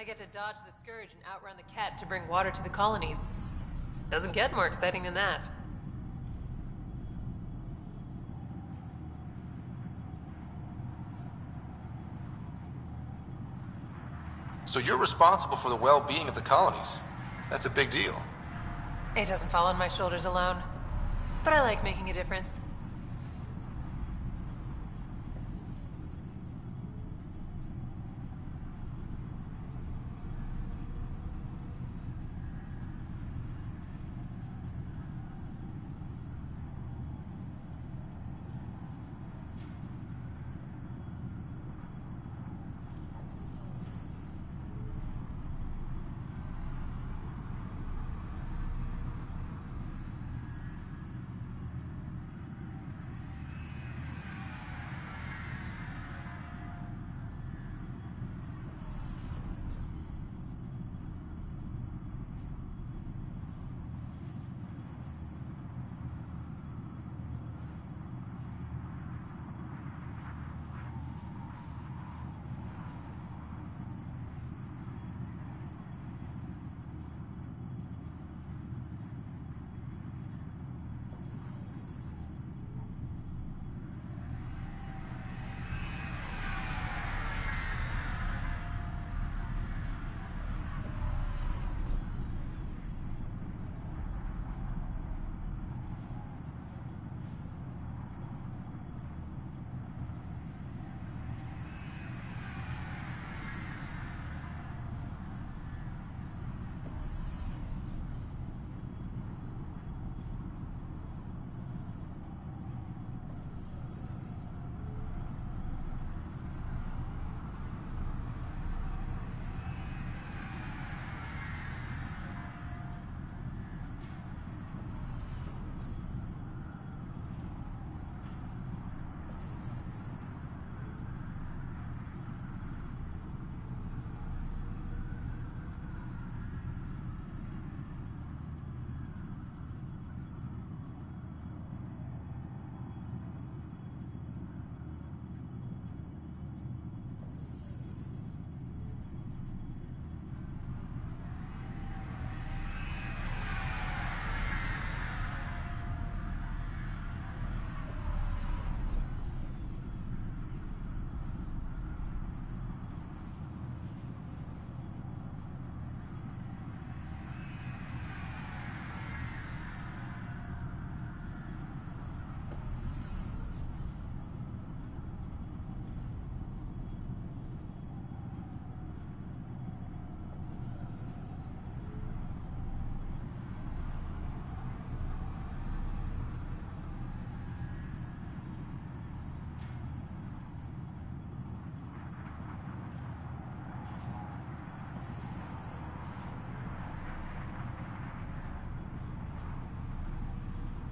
I get to dodge the scourge and outrun the cat to bring water to the colonies. Doesn't get more exciting than that. So you're responsible for the well-being of the colonies. That's a big deal. It doesn't fall on my shoulders alone. But I like making a difference.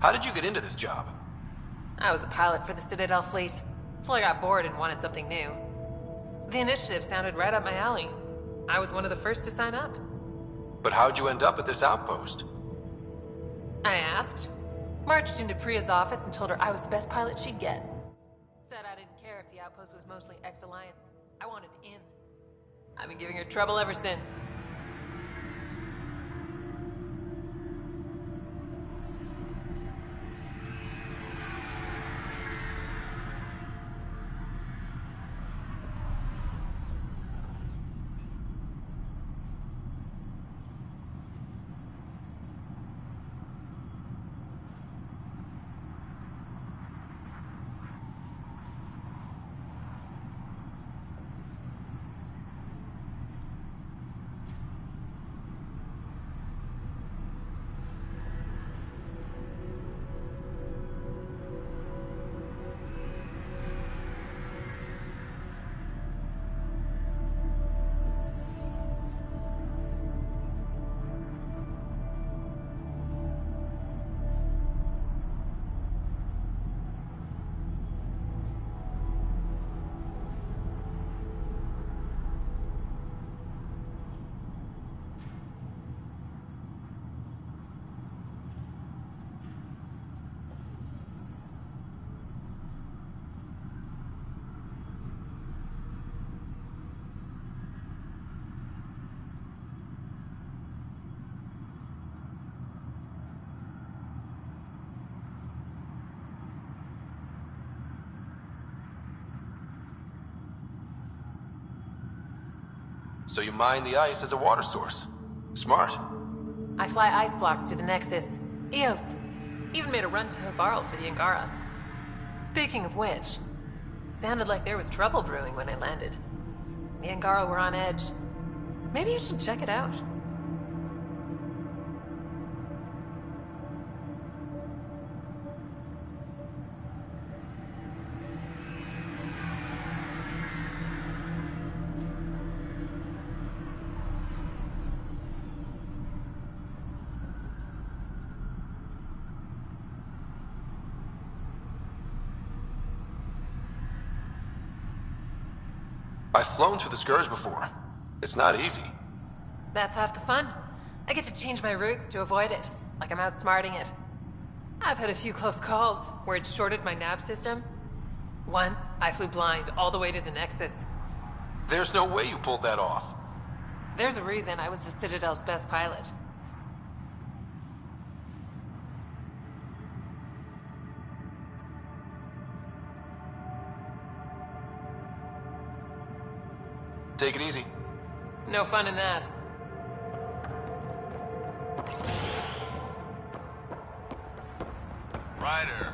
How did you get into this job? I was a pilot for the Citadel fleet, till I got bored and wanted something new. The initiative sounded right up my alley. I was one of the first to sign up. But how'd you end up at this outpost? I asked, marched into Priya's office and told her I was the best pilot she'd get. Said I didn't care if the outpost was mostly ex-Alliance. I wanted in. I've been giving her trouble ever since. So you mine the ice as a water source. Smart. I fly ice blocks to the Nexus. EOS. Even made a run to Havarl for the Angara. Speaking of which, sounded like there was trouble brewing when I landed. The Angara were on edge. Maybe you should check it out. I've flown through the Scourge before. It's not easy. That's half the fun. I get to change my routes to avoid it, like I'm outsmarting it. I've had a few close calls where it shorted my nav system. Once, I flew blind all the way to the Nexus. There's no way you pulled that off. There's a reason I was the Citadel's best pilot. Take it easy. No fun in that. Ryder.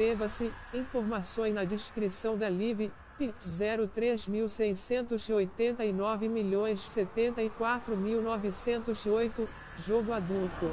Inscreva-se, informações na descrição da live, Pix 03.689.074.908, jogo adulto.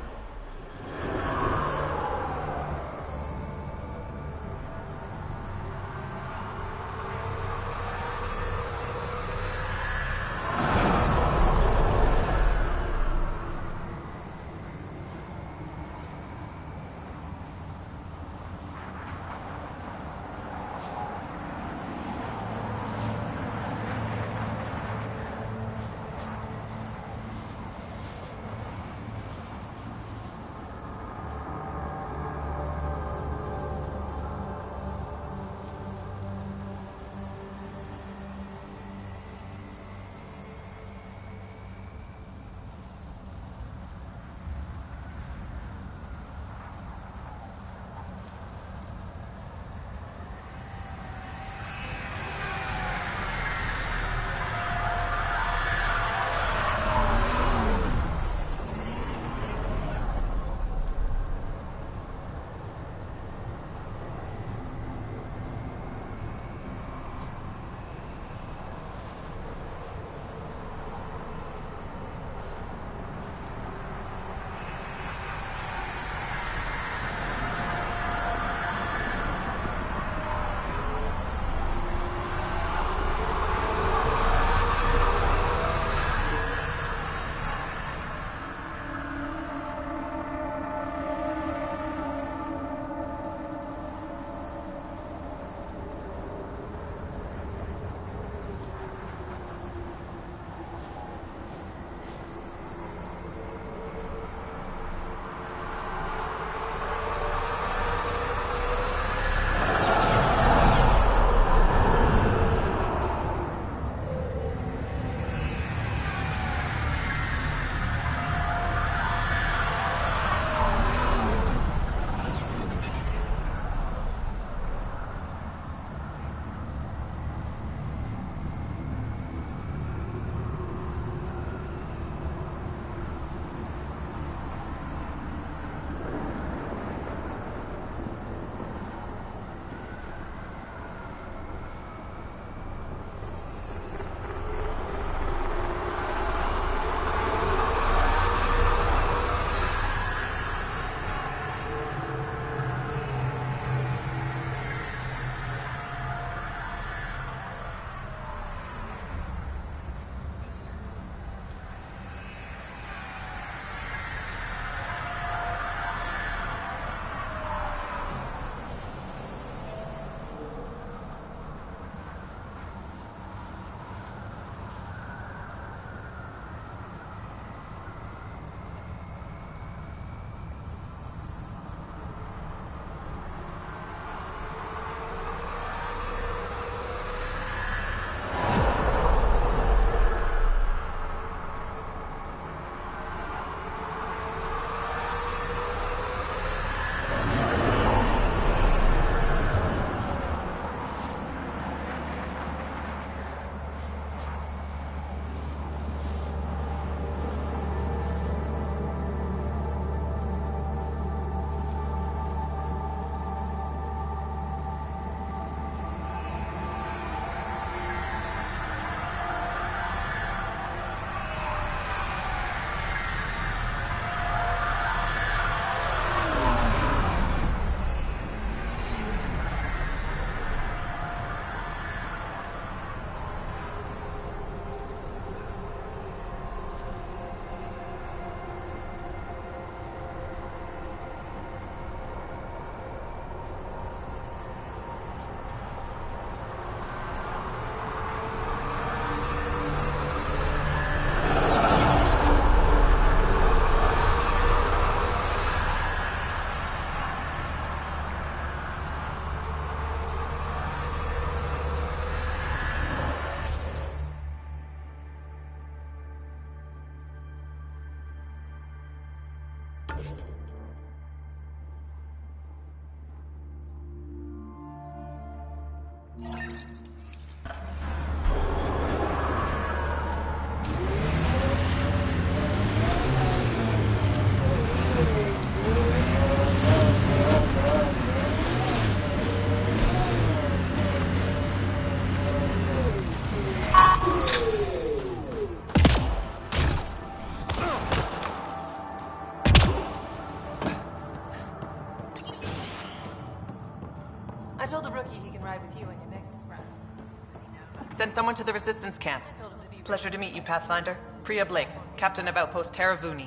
I told the rookie he can ride with you on your Nexus run. Send someone to the resistance camp. I told him to be Pleasure to meet you, Pathfinder. Priya Blake, captain of Outpost Taravuni.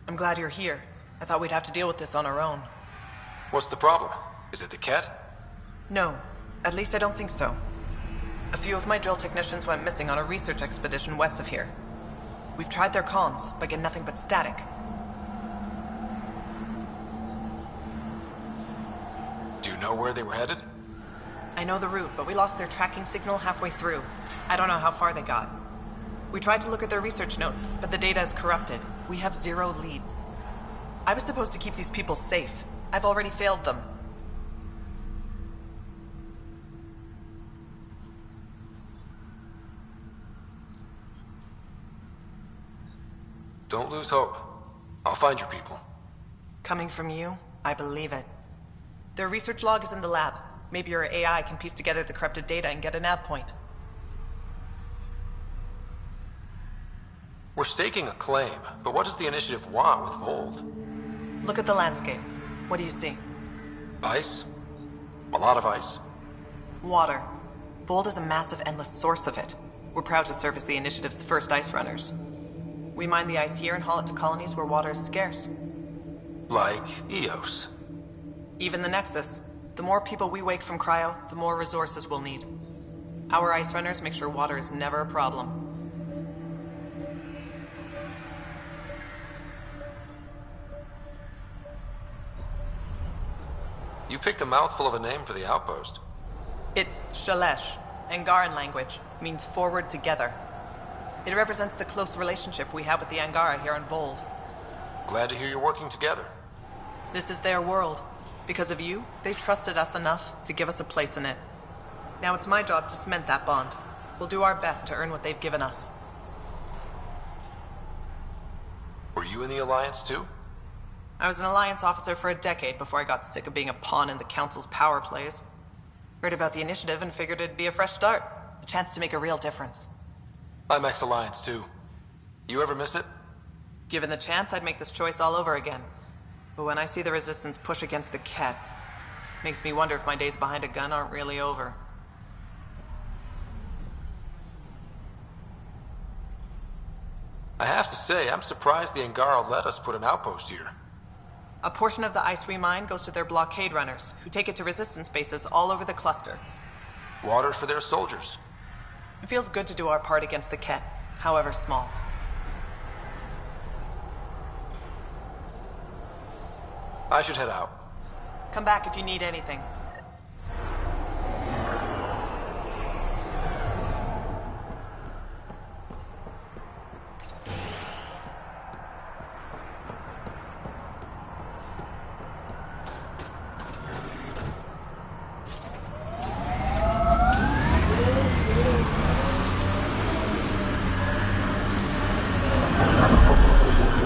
I'm glad you're here. I thought we'd have to deal with this on our own. What's the problem? Is it the cat? No, at least I don't think so. A few of my drill technicians went missing on a research expedition west of here. We've tried their comms, but get nothing but static. Do you know where they were headed? I know the route, but we lost their tracking signal halfway through. I don't know how far they got. We tried to look at their research notes, but the data is corrupted. We have 0 leads. I was supposed to keep these people safe. I've already failed them. Don't lose hope. I'll find your people. Coming from you, I believe it. Their research log is in the lab. Maybe your AI can piece together the corrupted data and get a nav point. We're staking a claim, but what does the initiative want with Vold? Look at the landscape. What do you see? Ice? A lot of ice. Water. Bold is a massive, endless source of it. We're proud to serve as the initiative's first ice runners. We mine the ice here and haul it to colonies where water is scarce. Like Eos. Even the Nexus. The more people we wake from cryo, the more resources we'll need. Our ice runners make sure water is never a problem. You picked a mouthful of a name for the outpost. It's Shalesh. Angaran language. Means forward together. It represents the close relationship we have with the Angara here on Vold. Glad to hear you're working together. This is their world. Because of you, they trusted us enough to give us a place in it. Now it's my job to cement that bond. We'll do our best to earn what they've given us. Were you in the Alliance too? I was an Alliance officer for a decade before I got sick of being a pawn in the Council's power plays. Heard about the initiative and figured it'd be a fresh start. A chance to make a real difference. I'm ex-Alliance too. You ever miss it? Given the chance, I'd make this choice all over again. But when I see the Resistance push against the Ket, makes me wonder if my days behind a gun aren't really over. I have to say, I'm surprised the Angara let us put an outpost here. A portion of the ice we mine goes to their blockade runners, who take it to Resistance bases all over the cluster. Water for their soldiers. It feels good to do our part against the Ket, however small. I should head out. Come back if you need anything.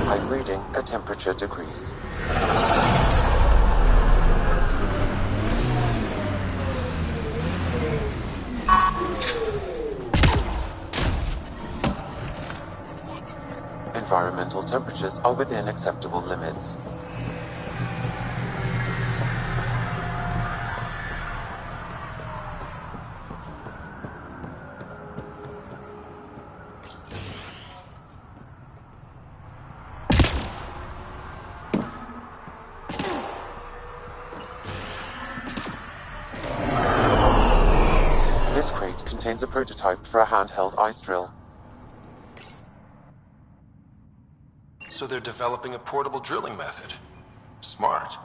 I'm reading a temperature decrease. Environmental temperatures are within acceptable limits. This crate contains a prototype for a handheld ice drill. So they're developing a portable drilling method. Smart.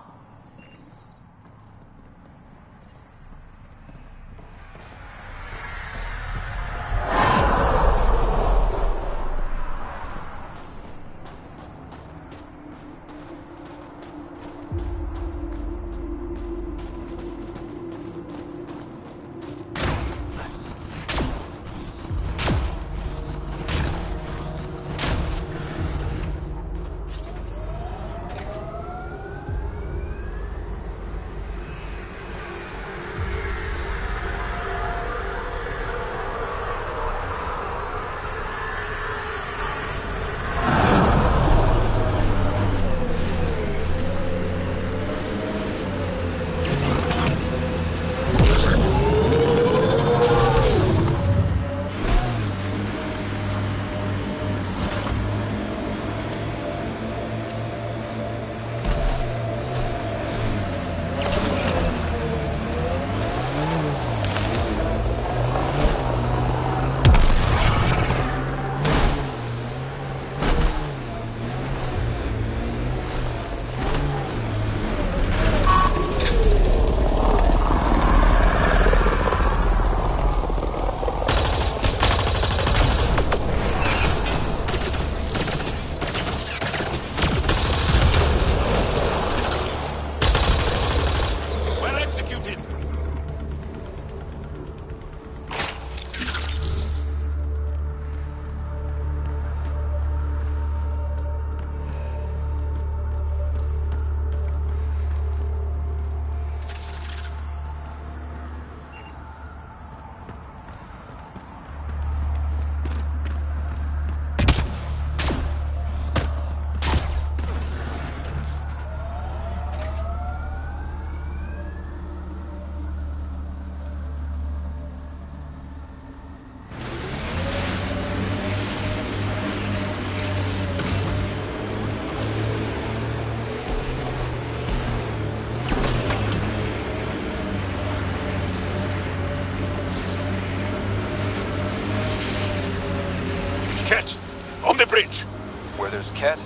cat,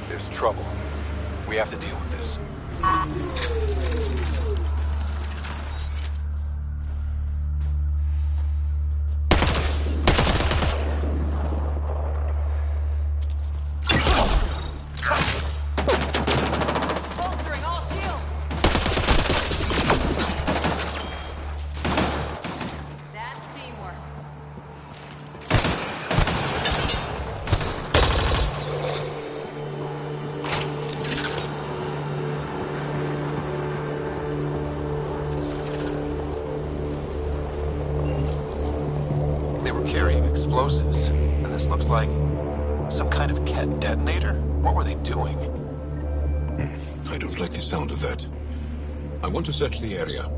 there's trouble. We have to deal with this. Bolstering all shields. That's teamwork. They were carrying explosives, and this looks like some kind of cat detonator? What were they doing? I don't like the sound of that. I want to search the area.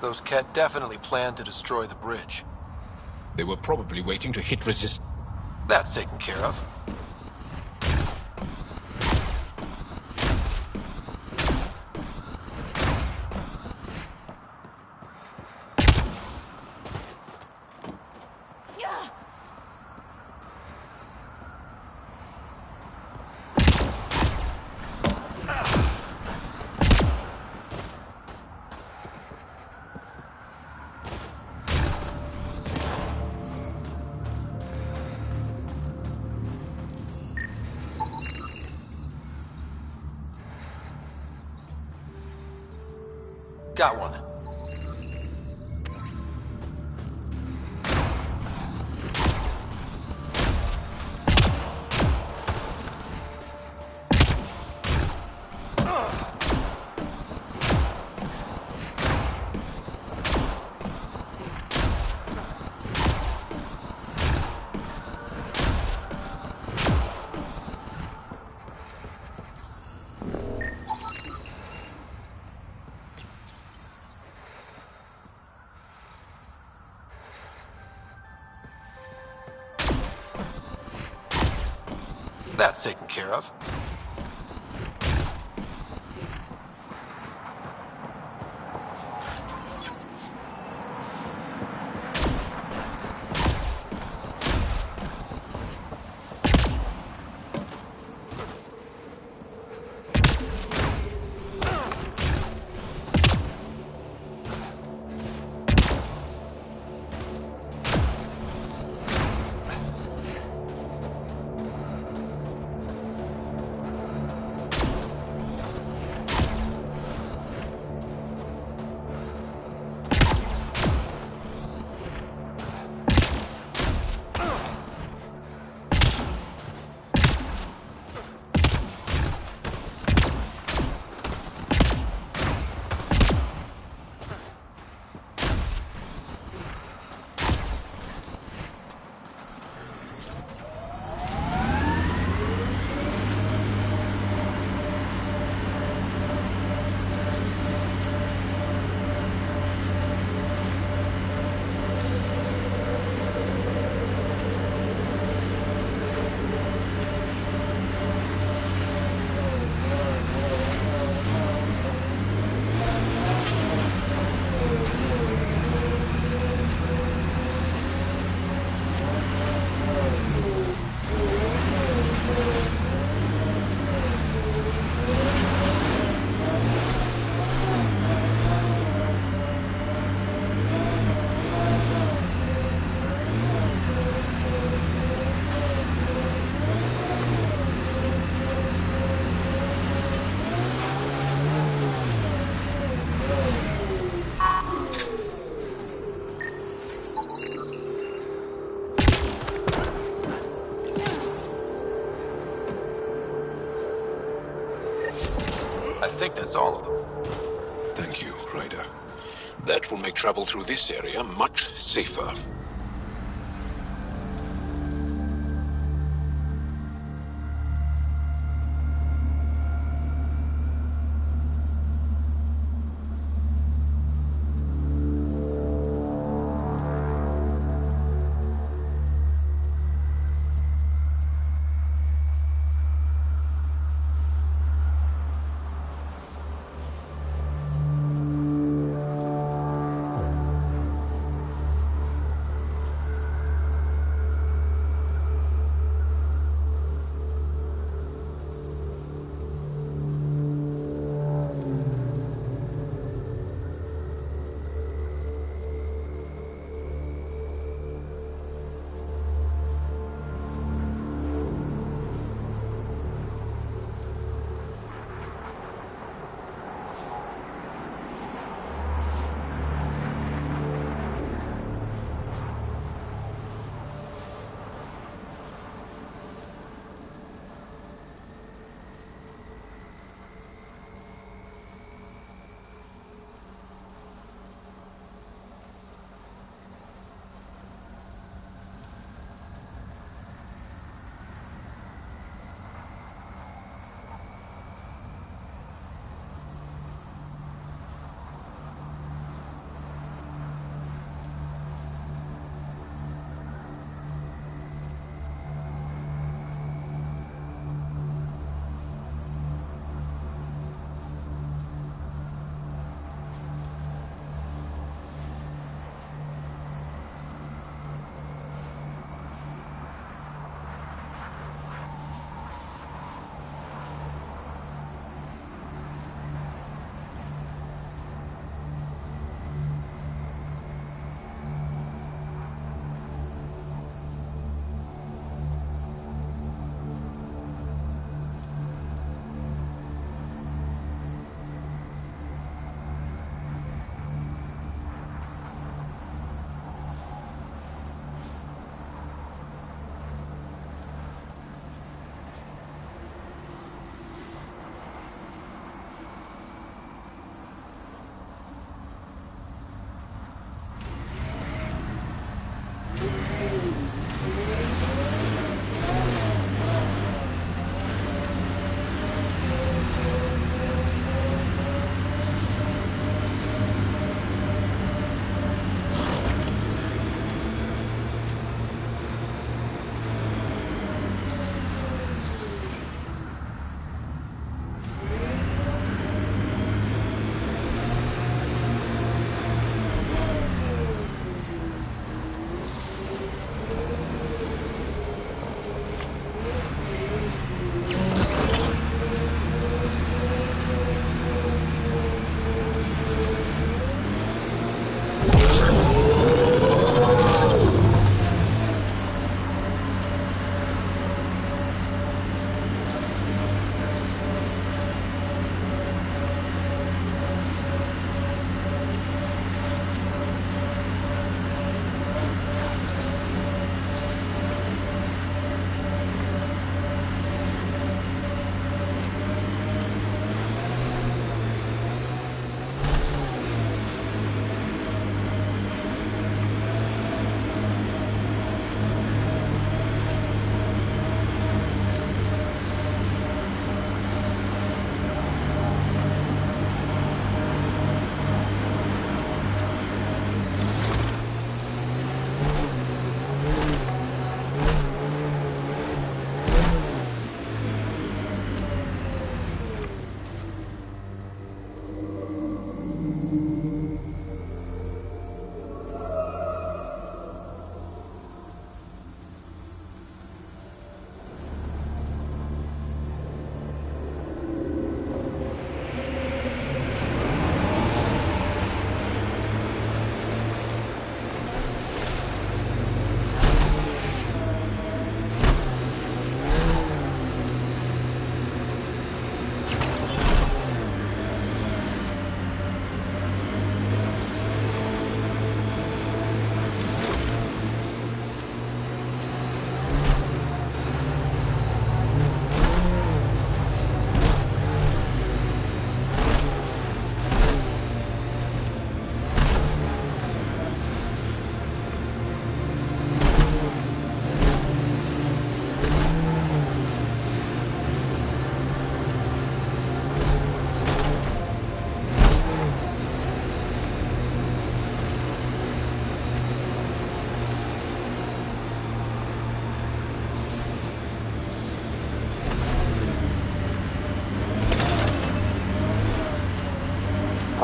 Those cat definitely planned to destroy the bridge. They were probably waiting to hit resist. That's taken care of. Got one. That's taken care of. think that's all of them. Thank you, Ryder. That will make travel through this area much safer.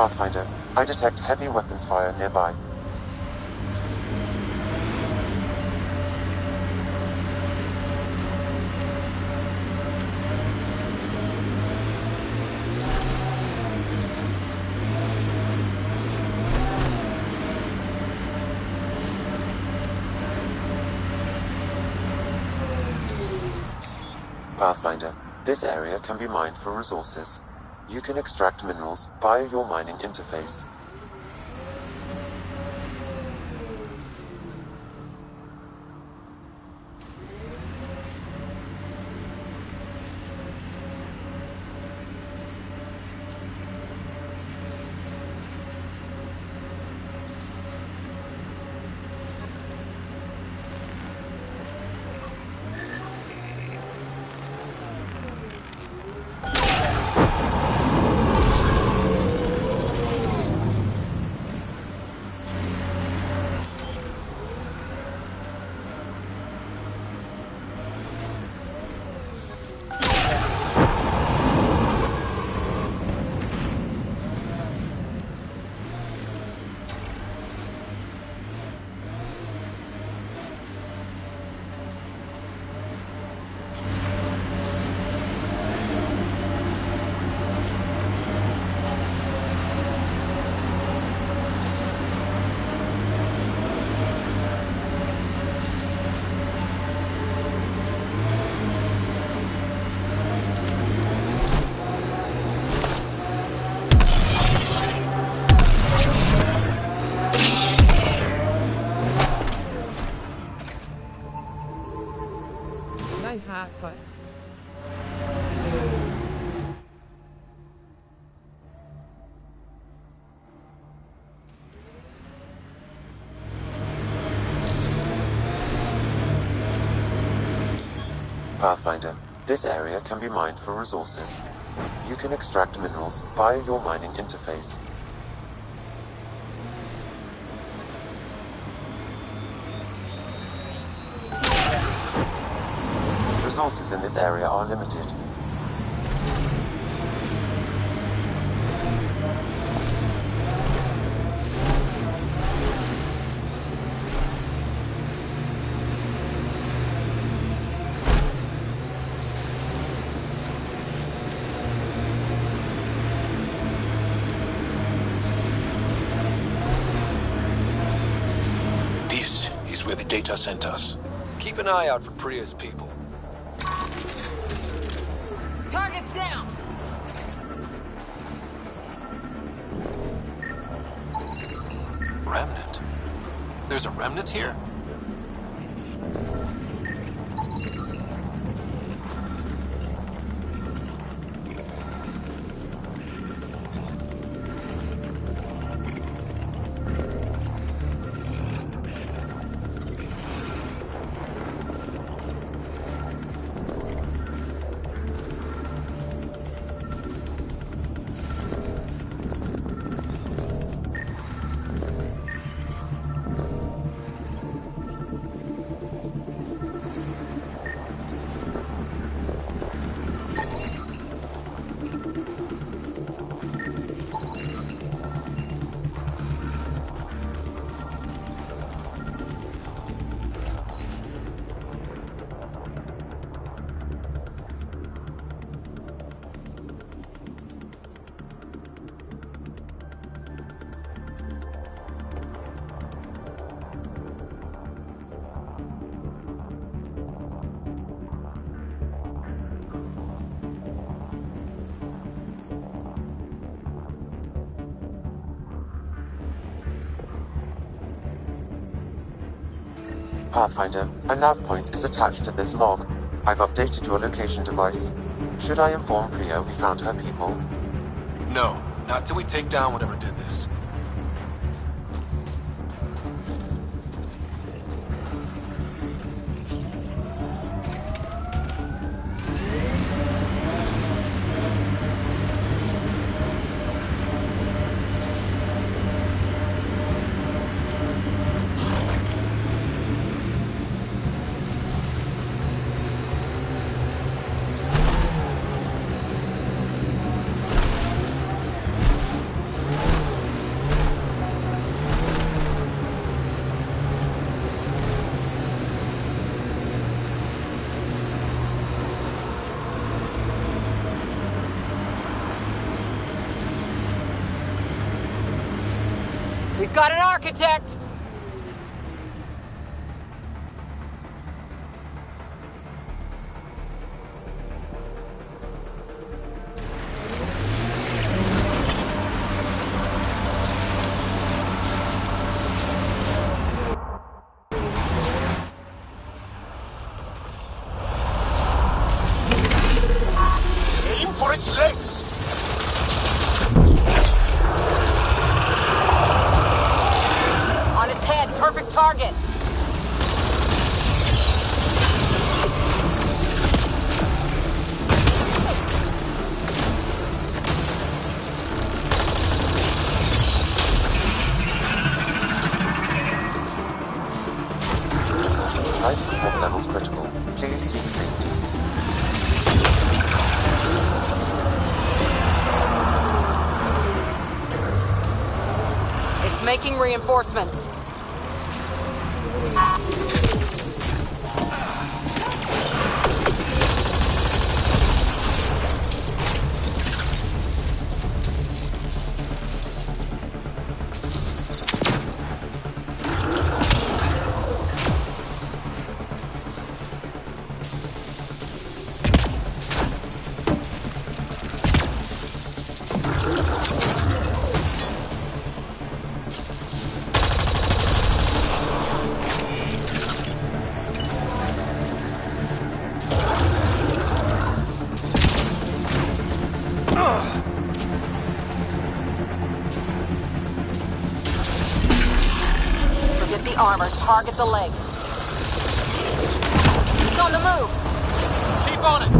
Pathfinder, I detect heavy weapons fire nearby. Pathfinder, this area can be mined for resources. You can extract minerals via your mining interface. Rafa. Pathfinder, this area can be mined for resources. You can extract minerals via your mining interface. Resources in this area are limited. This is where the data sent us. Keep an eye out for Priya's people. Target's down! Remnant? There's a remnant here? Pathfinder, a nav point is attached to this log. I've updated your location device. Should I inform Priya we found her people? No, not till we take down whatever did this. We've got an architect! For its legs! On its head, perfect target! Life support levels critical. Please seek safety. Making reinforcements. Armor, target the legs. He's on the move. Keep on it!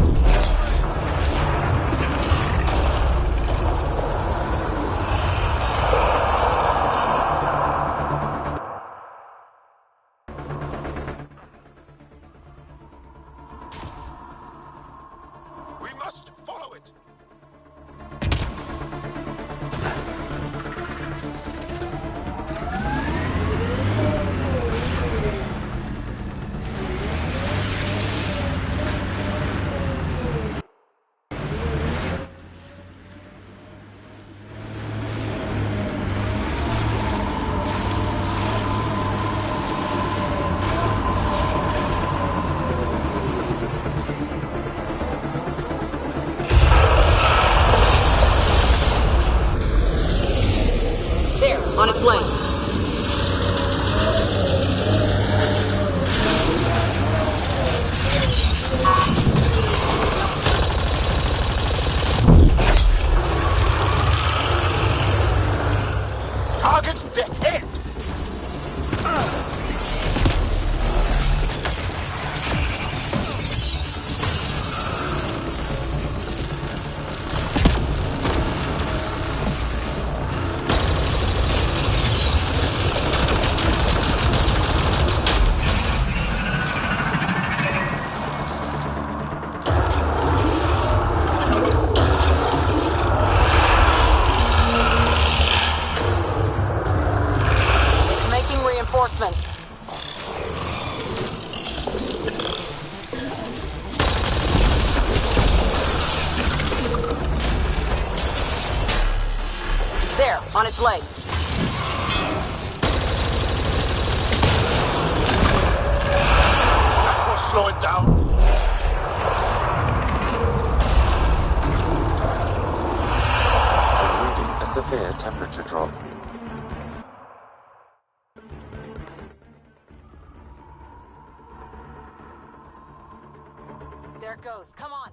We must follow it! On its legs. Target the head! Reinforcements. There, on its legs. That will slow it down. I'm reading a severe temperature drop. There it goes. Come on.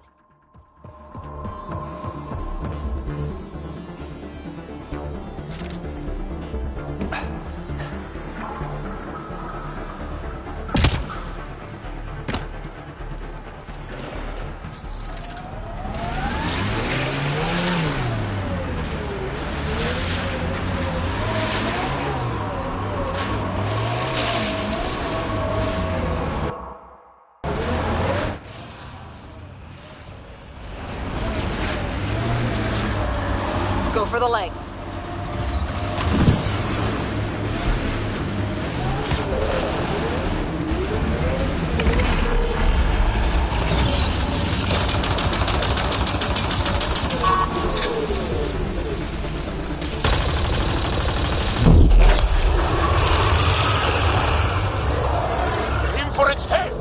Go for the legs. its head!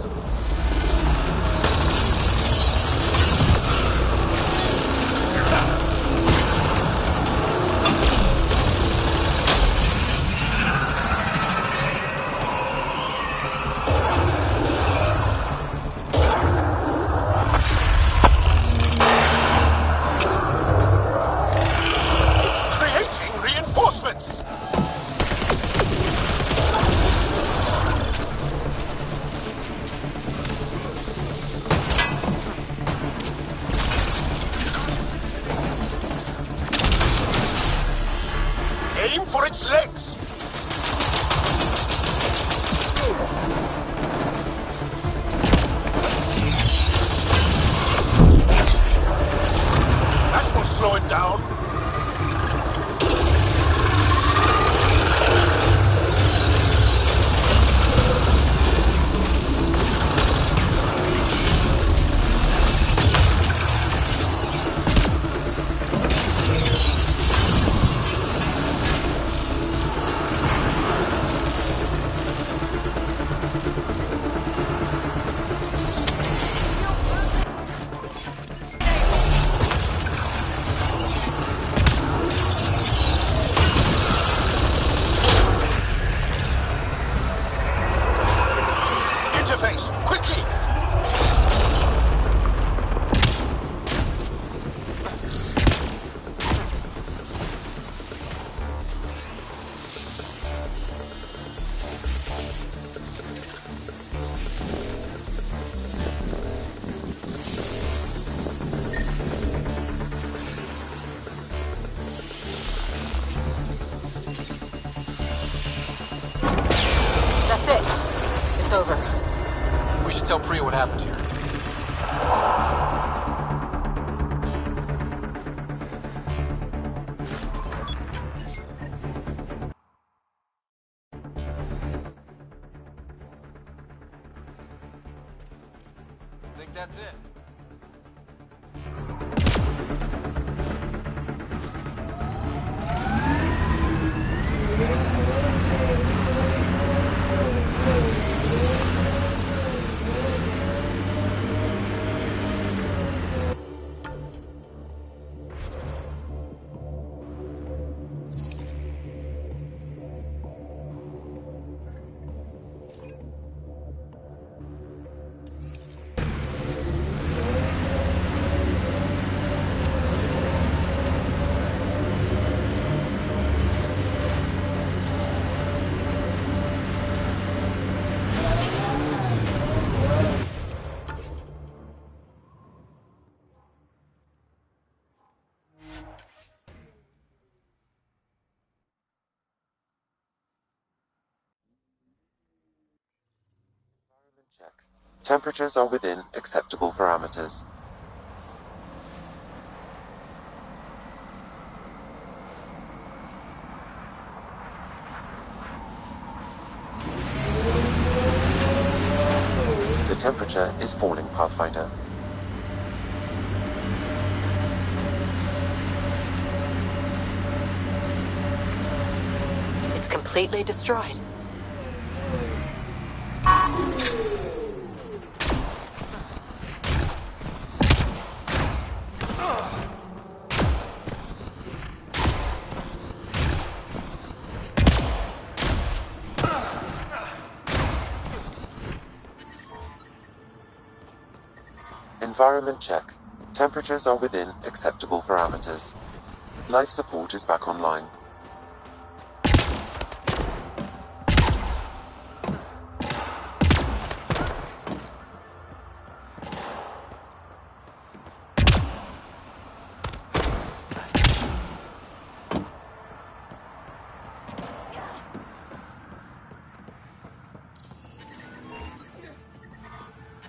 Aim for its legs! That will slow it down. Interface, quickly! That's it. It's over. We should tell Priya what happened here. I think that's it. Check. Temperatures are within acceptable parameters. The temperature is falling, Pathfinder. It's completely destroyed. Environment check. Temperatures are within acceptable parameters. Life support is back online.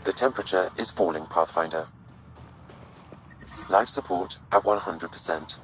The temperature is falling, Pathfinder. Life support at 100%.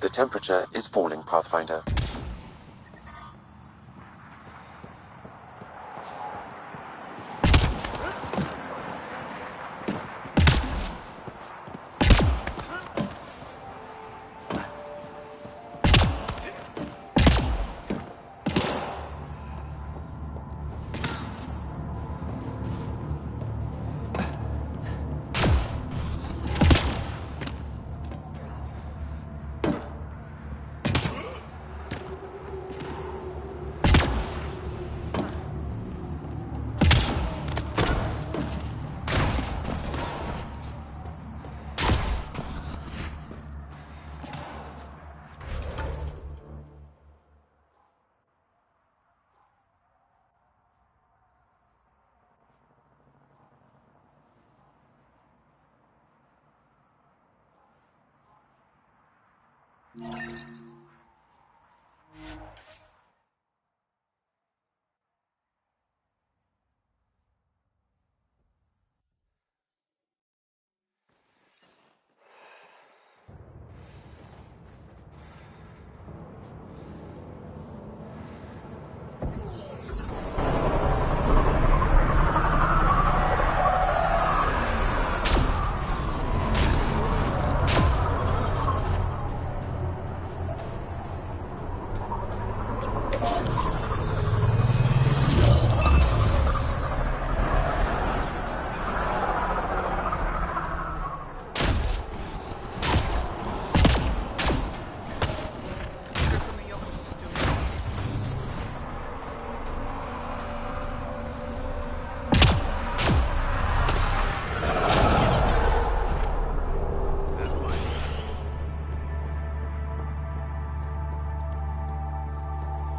The temperature is falling, Pathfinder.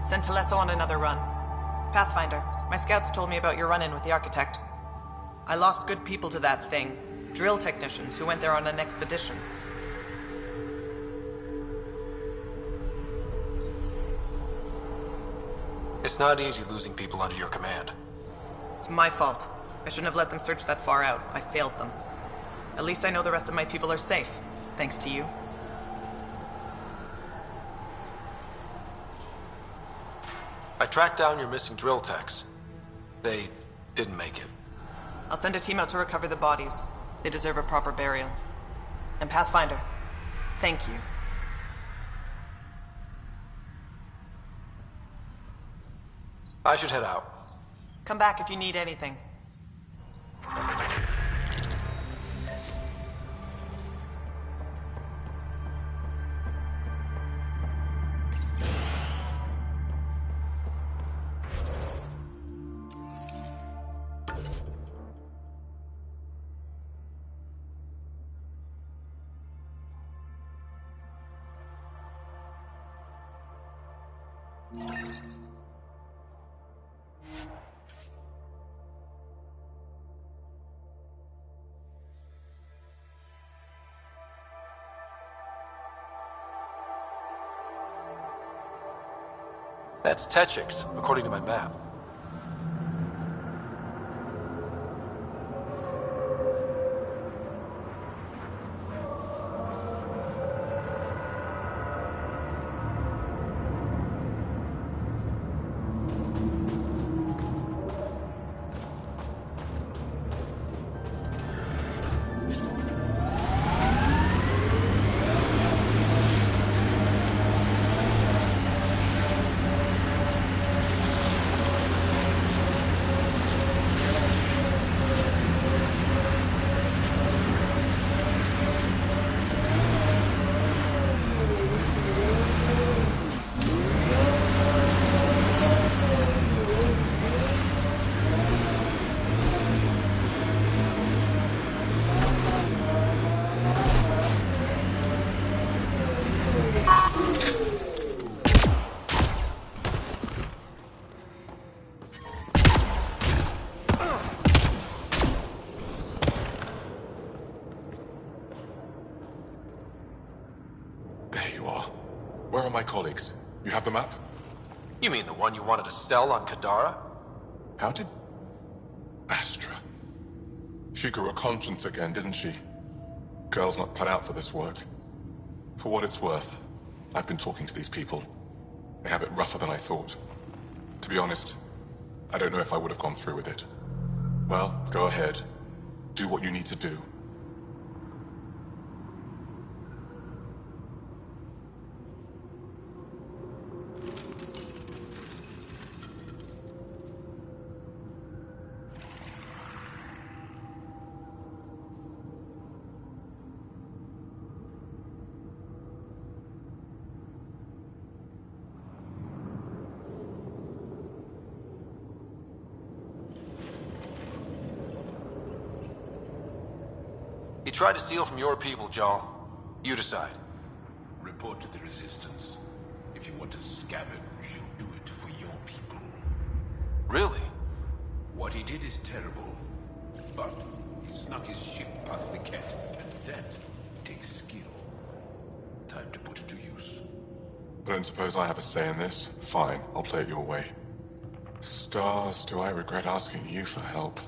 Sent Telesso on another run. Pathfinder, my scouts told me about your run-in with the architect. I lost good people to that thing. Drill technicians who went there on an expedition. It's not easy losing people under your command. It's my fault. I shouldn't have let them search that far out. I failed them. At least I know the rest of my people are safe, thanks to you. I tracked down your missing drill techs. They didn't make it. I'll send a team out to recover the bodies. They deserve a proper burial. And Pathfinder, thank you. I should head out. Come back if you need anything. That's Techix, according to my map. Where are my colleagues? You have the map? You mean the one you wanted to sell on Kadara? How did... Astra. She grew a conscience again, didn't she? Girl's not cut out for this work. For what it's worth, I've been talking to these people. They have it rougher than I thought. To be honest, I don't know if I would have gone through with it. Well, go ahead. Do what you need to do. He tried to steal from your people, Jarl. You decide. Report to the Resistance. If you want to scavenge, do it for your people. Really? What he did is terrible. But he snuck his ship past the Ket, and that takes skill. Time to put it to use. I don't suppose I have a say in this? Fine, I'll play it your way. Stars, do I regret asking you for help?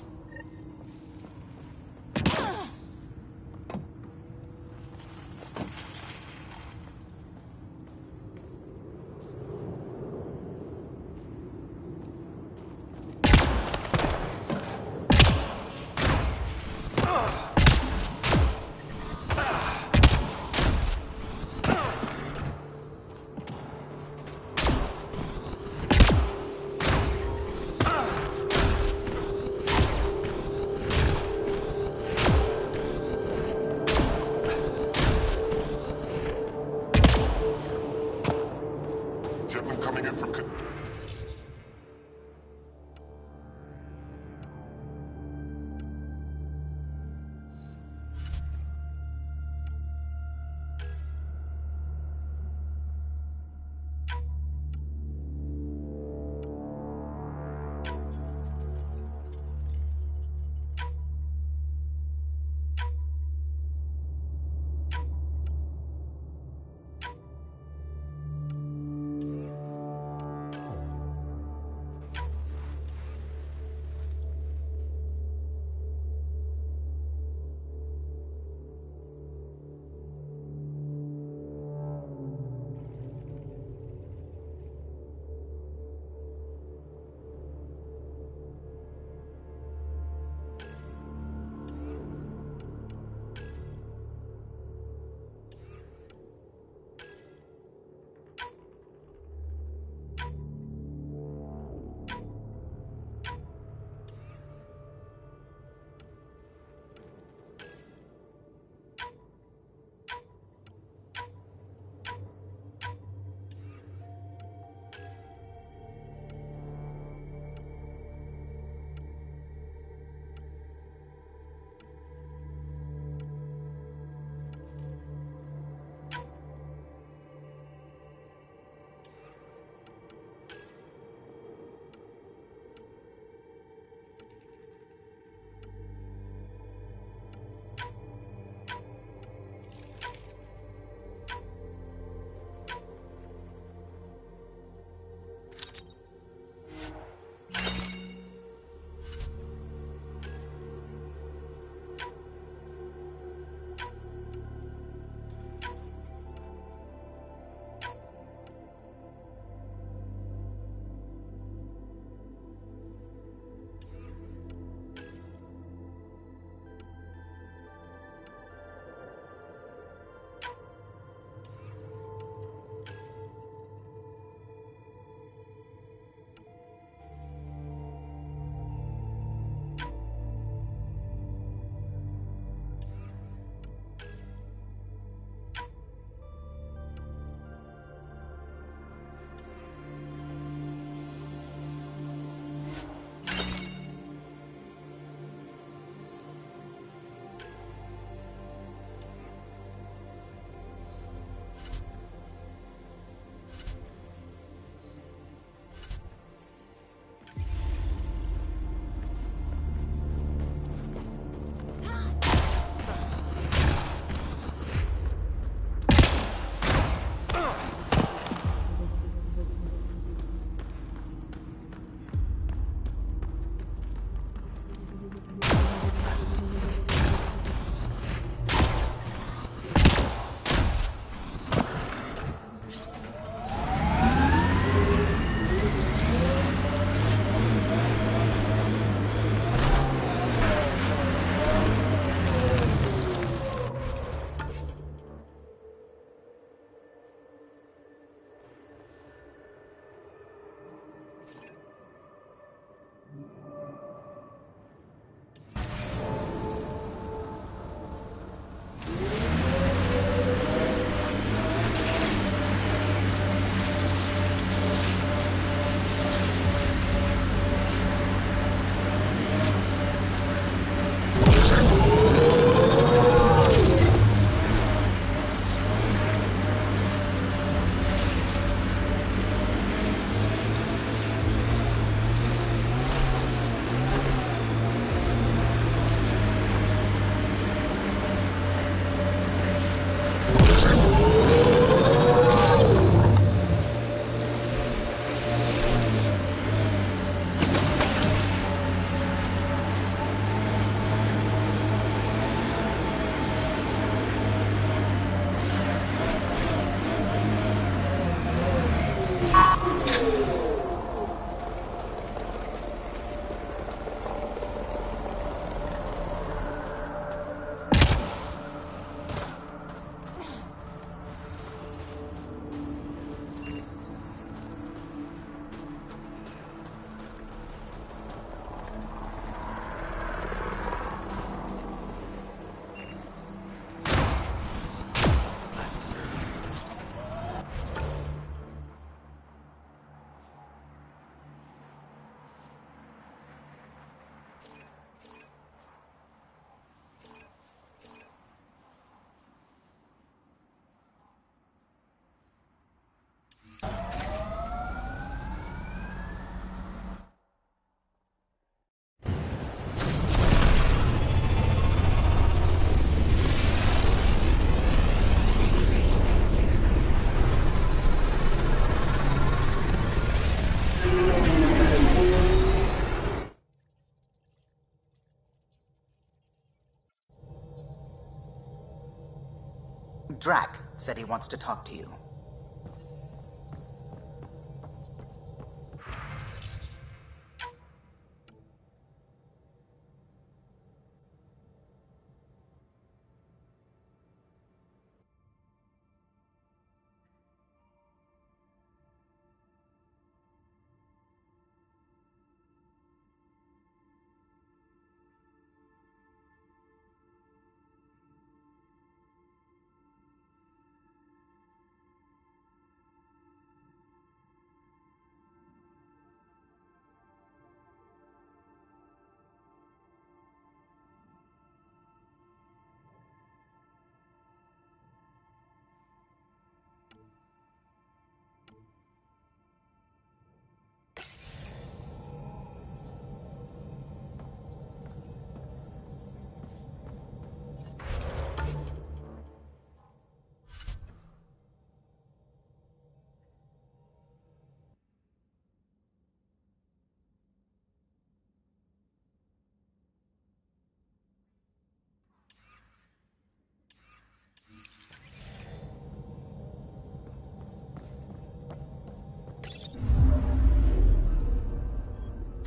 Drac said he wants to talk to you.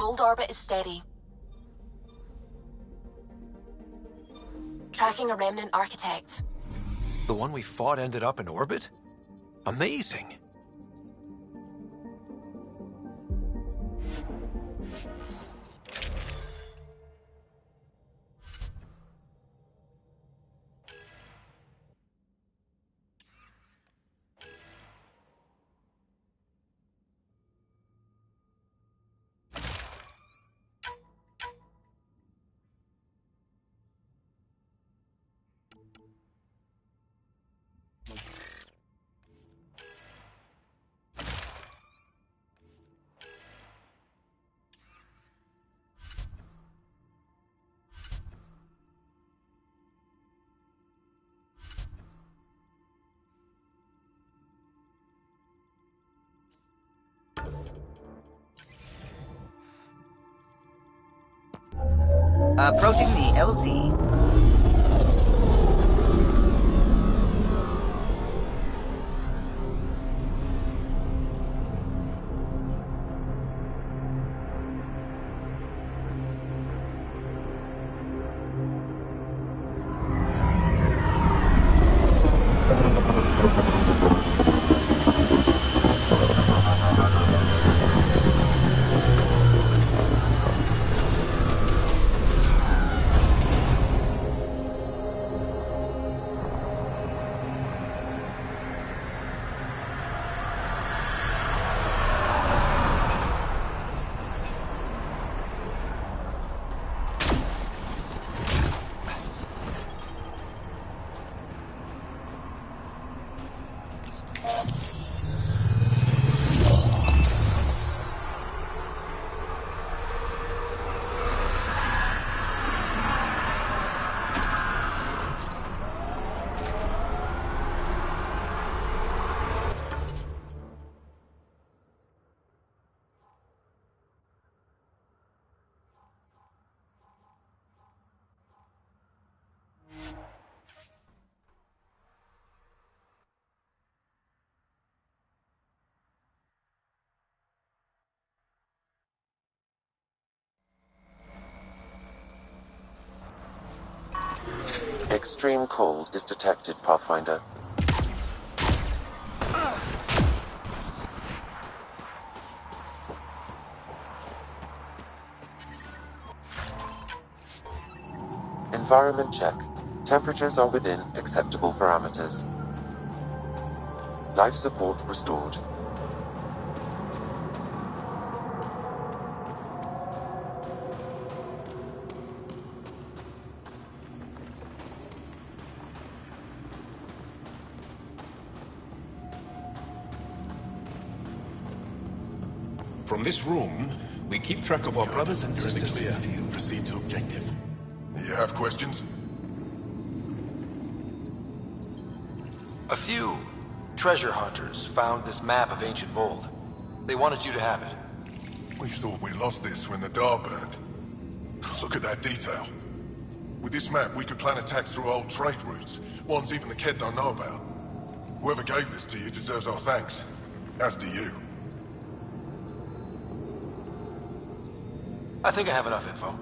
Old orbit is steady. Tracking a remnant architect. The one we fought ended up in orbit? Amazing. Approaching the LZ. Extreme cold is detected, Pathfinder. Environment check. Temperatures are within acceptable parameters. Life support restored. From this room, we keep track of our brothers and sisters in the field. Proceed to objective. You have questions? A few treasure hunters found this map of ancient Vold. They wanted you to have it. We thought we lost this when the Dar burned. Look at that detail. With this map, we could plan attacks through old trade routes, ones even the kid don't know about. Whoever gave this to you deserves our thanks, as do you. I think I have enough info.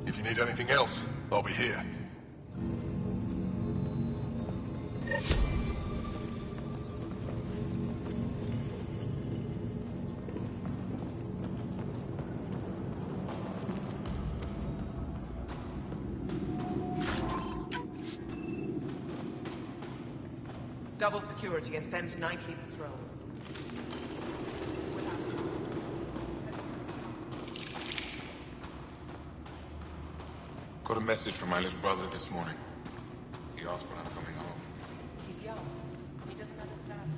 If you need anything else, I'll be here. Double security and send nightly patrols. Got a message from my little brother this morning. He asked when I'm coming home. He's young. He doesn't understand.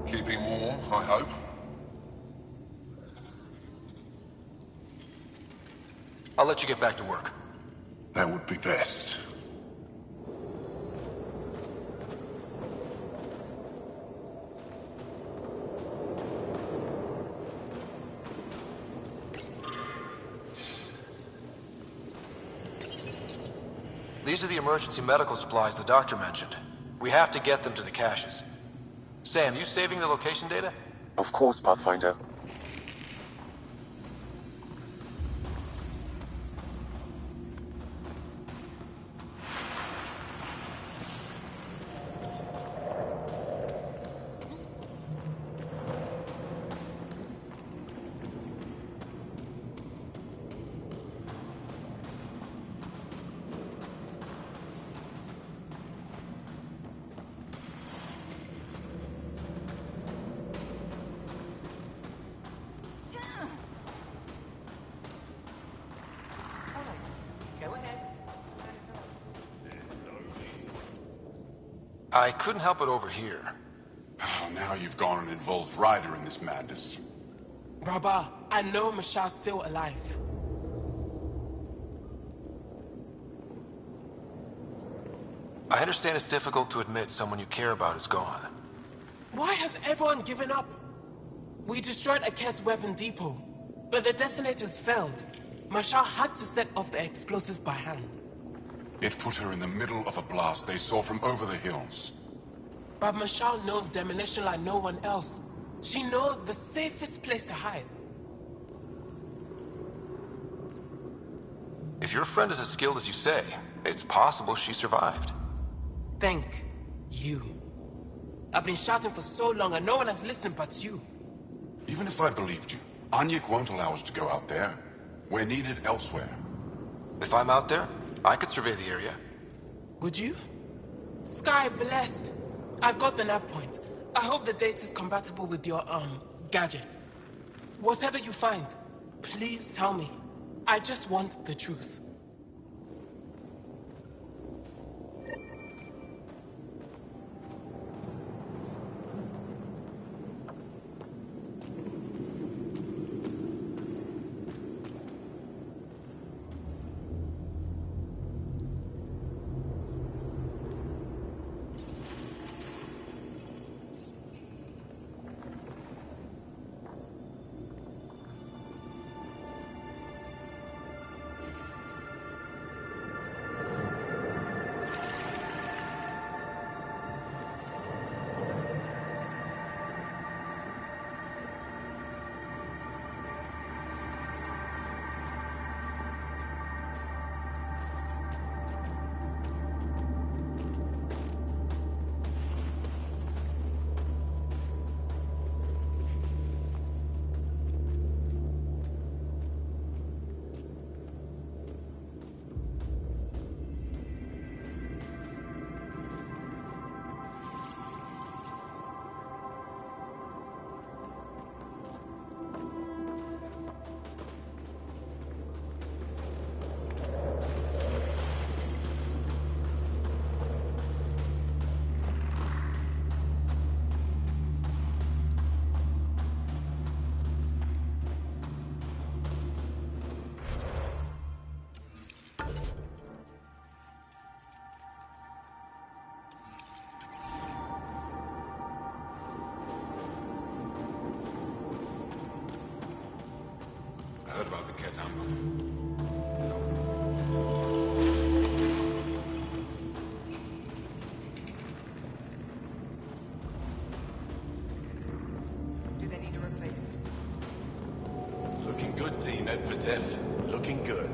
Keeping warm, I hope. I'll let you get back to work. That would be best. These are the emergency medical supplies the doctor mentioned. We have to get them to the caches. Sam, you saving the location data? Of course, Pathfinder. I couldn't help it over here. Oh, now you've gone and involved Ryder in this madness. Brother, I know Michelle's still alive. I understand it's difficult to admit someone you care about is gone. Why has everyone given up? We destroyed Aket's weapon depot, but the detonators failed. Michelle had to set off the explosives by hand. It put her in the middle of a blast they saw from over the hills. But Michelle knows demolition like no one else. She knows the safest place to hide. If your friend is as skilled as you say, it's possible she survived. Thank you. I've been shouting for so long and no one has listened but you. Even if I believed you, Anyek won't allow us to go out there. We're needed elsewhere. If I'm out there, I could survey the area. Would you? Sky blessed. I've got the nav point. I hope the data's compatible with your, gadget. Whatever you find, please tell me. I just want the truth. quedamos. Do they need a replacement? Looking good, Team Ed for death. Looking good.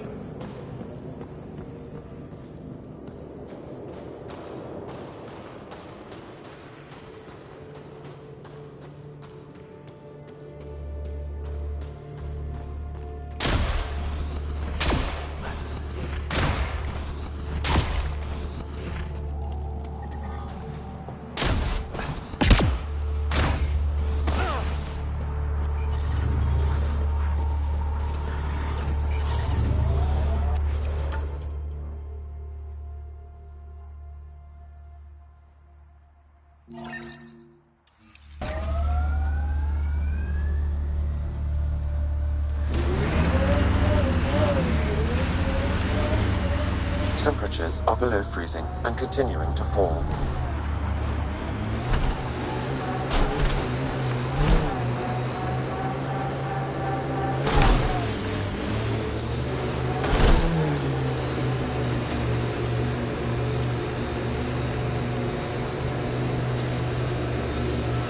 Temperatures are below freezing and continuing to fall.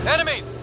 Enemies!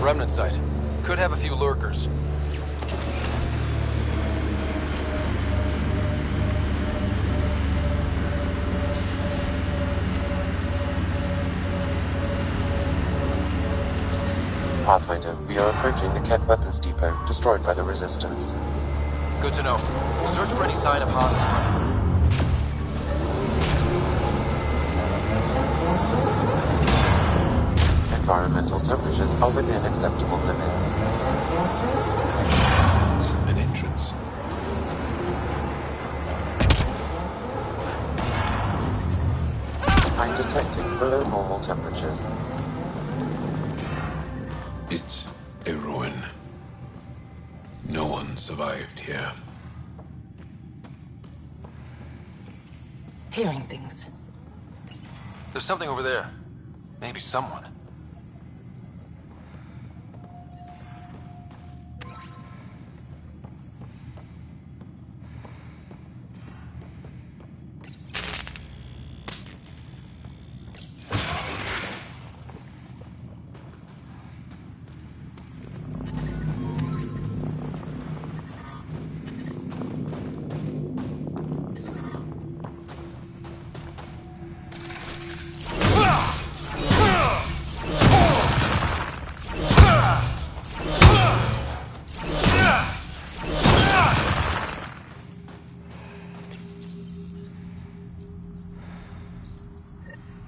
Remnant site. Could have a few lurkers. Pathfinder, we are approaching the Ket weapons depot, destroyed by the Resistance. Good to know. We'll search for any sign of Han's running. Environmental temperatures are within acceptable limits. That's an entrance. I'm detecting below normal temperatures. It's a ruin. No one survived here. Hearing things. There's something over there. Maybe someone.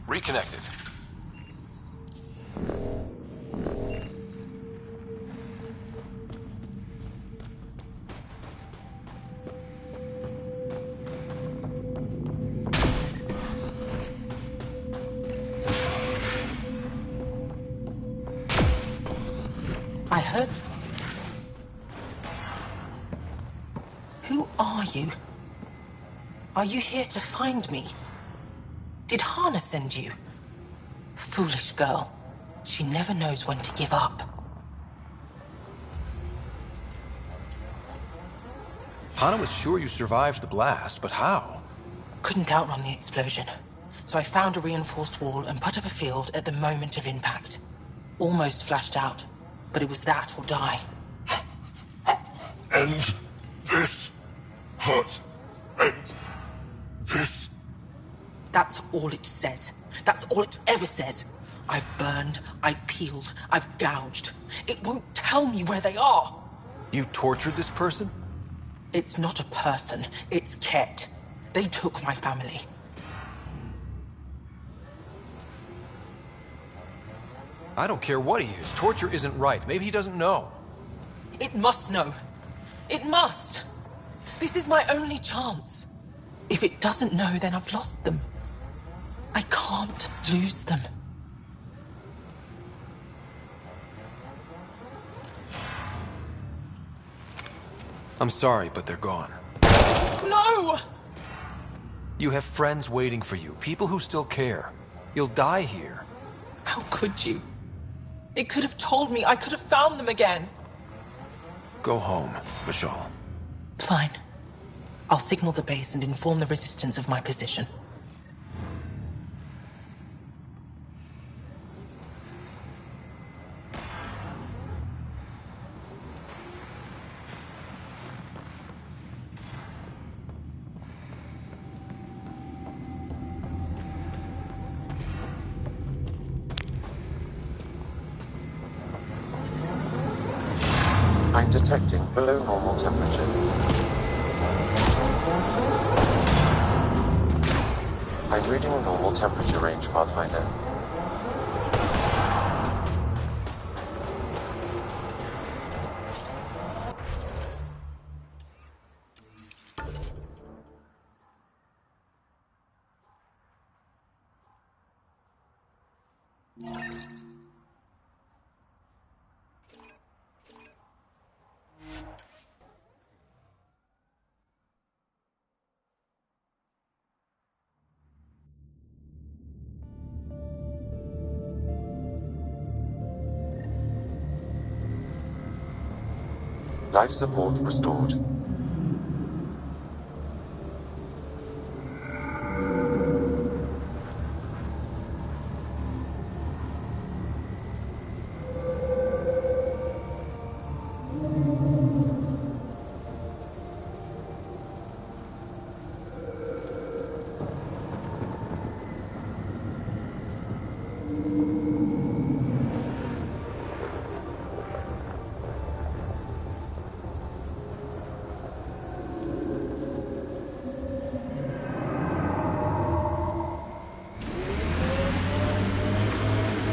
Reconnected. I heard. Who are you? Are you here to find me? Did Hana send you? Foolish girl. She never knows when to give up. Hana was sure you survived the blast, but how? Couldn't outrun the explosion. So I found a reinforced wall and put up a field at the moment of impact. Almost flashed out, but it was that or die. End this hurt. End this. That's all it says. That's all it ever says. I've burned, I've peeled, I've gouged. It won't tell me where they are. You tortured this person? It's not a person, it's Ket. They took my family. I don't care what he is. Torture isn't right. Maybe he doesn't know. It must know. It must. This is my only chance. If it doesn't know, then I've lost them. I can't lose them. I'm sorry, but they're gone. No! You have friends waiting for you, people who still care. You'll die here. How could you? It could have told me. I could have found them again. Go home, Vishal. Fine. I'll signal the base and inform the resistance of my position. I'm detecting below normal temperatures. I'm reading a normal temperature range, Pathfinder. Life support restored.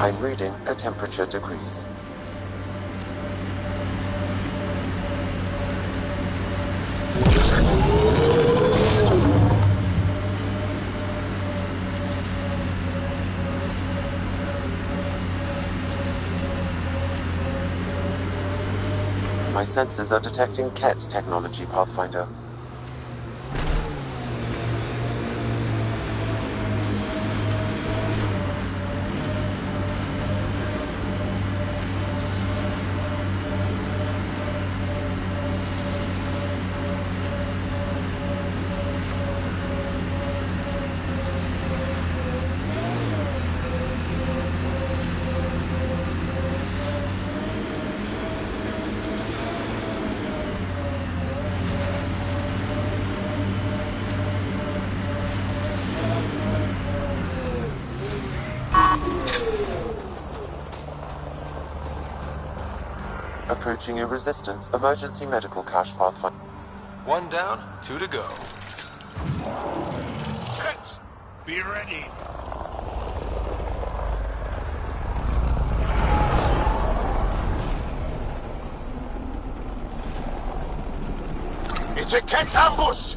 I'm reading a temperature decrease. My sensors are detecting Ket technology, Pathfinder. Approaching a resistance emergency medical cache, Pathfinder. 1 down, 2 to go. Ket, be ready. It's a Ket ambush!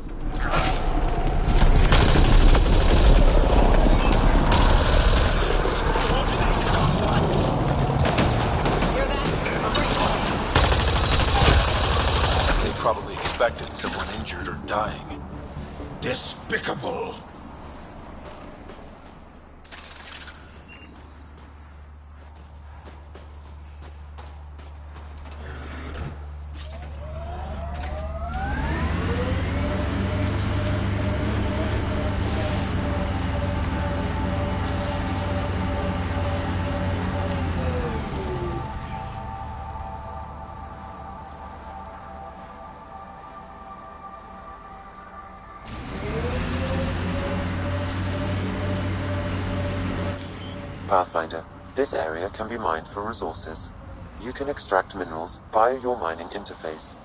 Probably expected someone injured or dying. Despicable! Pathfinder, this area can be mined for resources. You can extract minerals via your mining interface.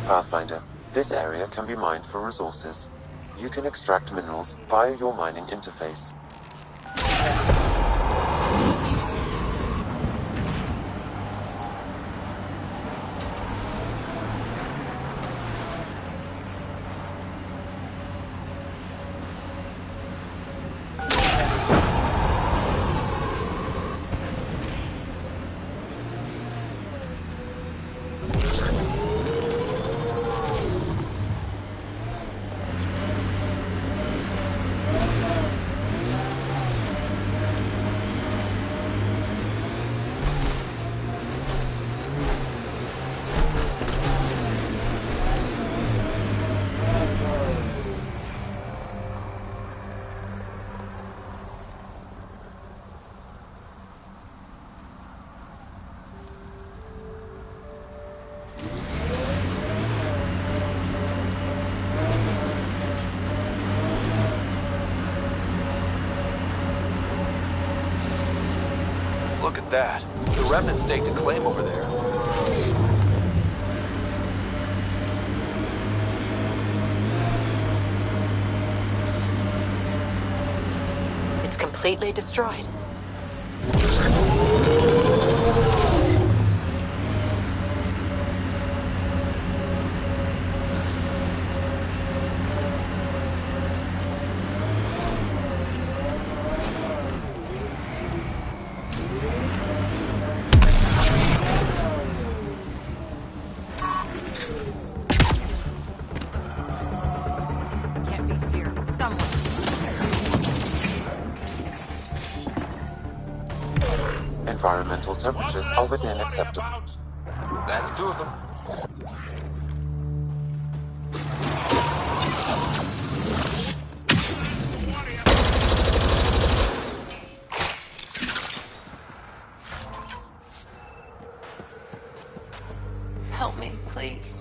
Pathfinder. This area can be mined for resources. You can extract minerals via your mining interface. Look at that. The remnant staked a claim over there. It's completely destroyed. Environmental temperatures are within acceptable. That's two of them. Help me, please.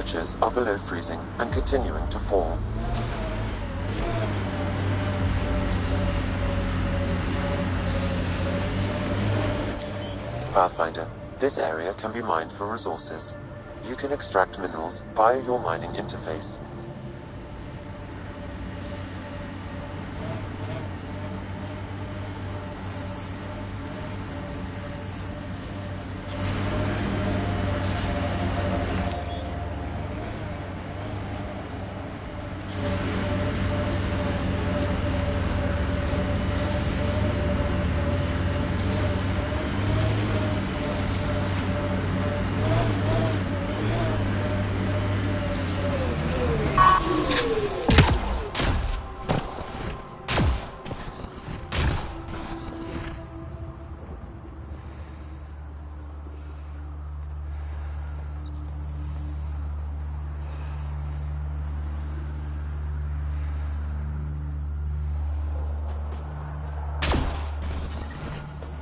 Temperatures are below freezing and continuing to fall. Pathfinder, this area can be mined for resources. You can extract minerals via your mining interface.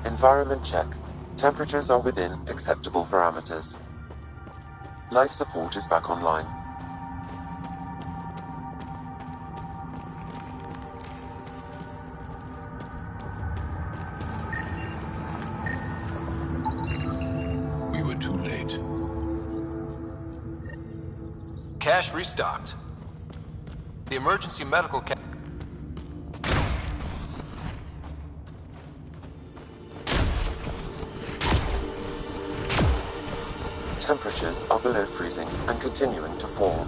Environment check. Temperatures are within acceptable parameters. Life support is back online. We were too late. Cache restocked. The emergency medical cache. Temperatures are below freezing and continuing to fall.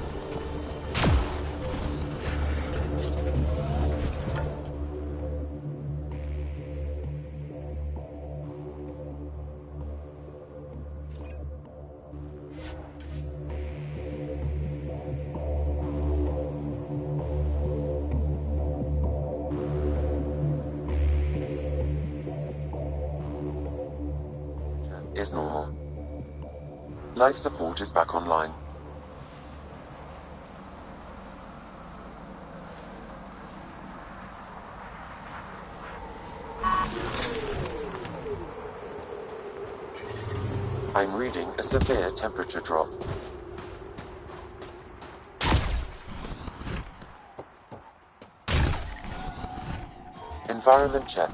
Is normal. Life support is back online. I'm reading a severe temperature drop. Environment check.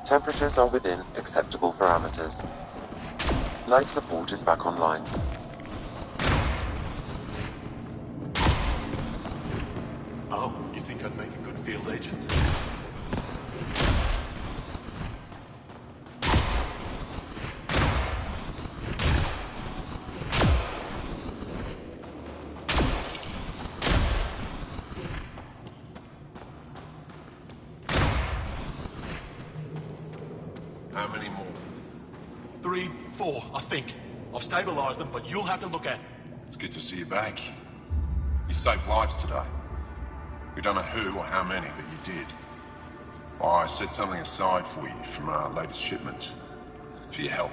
Temperatures are within acceptable parameters. Life support is back online. Oh, you think I'd make a good field agent? How many more? 3, 4, I think. I've stabilized them, but you'll have to look at... It's good to see you back. You saved lives today. We don't know who or how many, but you did. I set something aside for you from our latest shipment. For your help.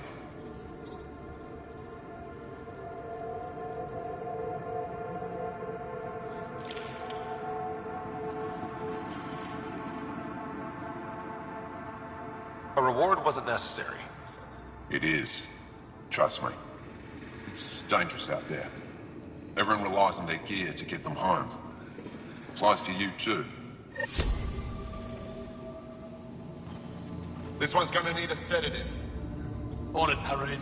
A reward wasn't necessary. It is. Trust me. It's dangerous out there. Everyone relies on their gear to get them home. Applies to you too. This one's gonna need a sedative. On it, Harry.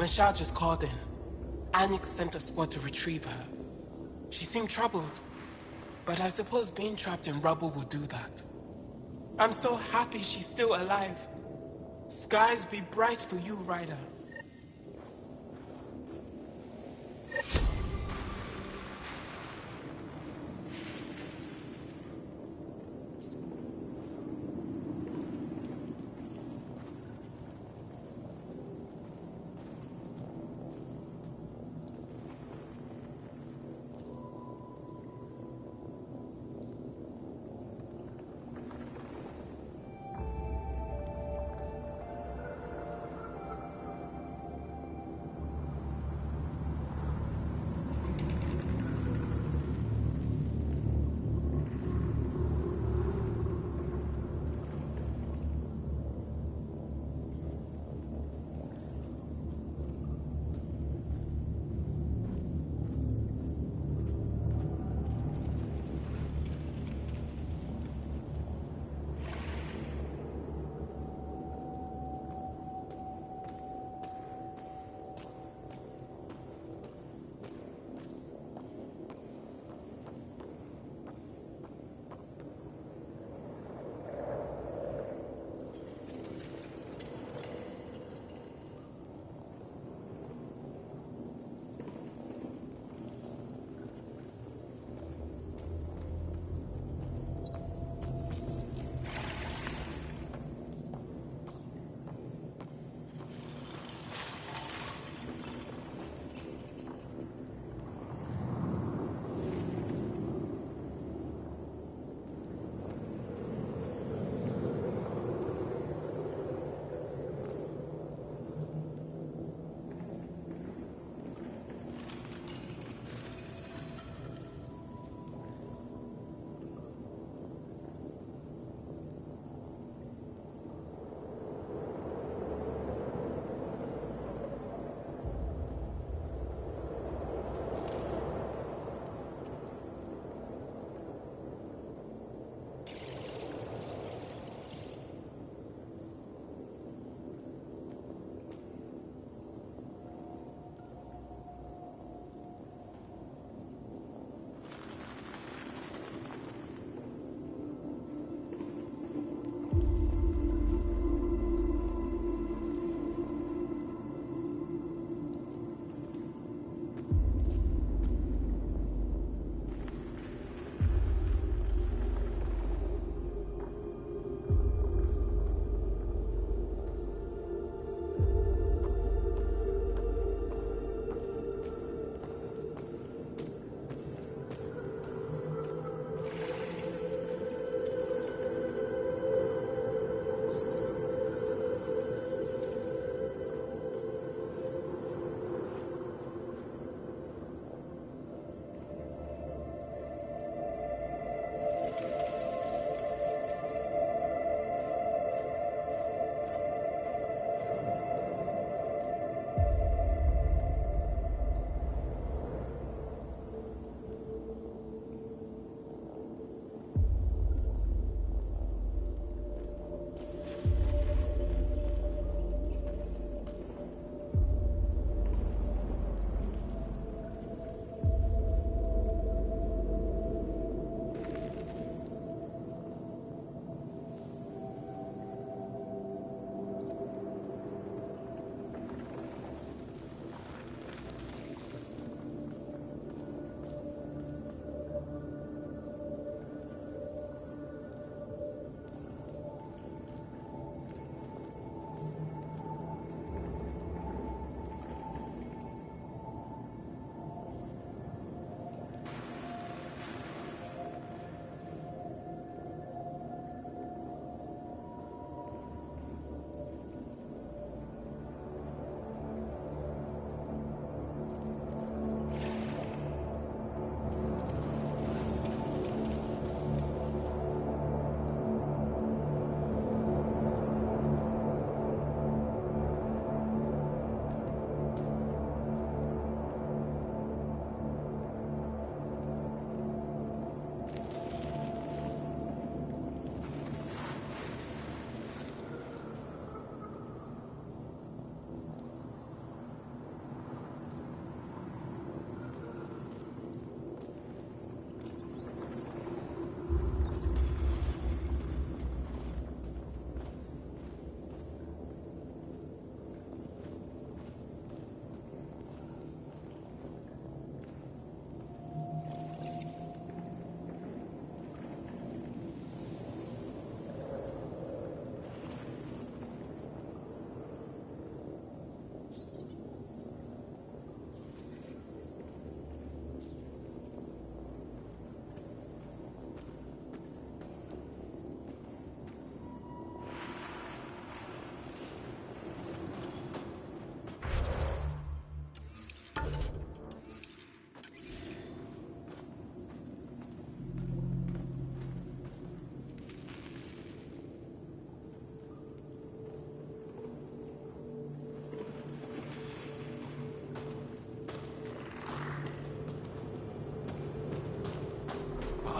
Michelle just called in. Anix sent a squad to retrieve her. She seemed troubled, but I suppose being trapped in rubble will do that. I'm so happy she's still alive. Skies be bright for you, Ryder.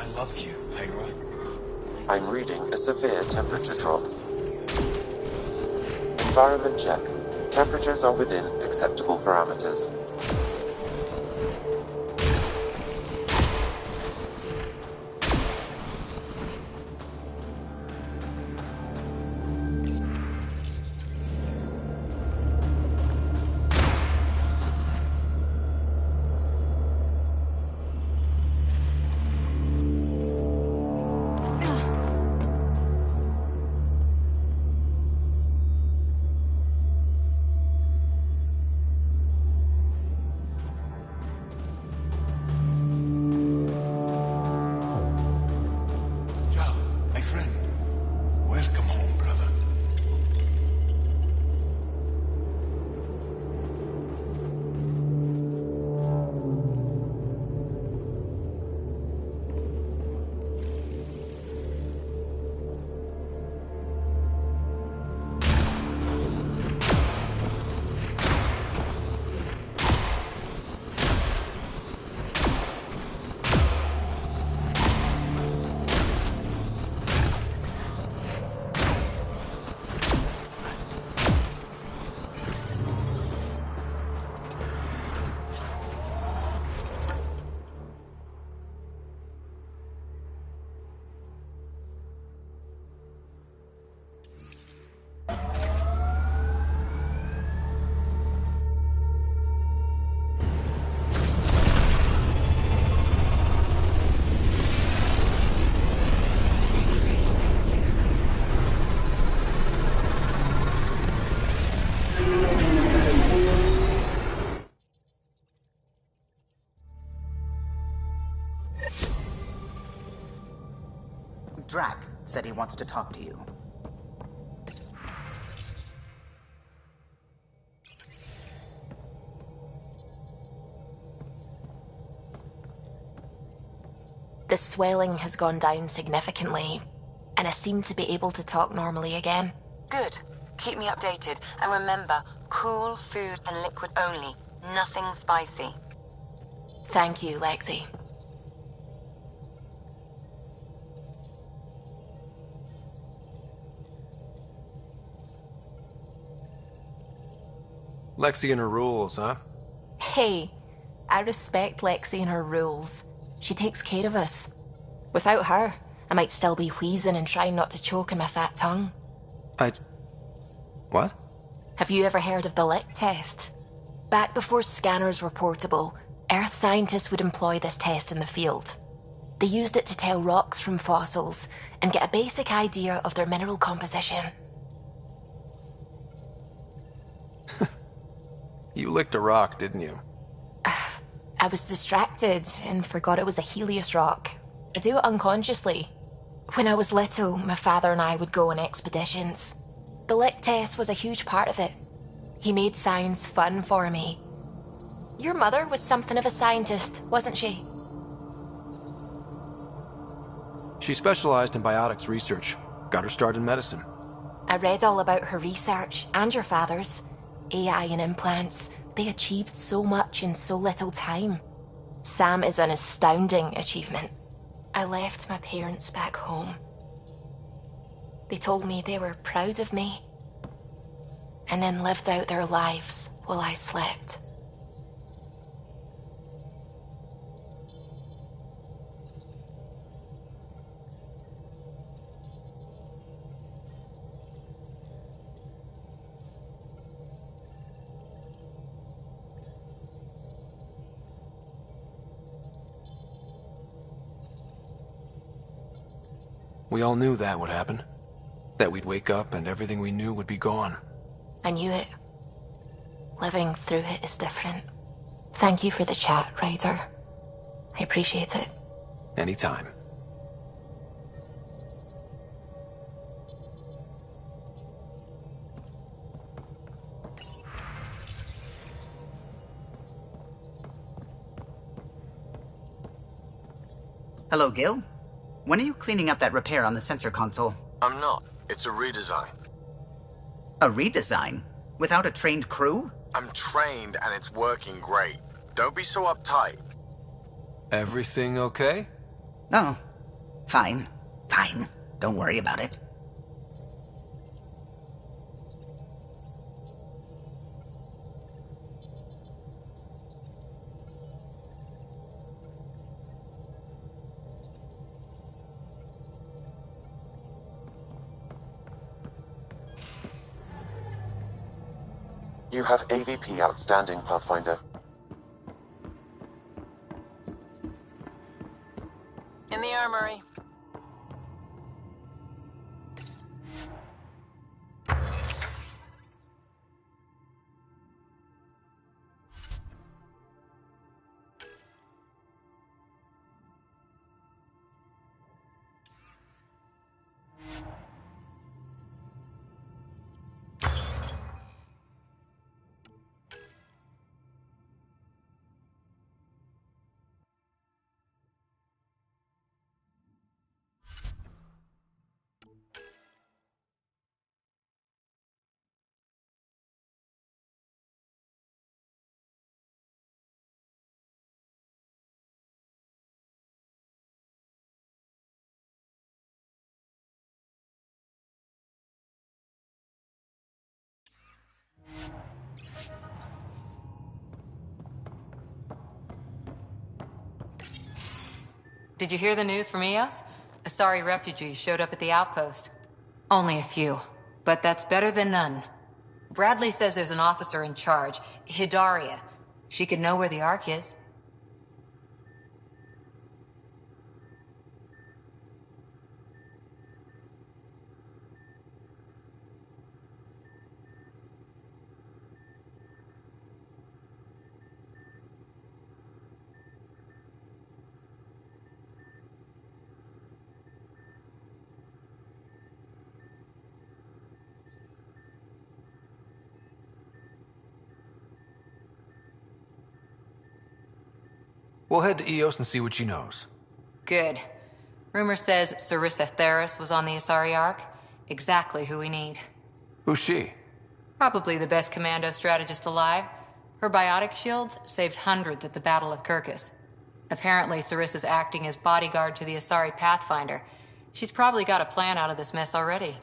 I love you, Hera. I'm reading a severe temperature drop. Environment check. Temperatures are within acceptable parameters. Drac said he wants to talk to you. The swelling has gone down significantly, and I seem to be able to talk normally again. Good. Keep me updated. And remember, cool food and liquid only. Nothing spicy. Thank you, Lexi. Lexi and her rules, huh? Hey, I respect Lexi and her rules. She takes care of us. Without her, I might still be wheezing and trying not to choke in my fat tongue. What? Have you ever heard of the lick test? Back before scanners were portable, Earth scientists would employ this test in the field. They used it to tell rocks from fossils and get a basic idea of their mineral composition. You licked a rock, didn't you? I was distracted and forgot it was a Helios rock. I do it unconsciously. When I was little, my father and I would go on expeditions. The lick test was a huge part of it. He made science fun for me. Your mother was something of a scientist, wasn't she? She specialized in biotics research. Got her start in medicine. I read all about her research, and your father's. AI and implants, they achieved so much in so little time. Sam is an astounding achievement. I left my parents back home. They told me they were proud of me, and then lived out their lives while I slept. We all knew that would happen. That we'd wake up and everything we knew would be gone. I knew it. Living through it is different. Thank you for the chat, Ryder. I appreciate it. Anytime. Hello, Gil. When are you cleaning up that repair on the sensor console? I'm not. It's a redesign. A redesign? Without a trained crew? I'm trained and it's working great. Don't be so uptight. Everything okay? No, Fine. Fine. Don't worry about it. You have AVP outstanding, Pathfinder. In the armory. Did you hear the news from Eos? Asari refugees showed up at the outpost. Only a few, but that's better than none. Bradley says there's an officer in charge, Hidaria. She could know where the Ark is. We'll head to Eos and see what she knows. Good. Rumor says Sarissa Theris was on the Asari Ark. Exactly who we need. Who's she? Probably the best commando strategist alive. Her biotic shields saved hundreds at the Battle of Kirkus. Apparently, Sarissa's acting as bodyguard to the Asari Pathfinder. She's probably got a plan out of this mess already.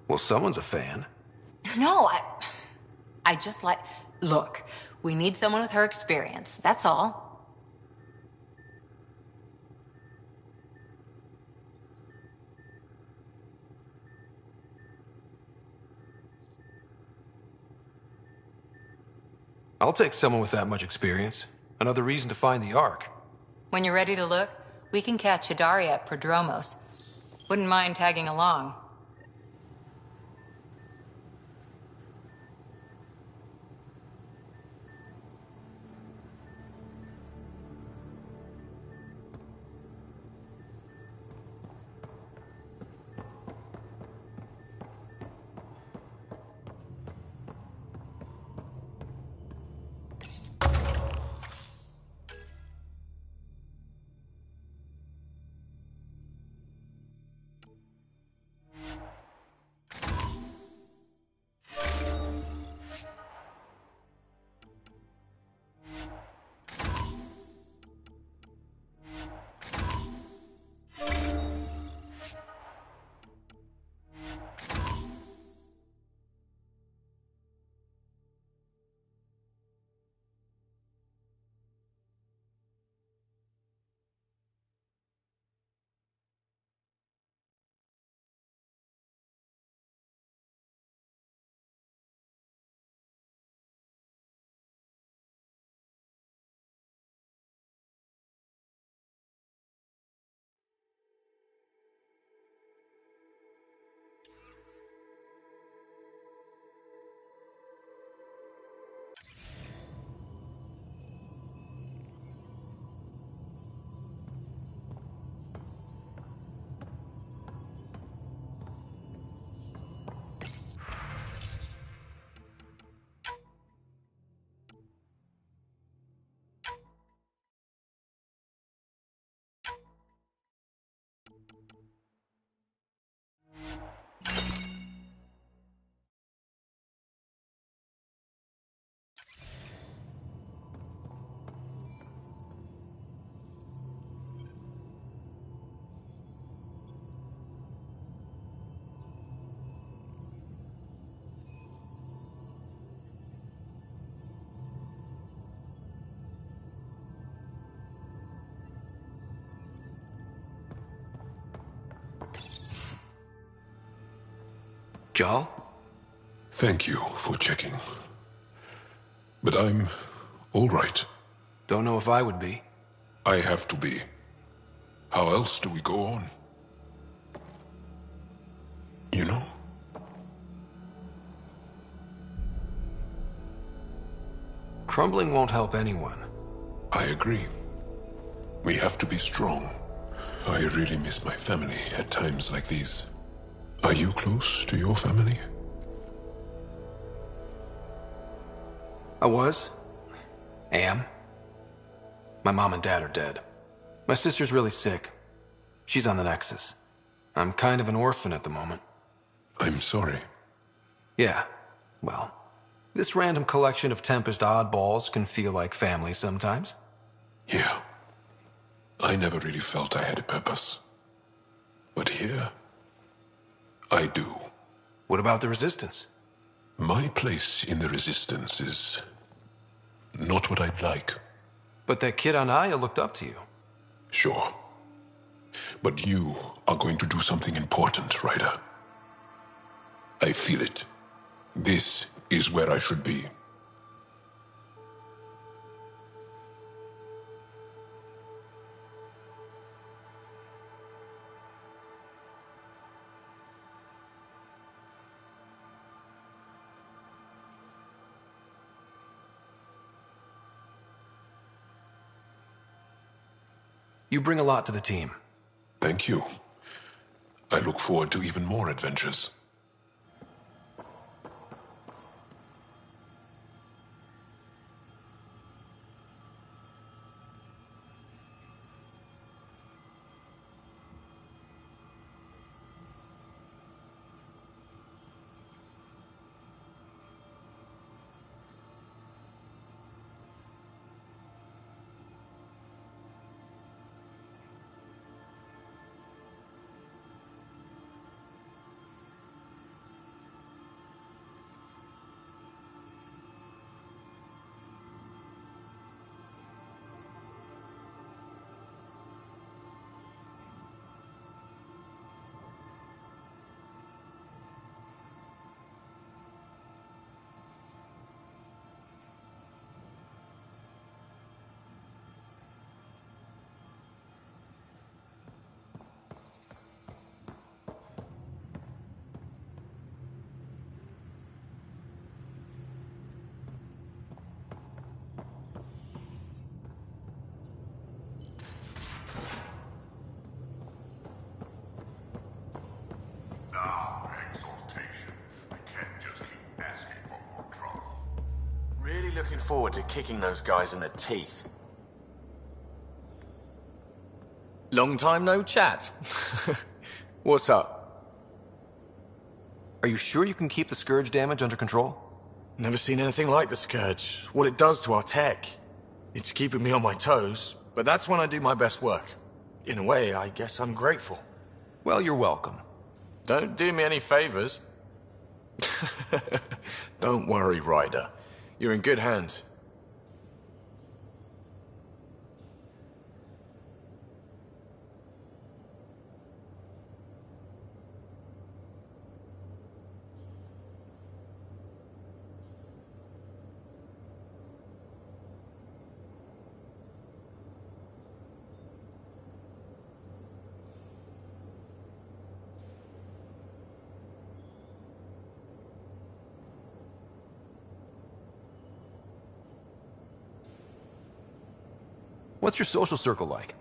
Well, someone's a fan. No, I just like... Look, we need someone with her experience, that's all. I'll take someone with that much experience. Another reason to find the Ark. When you're ready to look, we can catch Hidaria at Prodromos. Wouldn't mind tagging along. Jarl? Thank you for checking. But I'm all right. Don't know if I would be. I have to be. How else do we go on? You know? Crumbling won't help anyone. I agree. We have to be strong. I really miss my family at times like these. Are you close to your family? I was. Am. My mom and dad are dead. My sister's really sick. She's on the Nexus. I'm kind of an orphan at the moment. I'm sorry. Yeah, well, this random collection of Tempest oddballs can feel like family sometimes. Yeah. I never really felt I had a purpose. But here, I do. What about the Resistance? My place in the Resistance is not what I'd like. But that kid on Aya looked up to you. Sure. But you are going to do something important, Ryder. I feel it. This is where I should be. You bring a lot to the team. Thank you. I look forward to even more adventures. Looking forward to kicking those guys in the teeth. Long time no chat. What's up? Are you sure you can keep the Scourge damage under control? Never seen anything like the Scourge. What it does to our tech. It's keeping me on my toes, but that's when I do my best work. In a way, I guess I'm grateful. Well, you're welcome. Don't do me any favors. Don't worry, Ryder. You're in good hands. What's your social circle like?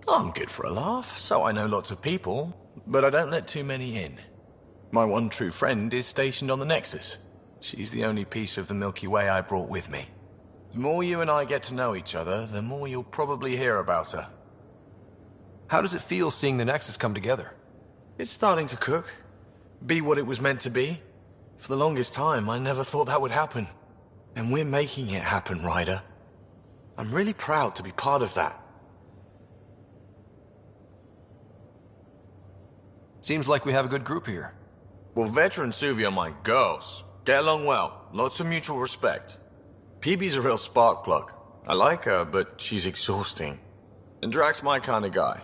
I'm good for a laugh, so I know lots of people, but I don't let too many in. My one true friend is stationed on the Nexus. She's the only piece of the Milky Way I brought with me. The more you and I get to know each other, the more you'll probably hear about her. How does it feel seeing the Nexus come together? It's starting to cook. Be what it was meant to be. For the longest time, I never thought that would happen. And we're making it happen, Ryder. I'm really proud to be part of that. Seems like we have a good group here. Well, Vetra and Suvi are my girls. Get along well. Lots of mutual respect. PB's a real spark plug. I like her, but she's exhausting. And Drax's my kind of guy.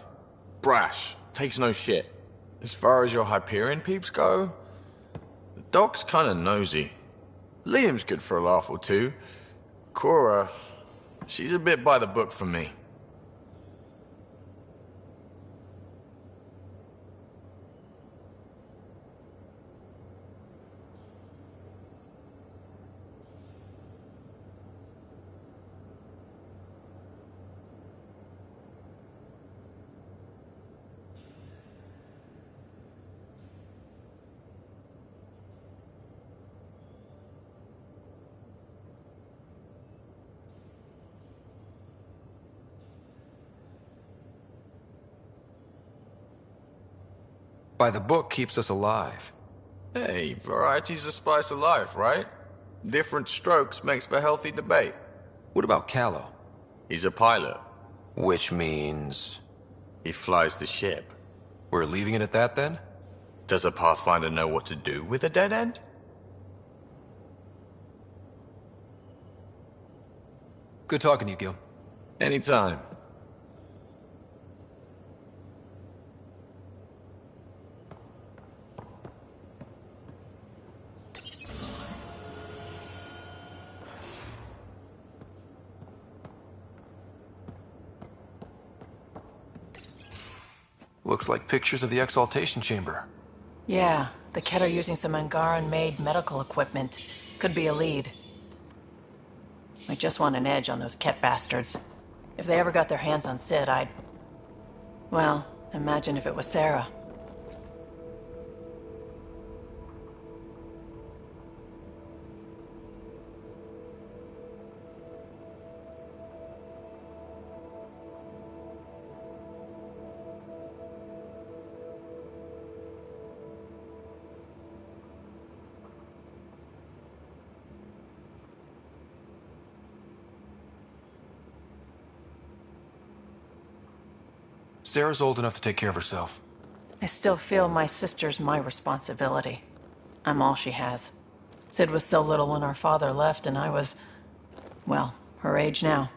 Brash. Takes no shit. As far as your Hyperion peeps go, the Doc's kinda nosy. Liam's good for a laugh or two. Cora, she's a bit by the book for me. By the book keeps us alive. Hey, variety's the spice of life, right? Different strokes makes for healthy debate. What about Callow? He's a pilot. Which means... he flies the ship. We're leaving it at that, then? Does a Pathfinder know what to do with a dead end? Good talking to you, Gil. Anytime. Looks like pictures of the exaltation chamber. Yeah, the Ket are using some Angaran-made medical equipment. Could be a lead. I just want an edge on those Ket bastards. If they ever got their hands on Sid, I'd... well, imagine if it was Sarah. Sarah's old enough to take care of herself. I still feel my sister's my responsibility. I'm all she has. Sid was so little when our father left, and I was, well, her age now.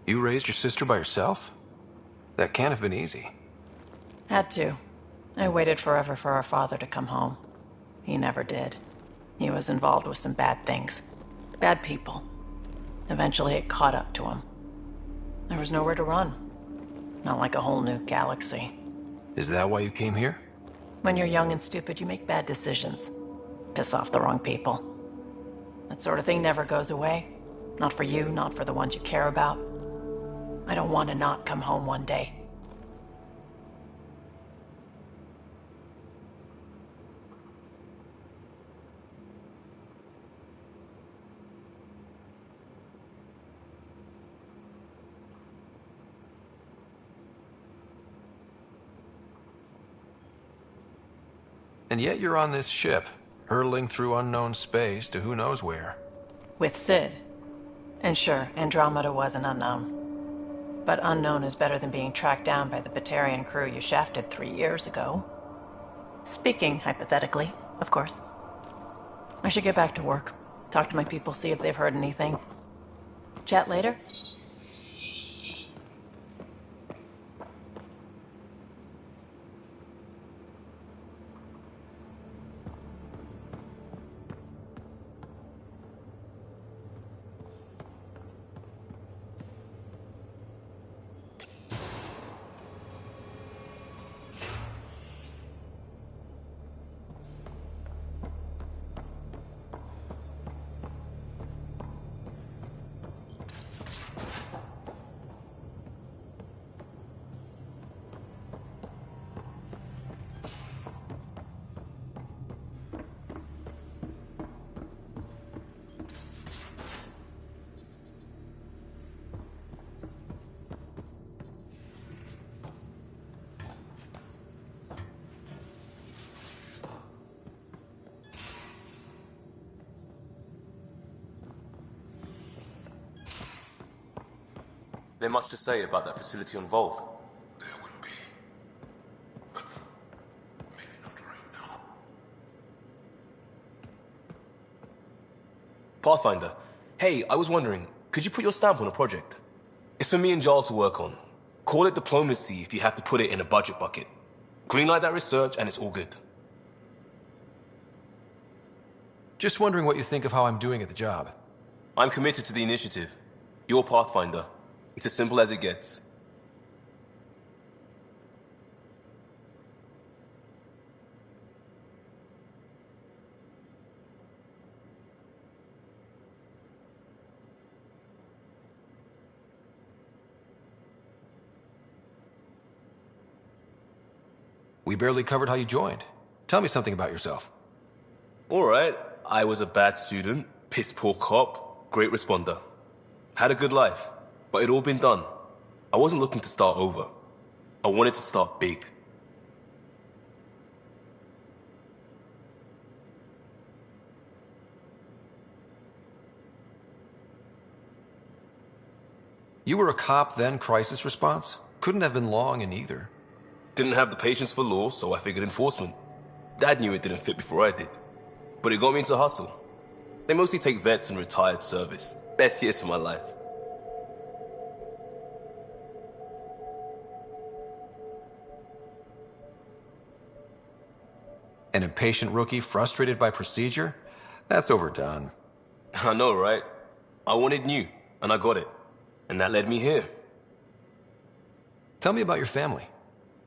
You raised your sister by yourself? That can't have been easy. Had to. I waited forever for our father to come home. He never did. He was involved with some bad things. Bad people. Eventually it caught up to him. There was nowhere to run. Not like a whole new galaxy. Is that why you came here? When you're young and stupid, you make bad decisions. Piss off the wrong people. That sort of thing never goes away. Not for you, not for the ones you care about. I don't want to not come home one day. And yet you're on this ship, hurtling through unknown space to who knows where. With Sid. And sure, Andromeda was an unknown. But unknown is better than being tracked down by the Batarian crew you shafted 3 years ago. Speaking hypothetically, of course. I should get back to work. Talk to my people, see if they've heard anything. Chat later? There much to say about that facility on Volt? There will be. But maybe not right now. Pathfinder, hey, I was wondering, could you put your stamp on a project? It's for me and Jarl to work on. Call it diplomacy if you have to put it in a budget bucket. Greenlight that research and it's all good. Just wondering what you think of how I'm doing at the job. I'm committed to the initiative. You're Pathfinder. It's as simple as it gets. We barely covered how you joined. Tell me something about yourself. Alright, I was a bad student, piss poor cop, great responder. Had a good life, but it'd all been done. I wasn't looking to start over. I wanted to start big. You were a cop, then crisis response? Couldn't have been long in either. Didn't have the patience for law, so I figured enforcement. Dad knew it didn't fit before I did. But it got me into hustle. They mostly take vets and retired service. Best years of my life. An impatient rookie frustrated by procedure? That's overdone. I know, right? I wanted new, and I got it. And that led me here. Tell me about your family.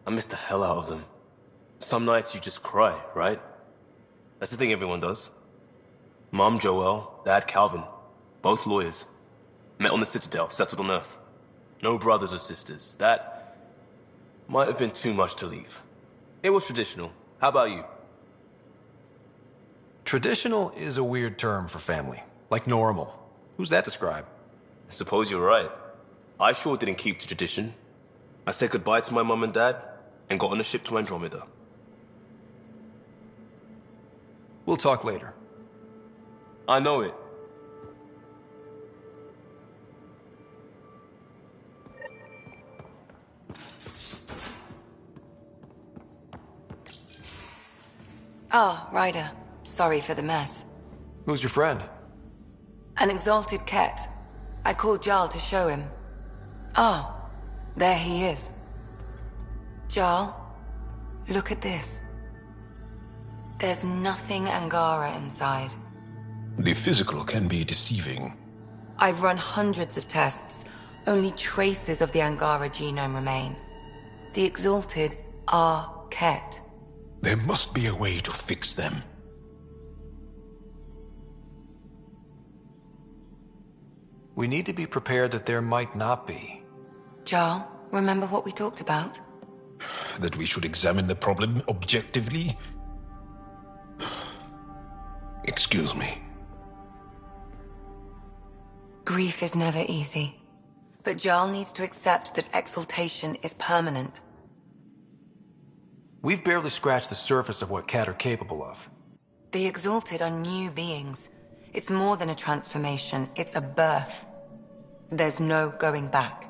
I miss the hell out of them. Some nights you just cry, right? That's the thing everyone does. Mom Joelle, Dad Calvin, both lawyers. Met on the Citadel, settled on Earth. No brothers or sisters. That might have been too much to leave. It was traditional. How about you? Traditional is a weird term for family. Like normal. Who's that describe? I suppose you're right. I sure didn't keep to tradition. I said goodbye to my mom and dad and got on a ship to Andromeda. We'll talk later. I know it. Ah, Ryder. Sorry for the mess. Who's your friend? An exalted cat. I called Jarl to show him. Ah, there he is. Jarl, look at this. There's nothing Angara inside. The physical can be deceiving. I've run hundreds of tests. Only traces of the Angara genome remain. The exalted are Ket. There must be a way to fix them. We need to be prepared that there might not be. Jarl, remember what we talked about? That we should examine the problem objectively? Excuse me. Grief is never easy. But Jarl needs to accept that exaltation is permanent. We've barely scratched the surface of what Ket are capable of. The exalted are new beings. It's more than a transformation, it's a birth. There's no going back.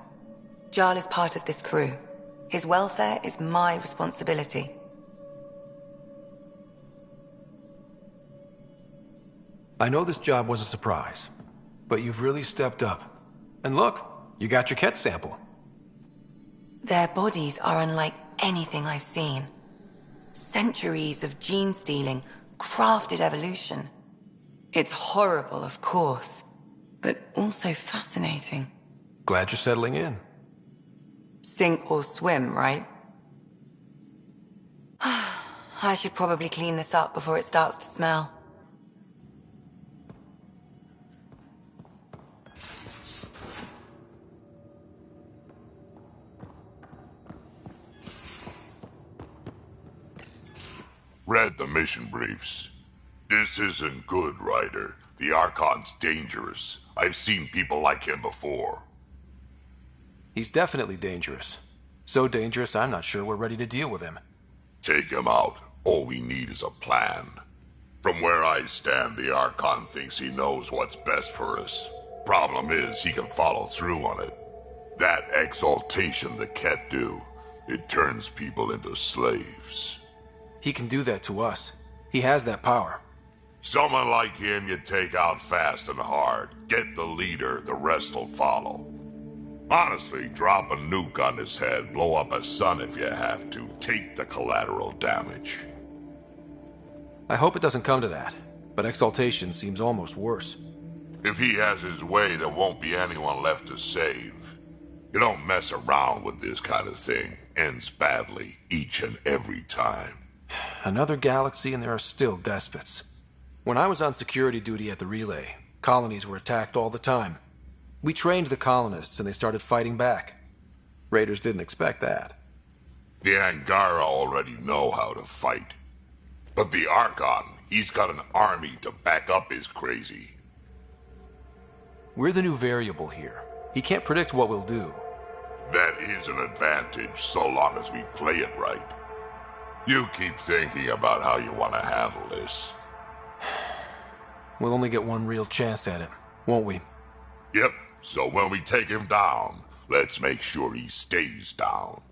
Jarl is part of this crew. His welfare is my responsibility. I know this job was a surprise, but you've really stepped up. And look, you got your Ket sample. Their bodies are unlike anything I've seen. Centuries of gene stealing, crafted evolution. It's horrible, of course, but also fascinating. Glad you're settling in. Sink or swim, right? I should probably clean this up before it starts to smell. Read the mission briefs. This isn't good, Ryder. The Archon's dangerous. I've seen people like him before. He's definitely dangerous. So dangerous, I'm not sure we're ready to deal with him. Take him out. All we need is a plan. From where I stand, the Archon thinks he knows what's best for us. Problem is, he can follow through on it. That exaltation the Ket do, it turns people into slaves. He can do that to us. He has that power. Someone like him you take out fast and hard. Get the leader, the rest will follow. Honestly, drop a nuke on his head, blow up a sun if you have to. Take the collateral damage. I hope it doesn't come to that. but exaltation seems almost worse. If he has his way, there won't be anyone left to save. You don't mess around with this kind of thing. Ends badly each and every time. Another galaxy and there are still despots. When I was on security duty at the relay, colonies were attacked all the time. We trained the colonists and they started fighting back. Raiders didn't expect that. The Angara already know how to fight. But the Archon, he's got an army to back up his crazy. We're the new variable here. He can't predict what we'll do. That is an advantage so long as we play it right. You keep thinking about how you want to handle this. We'll only get one real chance at it, won't we? Yep, so when we take him down, let's make sure he stays down.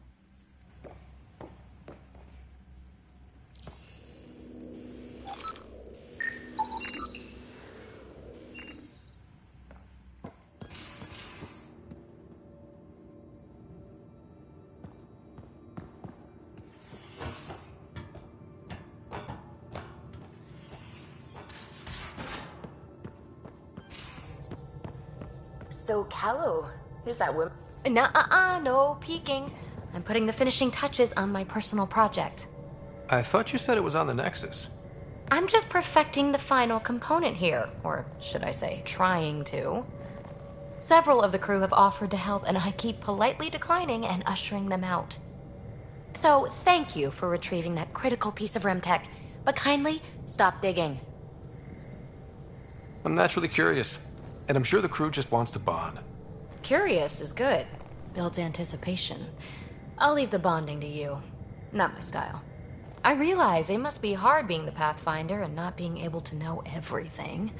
So, Callow, who's that woman? No peeking. I'm putting the finishing touches on my personal project. I thought you said it was on the Nexus. I'm just perfecting the final component here, or should I say, trying to. Several of the crew have offered to help, and I keep politely declining and ushering them out. So, thank you for retrieving that critical piece of Remtech, but kindly stop digging. I'm naturally curious, and I'm sure the crew just wants to bond. Curious is good. Builds anticipation. I'll leave the bonding to you. Not my style. I realize it must be hard being the Pathfinder and not being able to know everything.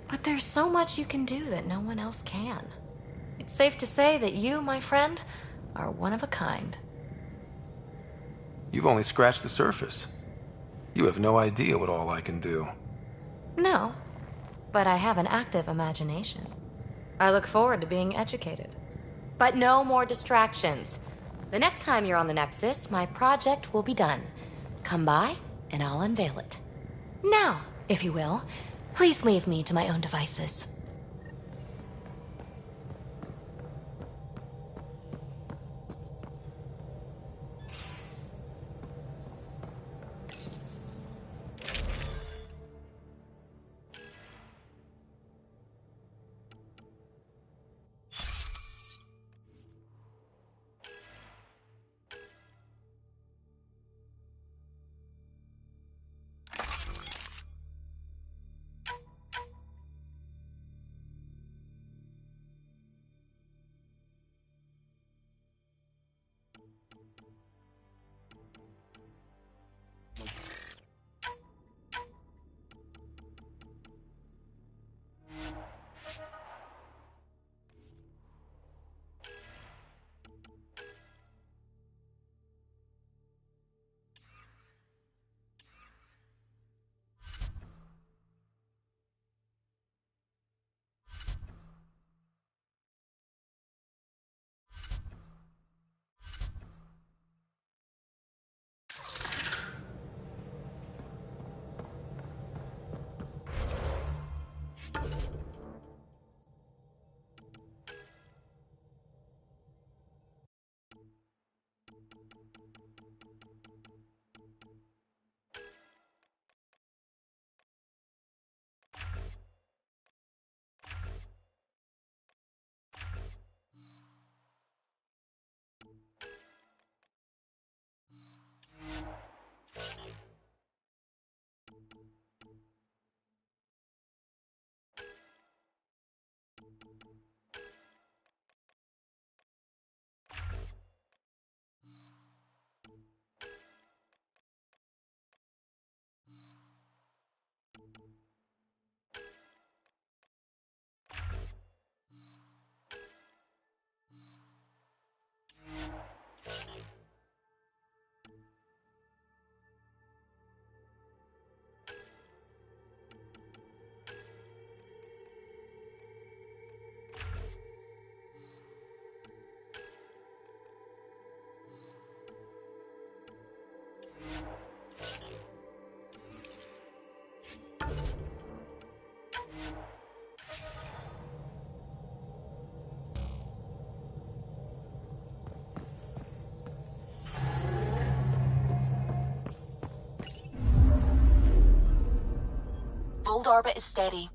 But there's so much you can do that no one else can. It's safe to say that you, my friend, are one of a kind. You've only scratched the surface. You have no idea what all I can do. No, but I have an active imagination. I look forward to being educated. But no more distractions. The next time you're on the Nexus, my project will be done. Come by, and I'll unveil it. Now, if you will, please leave me to my own devices. Hold orbit is steady.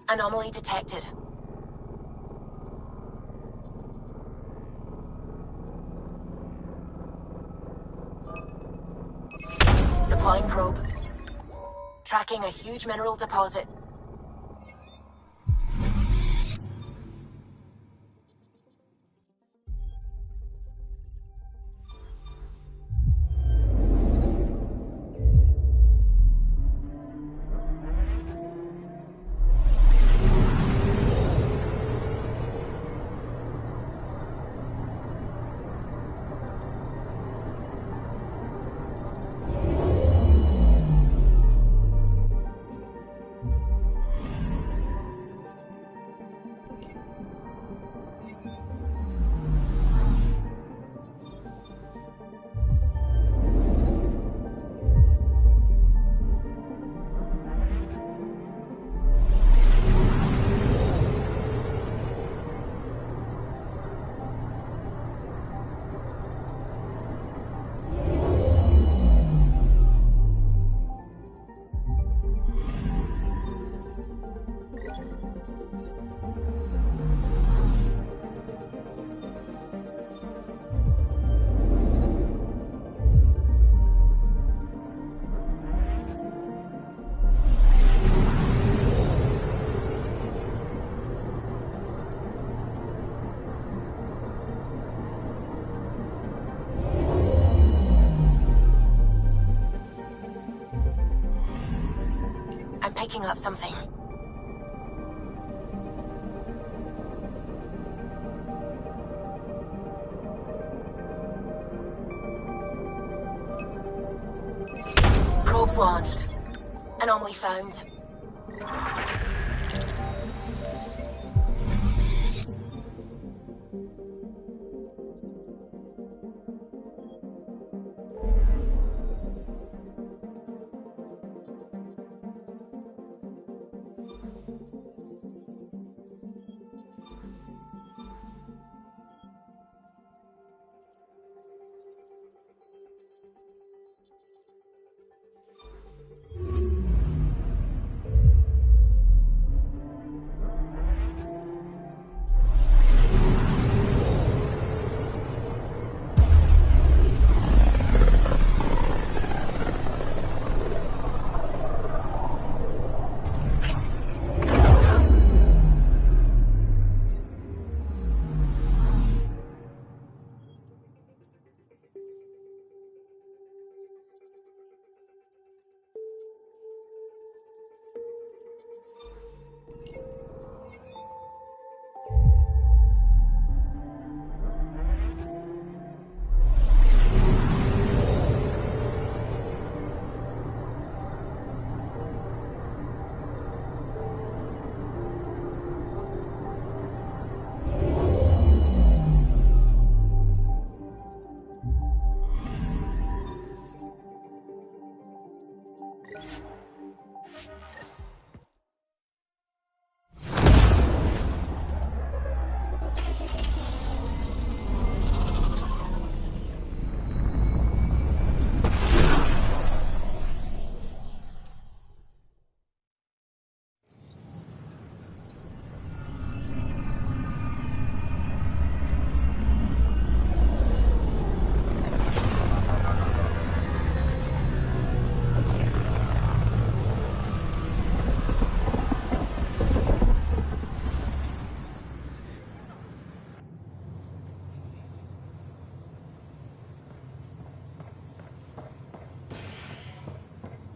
Anomaly detected. Deploying probe. Tracking a huge mineral deposit. I'm picking up something. Probes launched. Anomaly found.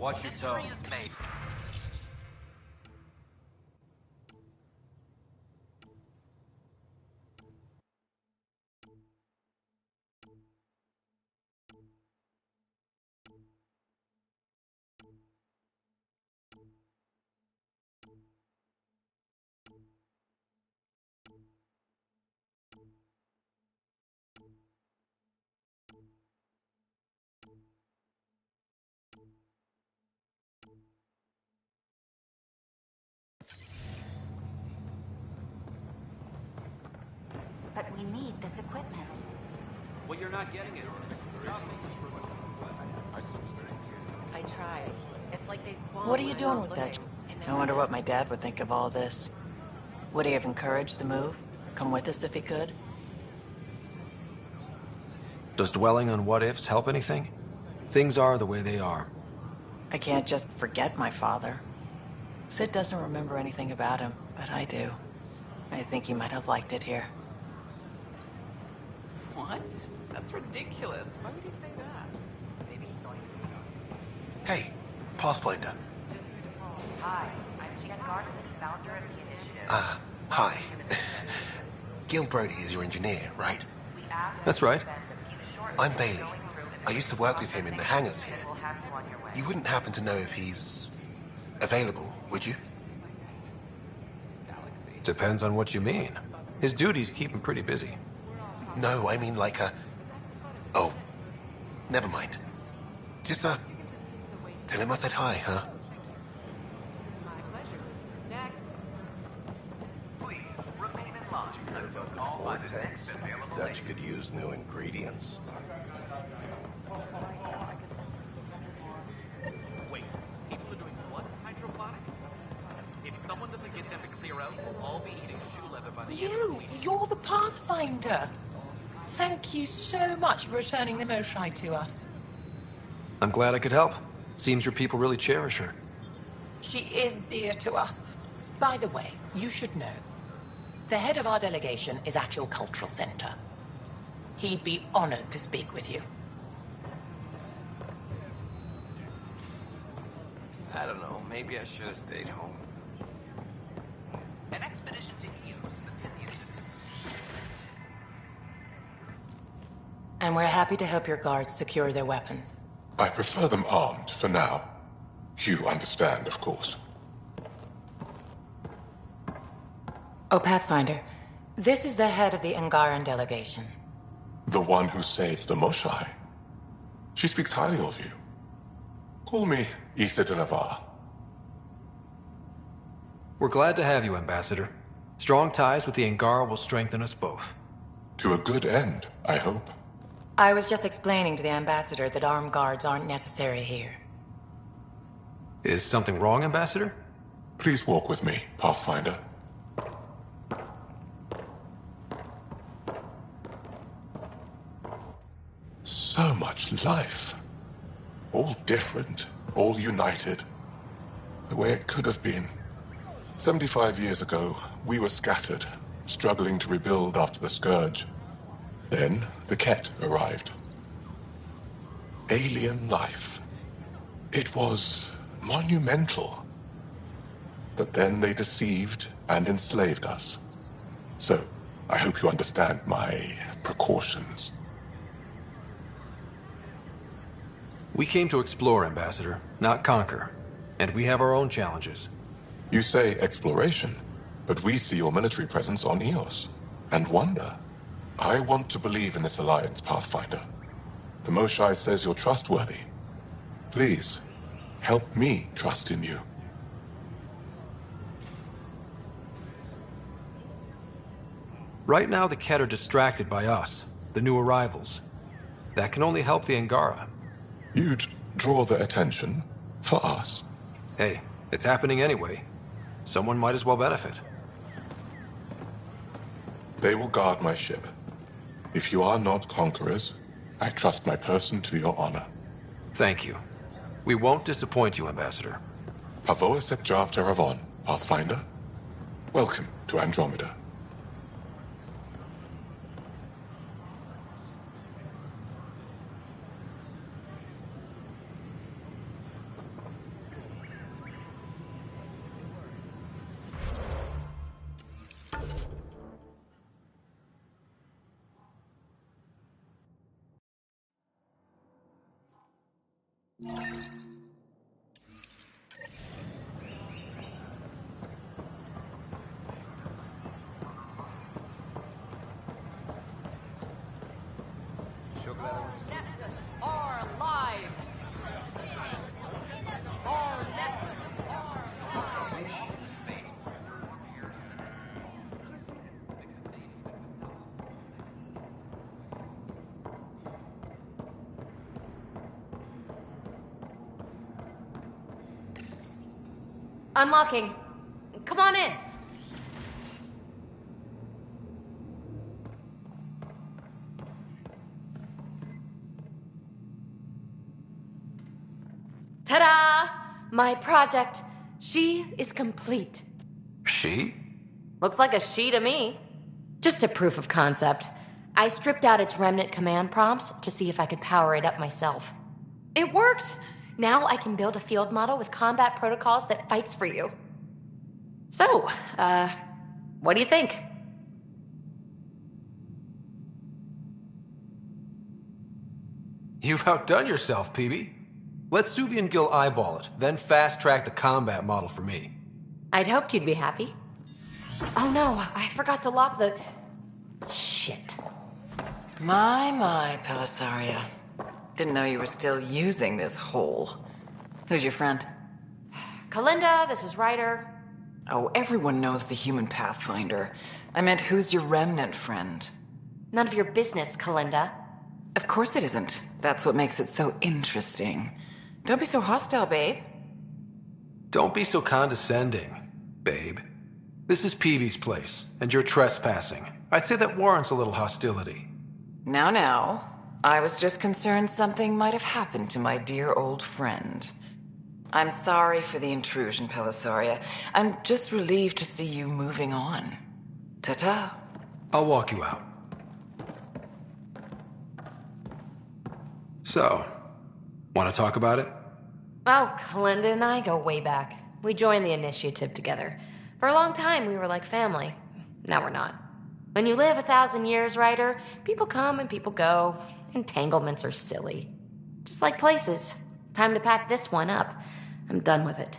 Watch your tone. But we need this equipment. Well, you're not getting it. I tried. It's like they spawned. What are you doing with that? I wonder what my dad would think of all this. Would he have encouraged the move? Come with us if he could? Does dwelling on what-ifs help anything? Things are the way they are. I can't just forget my father. Sid doesn't remember anything about him, but I do. I think he might have liked it here. What? That's ridiculous. Why would you say that? Maybe he thought he was... Hey, Pathfinder. Hi, I'm Jen Garden, founder of the initiative. Hi. Gil Brody is your engineer, right? That's right. I'm Bailey. I used to work with him in the hangars here. You wouldn't happen to know if he's available, would you? Depends on what you mean. His duties keep him pretty busy. No, I mean like a... Oh, never mind. Just, tell him I said hi, huh? Dutch could use new ingredients. Wait, people are doing what? Hydroponics? If someone doesn't get them to clear out, we'll all be eating shoe leather by the end of the week. You're the Pathfinder. Thank you so much for returning the Moshai to us. I'm glad I could help. Seems your people really cherish her. She is dear to us. By the way, you should know. The head of our delegation is at your cultural center. He'd be honored to speak with you. I don't know. Maybe I should have stayed home. An expedition to Hughes, the Pythian. And we're happy to help your guards secure their weapons. I prefer them armed for now. You understand, of course. Oh, Pathfinder, this is the head of the Angaran delegation. The one who saved the Moshai. She speaks highly of you. Call me Issa de Navarre. We're glad to have you, Ambassador. Strong ties with the Angara will strengthen us both. To a good end, I hope. I was just explaining to the Ambassador that armed guards aren't necessary here. Is something wrong, Ambassador? Please walk with me, Pathfinder. So much life. All different, all united. The way it could have been. 75 years ago, we were scattered, struggling to rebuild after the Scourge. Then, the Ket arrived. Alien life. It was monumental. But then they deceived and enslaved us. So, I hope you understand my precautions. We came to explore, Ambassador, not conquer. And we have our own challenges. You say exploration, but we see your military presence on Eos, and wonder. I want to believe in this alliance, Pathfinder. The Moshai says you're trustworthy. Please, help me trust in you. Right now, the Ket are distracted by us, the new arrivals. That can only help the Angara. You'd draw their attention for us. Hey, it's happening anyway. Someone might as well benefit. They will guard my ship. If you are not conquerors, I trust my person to your honor. Thank you. We won't disappoint you, Ambassador. Havoa sek Jav Jaravon, Pathfinder. Welcome to Andromeda. Nexus are live. Our Nexus are live. Unlocking. Come on in. Ta-da! My project. She is complete. She? Looks like a she to me. Just a proof of concept. I stripped out its remnant command prompts to see if I could power it up myself. It worked! Now I can build a field model with combat protocols that fights for you. So, what do you think? You've outdone yourself, PB. Let Suvian Gill eyeball it, then fast-track the combat model for me. I'd hoped you'd be happy. Oh no, I forgot to lock the... Shit. My, Pelisaria. Didn't know you were still using this hole. Who's your friend? Kalinda, this is Ryder. Oh, everyone knows the human Pathfinder. I meant, who's your remnant friend? None of your business, Kalinda. Of course it isn't. That's what makes it so interesting. Don't be so hostile, babe. Don't be so condescending, babe. This is PB's place, and you're trespassing. I'd say that warrants a little hostility. Now. I was just concerned something might have happened to my dear old friend. I'm sorry for the intrusion, Pelisaria. I'm just relieved to see you moving on. Ta-ta. I'll walk you out. So, want to talk about it? Oh, Kalinda and I go way back. We joined the initiative together. For a long time, we were like family. Now we're not. When you live 1,000 years, Ryder, people come and people go. Entanglements are silly. Just like places. Time to pack this one up. I'm done with it.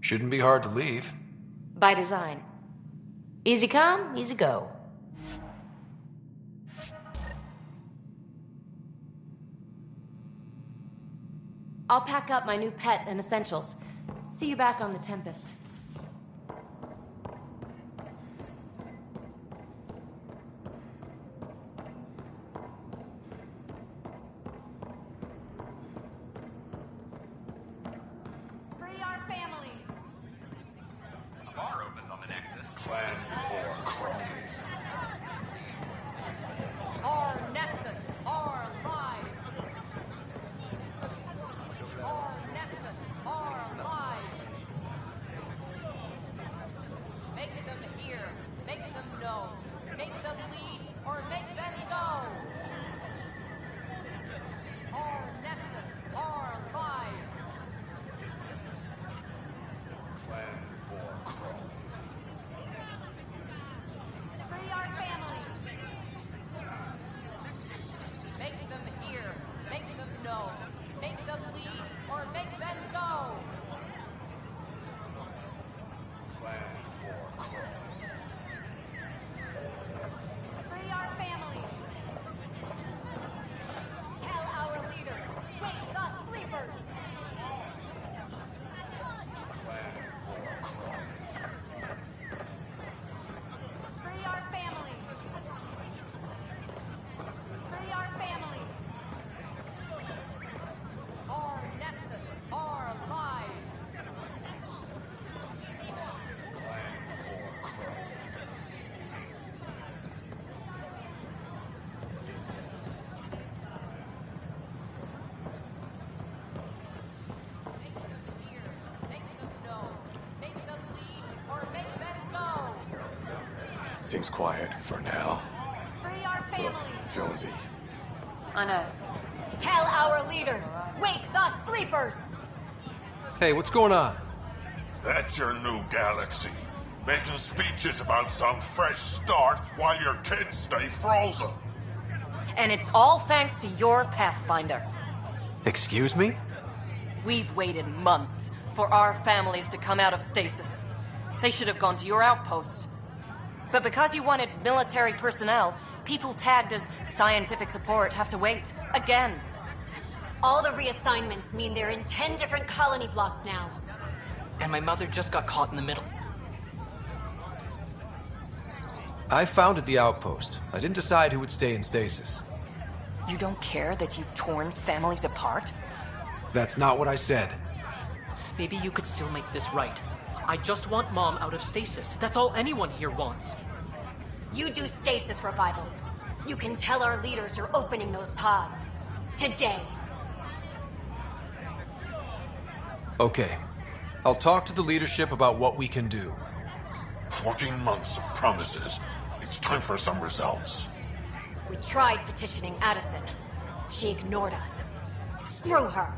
Shouldn't be hard to leave. By design. Easy come, easy go. I'll pack up my new pet and essentials. See you back on the Tempest. Free our families. A bar opens on the Nexus. Plan for Our Nexus are live. Our Nexus are live. Make them hear. Make them know. Make them lead or make them go. Our Nexus are live. Plan for Free our families. Make them hear. Make them know. Make them lead or make them go. Plan for Free our families. Tell our leaders. Wake the sleepers. Free our families. Free our families. Our Nexus are live. Make them hear. Make them know. Make them lead or make them go. Seems quiet for now. Free our Look, families. Jonesy. I know. Tell our leaders. Wake the sleepers. Hey, what's going on? That's your new galaxy. Making speeches about some fresh start while your kids stay frozen. And it's all thanks to your Pathfinder. Excuse me? We've waited months, for our families to come out of stasis. They should have gone to your outpost. But because you wanted military personnel, people tagged as scientific support have to wait. Again. All the reassignments mean they're in 10 different colony blocks now. And my mother just got caught in the middle. I founded the outpost. I didn't decide who would stay in stasis. You don't care that you've torn families apart? That's not what I said. Maybe you could still make this right. I just want Mom out of stasis. That's all anyone here wants. You do stasis revivals. You can tell our leaders you're opening those pods. Today. Okay. I'll talk to the leadership about what we can do. 14 months of promises. It's time for some results. We tried petitioning Addison. She ignored us. Screw her.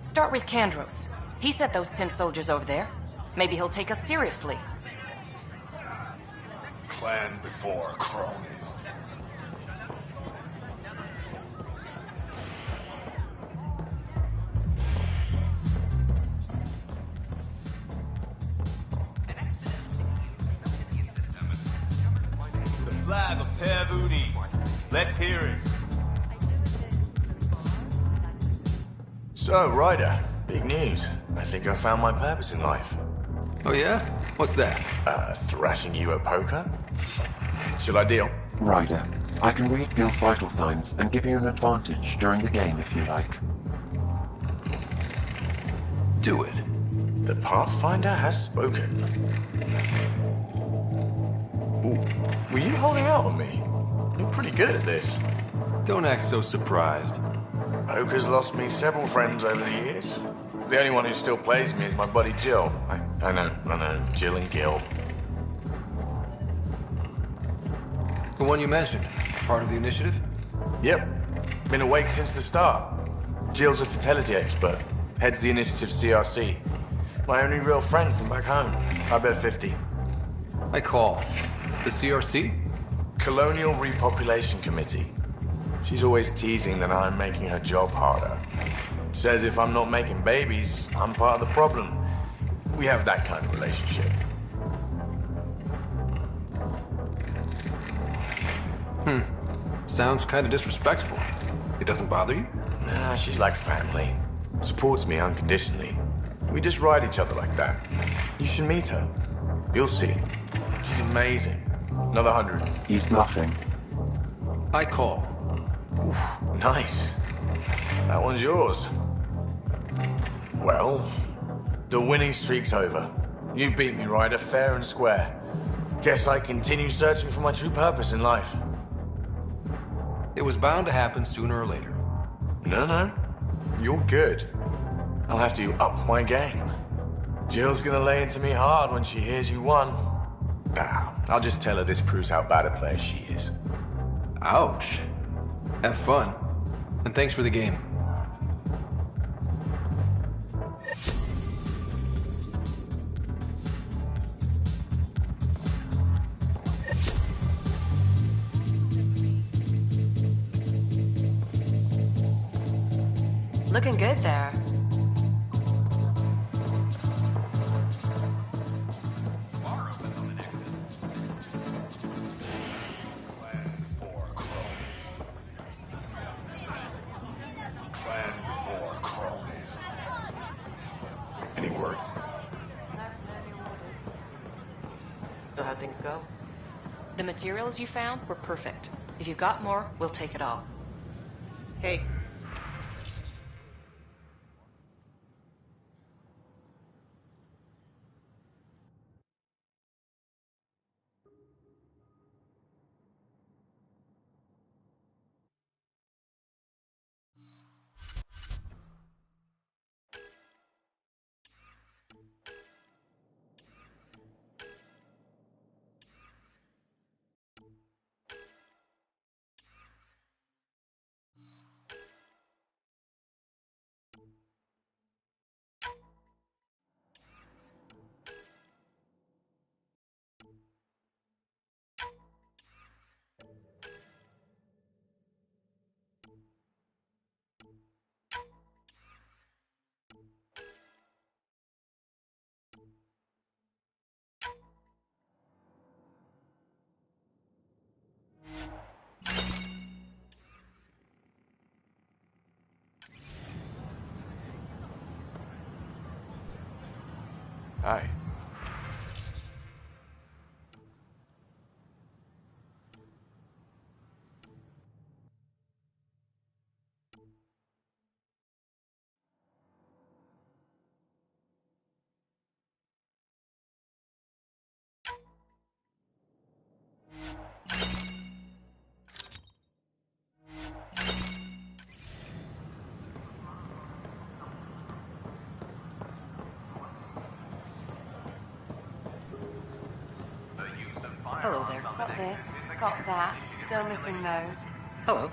Start with Kandros. He sent those 10 soldiers over there. Maybe he'll take us seriously. Clan before cronies. The flag of Tavuni. Let's hear it. So, Ryder, big news. I think I found my purpose in life. Oh yeah? What's that? Thrashing you at poker? Should I deal? Ryder, I can read Gil's vital signs and give you an advantage during the game if you like. Do it. The Pathfinder has spoken. Ooh, were you holding out on me? You're pretty good at this. Don't act so surprised. Poker's lost me several friends over the years. The only one who still plays me is my buddy Jill. I know, Jill and Gil. The one you mentioned, part of the initiative? Yep. Been awake since the start. Jill's a fertility expert. Heads the initiative CRC. My only real friend from back home. I bet 50. I call. The CRC? Colonial Repopulation Committee. She's always teasing that I'm making her job harder. Says if I'm not making babies, I'm part of the problem. We have that kind of relationship. Sounds kind of disrespectful. It doesn't bother you? Nah, she's like family. Supports me unconditionally. We just ride each other like that. You should meet her. You'll see. She's amazing. Another 100. He's bluffing. I call. Oof, nice. That one's yours. Well, the winning streak's over. You beat me, Ryder, fair and square. Guess I continue searching for my true purpose in life. It was bound to happen sooner or later. No. You're good. I'll have to up my game. Jill's gonna lay into me hard when she hears you won. I'll just tell her this proves how bad a player she is. Ouch. Have fun. And thanks for the game. Looking good there. Any word? So how'd things go? The materials you found were perfect. If you got more, we'll take it all. Hey. Hi. Hello there. Got this, got that. Still missing those. Hello.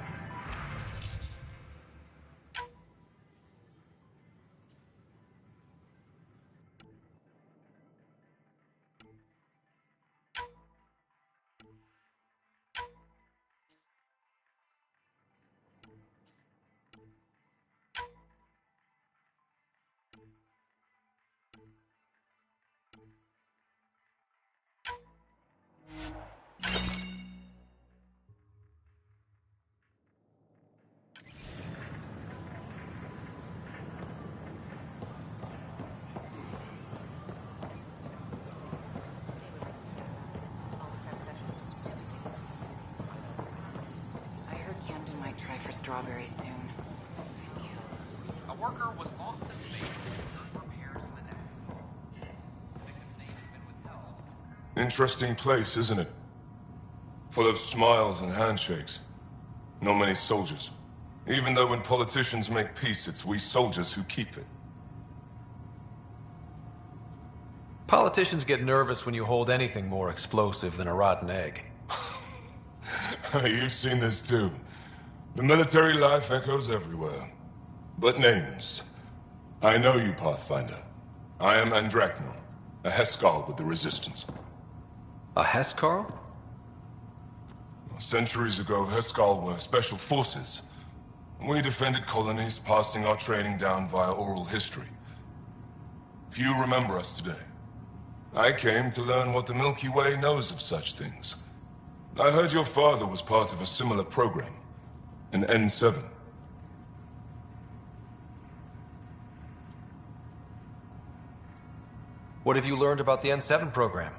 Camden might try for strawberries soon. A worker was lost at sea during repairs in the nest. Victim's name has been withheld. Interesting place, isn't it? Full of smiles and handshakes. Not many soldiers. Even though when politicians make peace, it's we soldiers who keep it. Politicians get nervous when you hold anything more explosive than a rotten egg. You've seen this too. The military life echoes everywhere. But names. I know you, Pathfinder. I am Andraknor, a Heskal with the Resistance. A Heskal? Centuries ago, Heskal were special forces. We defended colonies, passing our training down via oral history. Few remember us today. I came to learn what the Milky Way knows of such things. I heard your father was part of a similar program, an N7. What have you learned about the N7 program?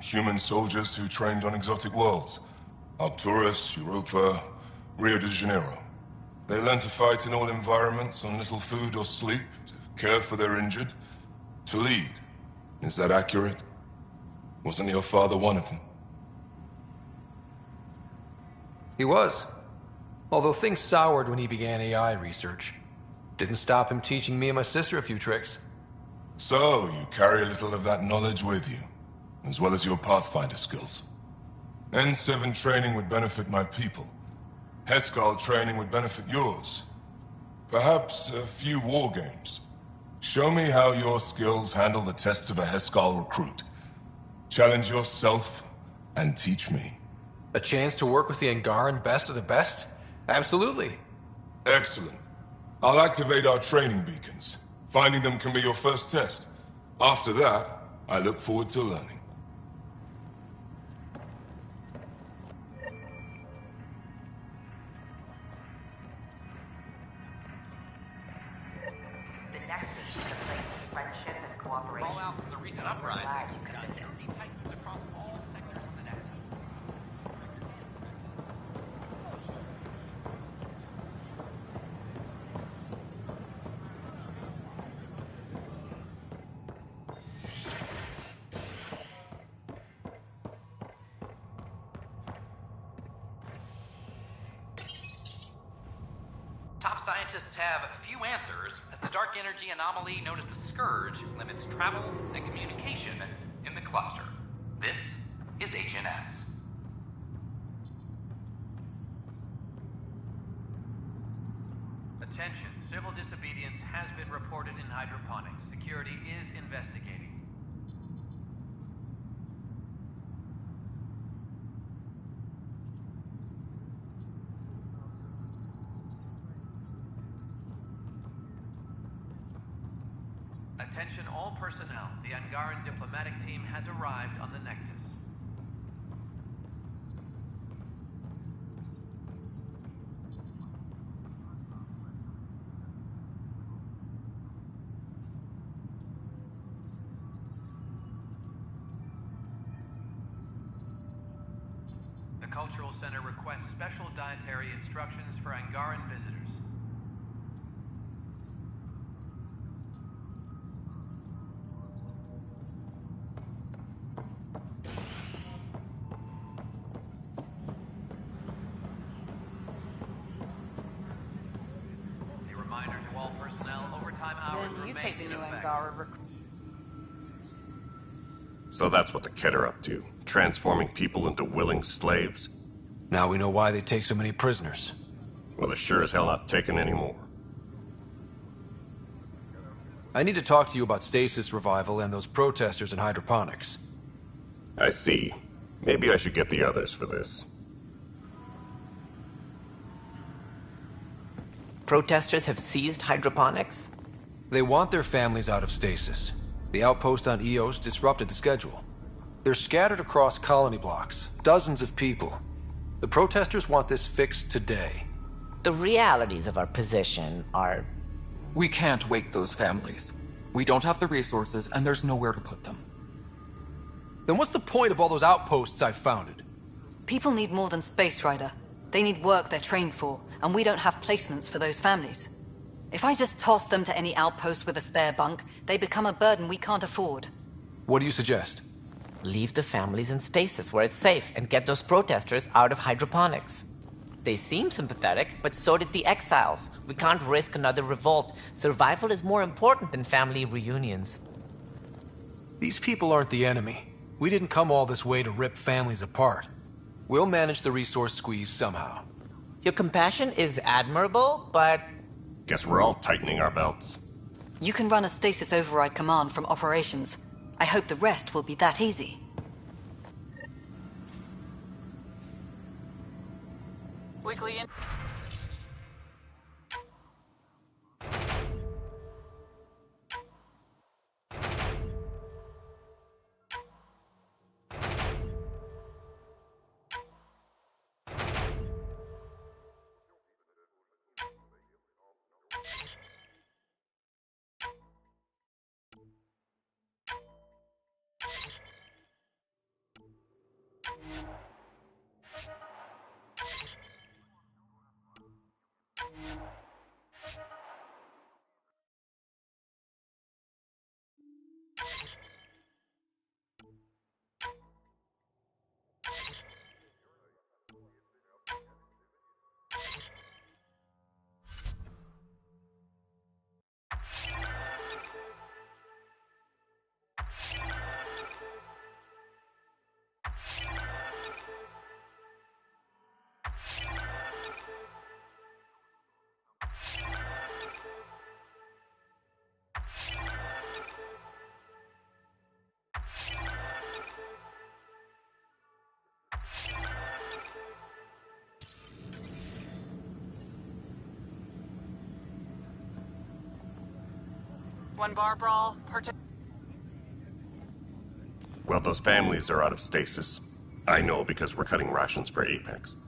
Human soldiers who trained on exotic worlds. Arcturus, Europa, Rio de Janeiro. They learned to fight in all environments on little food or sleep, to care for their injured, to lead. Is that accurate? Wasn't your father one of them? He was. Although things soured when he began AI research. Didn't stop him teaching me and my sister a few tricks. So, you carry a little of that knowledge with you, as well as your Pathfinder skills. N7 training would benefit my people. Heskal training would benefit yours. Perhaps a few war games. Show me how your skills handle the tests of a Heskal recruit. Challenge yourself and teach me. A chance to work with the Angaran best of the best? Absolutely. Excellent. I'll activate our training beacons. Finding them can be your first test. After that, I look forward to learning. The Nexus is a place of friendship and cooperation. Fallout from the recent uprising got Kelsey Titans across all sectors of the Nexus. Top scientists have few answers, as the dark energy anomaly known as the Scourge limits travel and communication in the cluster. This is Agent S. Attention, civil disobedience has been reported in hydroponics. Security is investigating. Attention all personnel. The Angaran diplomatic team has arrived on the Nexus. Cultural Center requests special dietary instructions for Angaran visitors. A reminder to all personnel, overtime hours Then you remain take the in new effect. Angara recruit. So that's what the Kett are up to, transforming people into willing slaves? Now we know why they take so many prisoners. Well, they're sure as hell not taking any more. I need to talk to you about stasis revival and those protesters in hydroponics. I see. Maybe I should get the others for this. Protesters have seized hydroponics? They want their families out of stasis. The outpost on Eos disrupted the schedule. They're scattered across colony blocks, dozens of people. The protesters want this fixed today. The realities of our position are... We can't wake those families. We don't have the resources, and there's nowhere to put them. Then what's the point of all those outposts I've founded? People need more than space, Ryder. They need work they're trained for, and we don't have placements for those families. If I just toss them to any outpost with a spare bunk, they become a burden we can't afford. What do you suggest? Leave the families in stasis where it's safe and get those protesters out of hydroponics. They seem sympathetic, but so did the exiles. We can't risk another revolt. Survival is more important than family reunions. These people aren't the enemy. We didn't come all this way to rip families apart. We'll manage the resource squeeze somehow. Your compassion is admirable, but... Guess we're all tightening our belts. You can run a stasis override command from operations. I hope the rest will be that easy. Weekly in. One bar brawl. Well, those families are out of stasis. I know because we're cutting rations for Apex.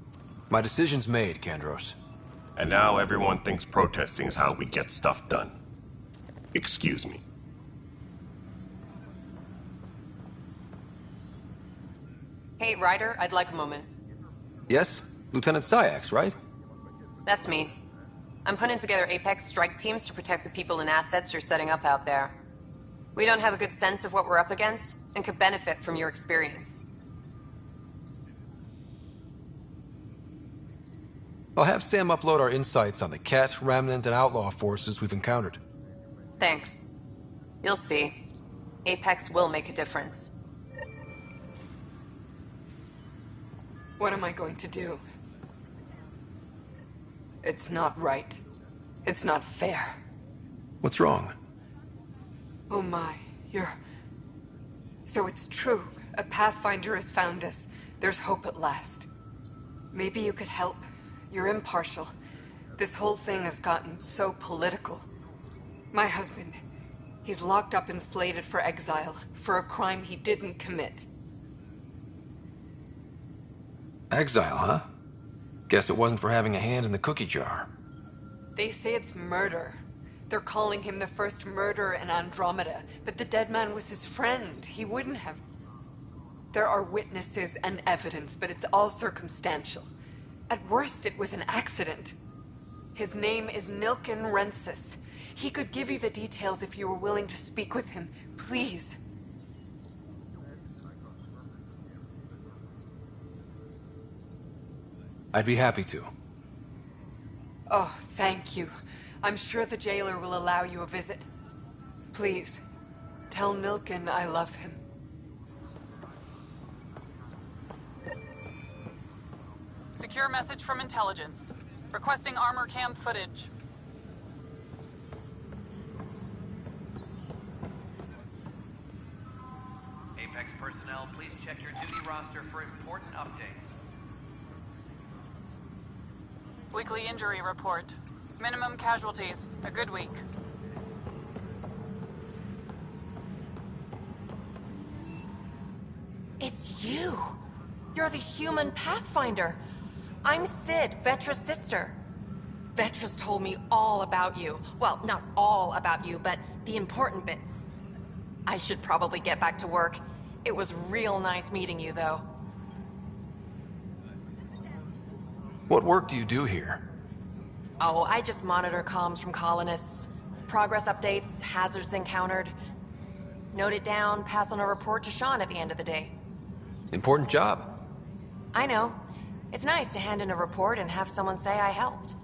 My decision's made, Kandros. And now everyone thinks protesting is how we get stuff done. Excuse me. Hey, Ryder, I'd like a moment. Yes? Lieutenant Syax, right? That's me. I'm putting together Apex strike teams to protect the people and assets you're setting up out there. We don't have a good sense of what we're up against, and could benefit from your experience. I'll have Sam upload our insights on the Kett, Remnant, and Outlaw forces we've encountered. Thanks. You'll see. Apex will make a difference. What am I going to do? It's not right. It's not fair. What's wrong? Oh my, So it's true. A Pathfinder has found us. There's hope at last. Maybe you could help. You're impartial. This whole thing has gotten so political. My husband, he's locked up and slated for exile for a crime he didn't commit. Exile, huh? Guess it wasn't for having a hand in the cookie jar. They say it's murder. They're calling him the first murderer in Andromeda, but the dead man was his friend. He wouldn't have... There are witnesses and evidence, but it's all circumstantial. At worst, it was an accident. His name is Nilken Rensis. He could give you the details if you were willing to speak with him. Please. I'd be happy to. Oh, thank you. I'm sure the jailer will allow you a visit. Please, tell Nilken I love him. Secure message from intelligence. Requesting armor cam footage. Apex personnel, please check your duty roster for important updates. Weekly injury report. Minimum casualties. A good week. It's you! You're the human Pathfinder! I'm Sid, Vetra's sister. Vetra's told me all about you. Well, not all about you, but the important bits. I should probably get back to work. It was real nice meeting you, though. What work do you do here? Oh, I just monitor comms from colonists. Progress updates, hazards encountered. Note it down, pass on a report to Sean at the end of the day. Important job. I know. It's nice to hand in a report and have someone say I helped.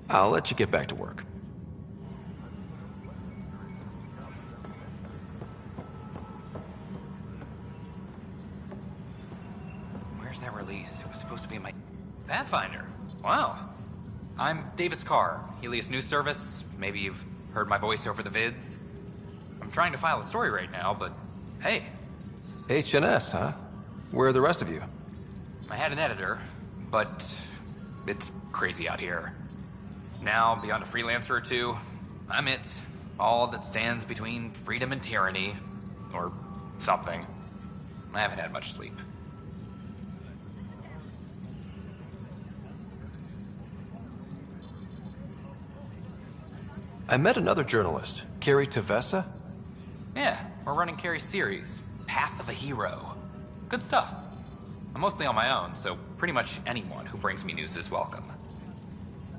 I'll let you get back to work. Where's that release? It was supposed to be in my... Pathfinder. Wow. I'm Davis Carr, Helios News Service. Maybe you've heard my voice over the vids. I'm trying to file a story right now, but hey. HNS, huh? Where are the rest of you? I had an editor, but it's crazy out here. Now, beyond a freelancer or two, I'm it. All that stands between freedom and tyranny. Or something. I haven't had much sleep. I met another journalist, Carrie Tavessa. Yeah, we're running Carrie's series, Path of a Hero. Good stuff. I'm mostly on my own, so pretty much anyone who brings me news is welcome.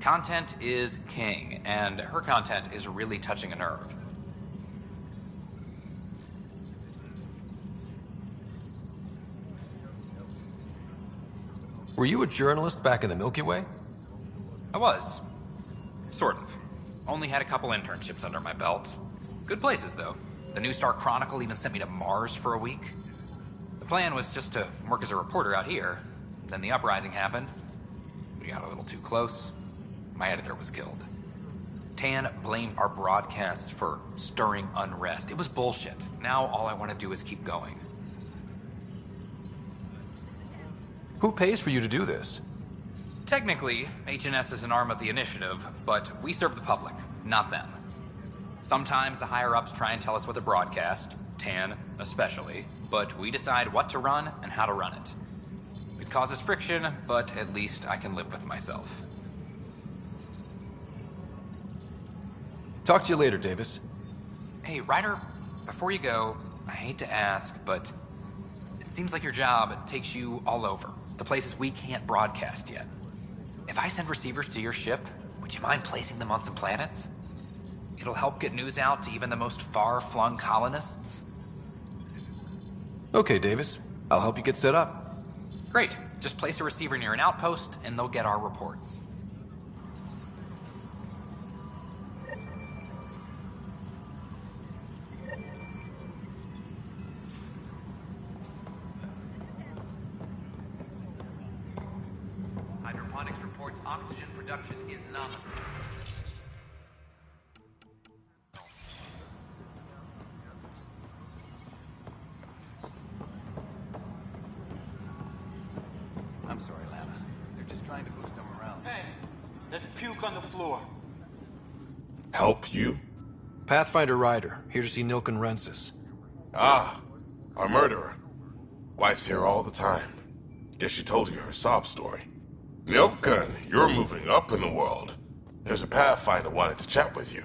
Content is king, and her content is really touching a nerve. Were you a journalist back in the Milky Way? I was. Sort of. Only had a couple internships under my belt. Good places, though. The New Star Chronicle even sent me to Mars for a week. The plan was just to work as a reporter out here. Then the uprising happened. We got a little too close. My editor was killed. Tan blamed our broadcasts for stirring unrest. It was bullshit. Now all I want to do is keep going. Who pays for you to do this? Technically, HNS is an arm of the initiative, but we serve the public, not them. Sometimes the higher-ups try and tell us what to broadcast, Tan especially, but we decide what to run and how to run it. It causes friction, but at least I can live with myself. Talk to you later, Davis. Hey, Ryder, before you go, I hate to ask, but it seems like your job takes you all over, the places we can't broadcast yet. If I send receivers to your ship, would you mind placing them on some planets? It'll help get news out to even the most far-flung colonists. Okay, Davis. I'll help you get set up. Great. Just place a receiver near an outpost, and they'll get our reports. Hydroponics reports oxygen production is nominal. I'm sorry, Lana. They're just trying to boost them around. Hey, there's puke on the floor. Help you? Pathfinder Ryder, here to see Nilken Rensis. Ah, our murderer. Wife's here all the time. Guess she told you her sob story. Nilken, you're moving up in the world. There's a Pathfinder wanted to chat with you.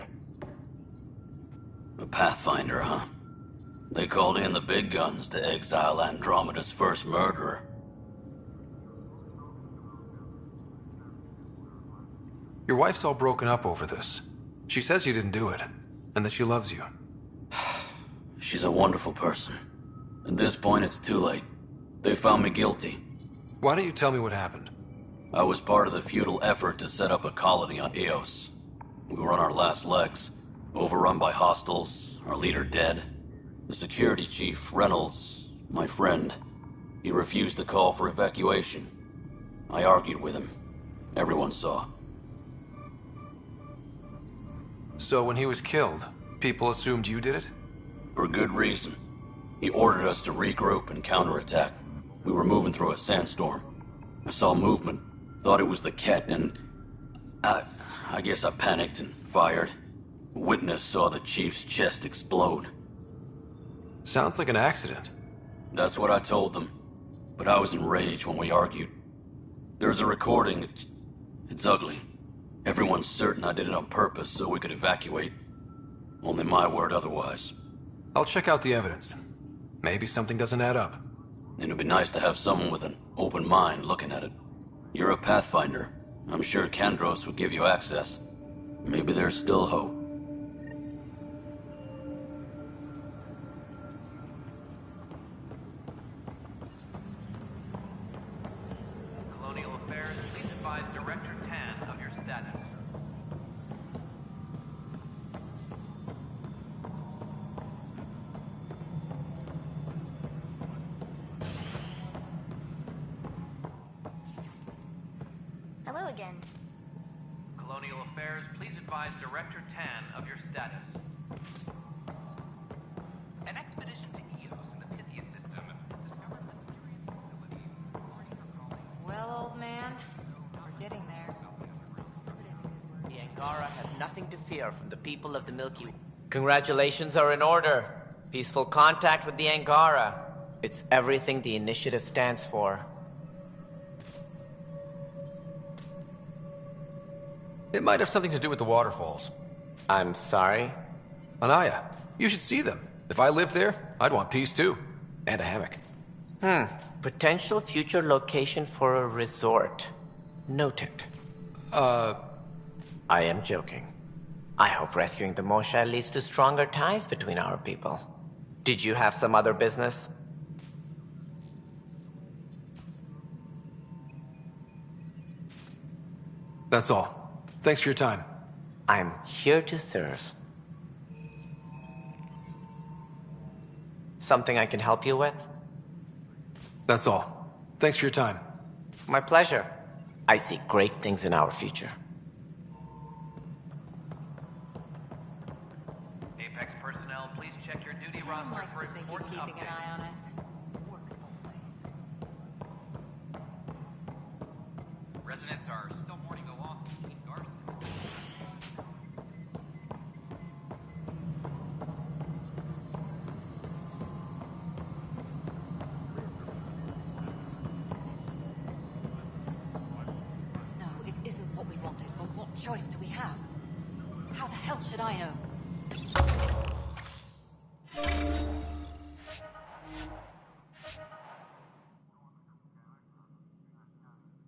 A Pathfinder, huh? They called in the big guns to exile Andromeda's first murderer. Your wife's all broken up over this. She says you didn't do it, and that she loves you. She's a wonderful person. At this point, it's too late. They found me guilty. Why don't you tell me what happened? I was part of the futile effort to set up a colony on Eos. We were on our last legs, overrun by hostiles, our leader dead. The security chief, Reynolds, my friend, he refused to call for evacuation. I argued with him. Everyone saw. So when he was killed, people assumed you did it? For good reason. He ordered us to regroup and counterattack. We were moving through a sandstorm. I saw movement, thought it was the Ket, and I guess I panicked and fired. A witness saw the chief's chest explode. Sounds like an accident. That's what I told them. But I was enraged when we argued. There's a recording. It's ugly. Everyone's certain I did it on purpose so we could evacuate. Only my word otherwise. I'll check out the evidence. Maybe something doesn't add up. It'd be nice to have someone with an open mind looking at it. You're a Pathfinder. I'm sure Kandros would give you access. Maybe there's still hope. Colonial Affairs, please advise Director Tan of your status. Hello again. Colonial Affairs, please advise Director Tan of your status. An expedition to Eos in the Pythia system has discovered a mysterious facility. Well, old man, we're getting there. The Angara have nothing to fear from the people of the Milky Way. Congratulations are in order. Peaceful contact with the Angara. It's everything the initiative stands for. It might have something to do with the waterfalls. I'm sorry? Anaya, you should see them. If I lived there, I'd want peace too. And a hammock. Potential future location for a resort. Noted. I am joking. I hope rescuing the Moshe leads to stronger ties between our people. Did you have some other business? That's all. Thanks for your time. I'm here to serve. Something I can help you with? That's all. Thanks for your time. My pleasure. I see great things in our future. Apex personnel, please check your duty roster for important keeping an eye on us. Residents are still mourning the loss of King Garson. No, it isn't what we wanted, but what choice do we have? How the hell should I know?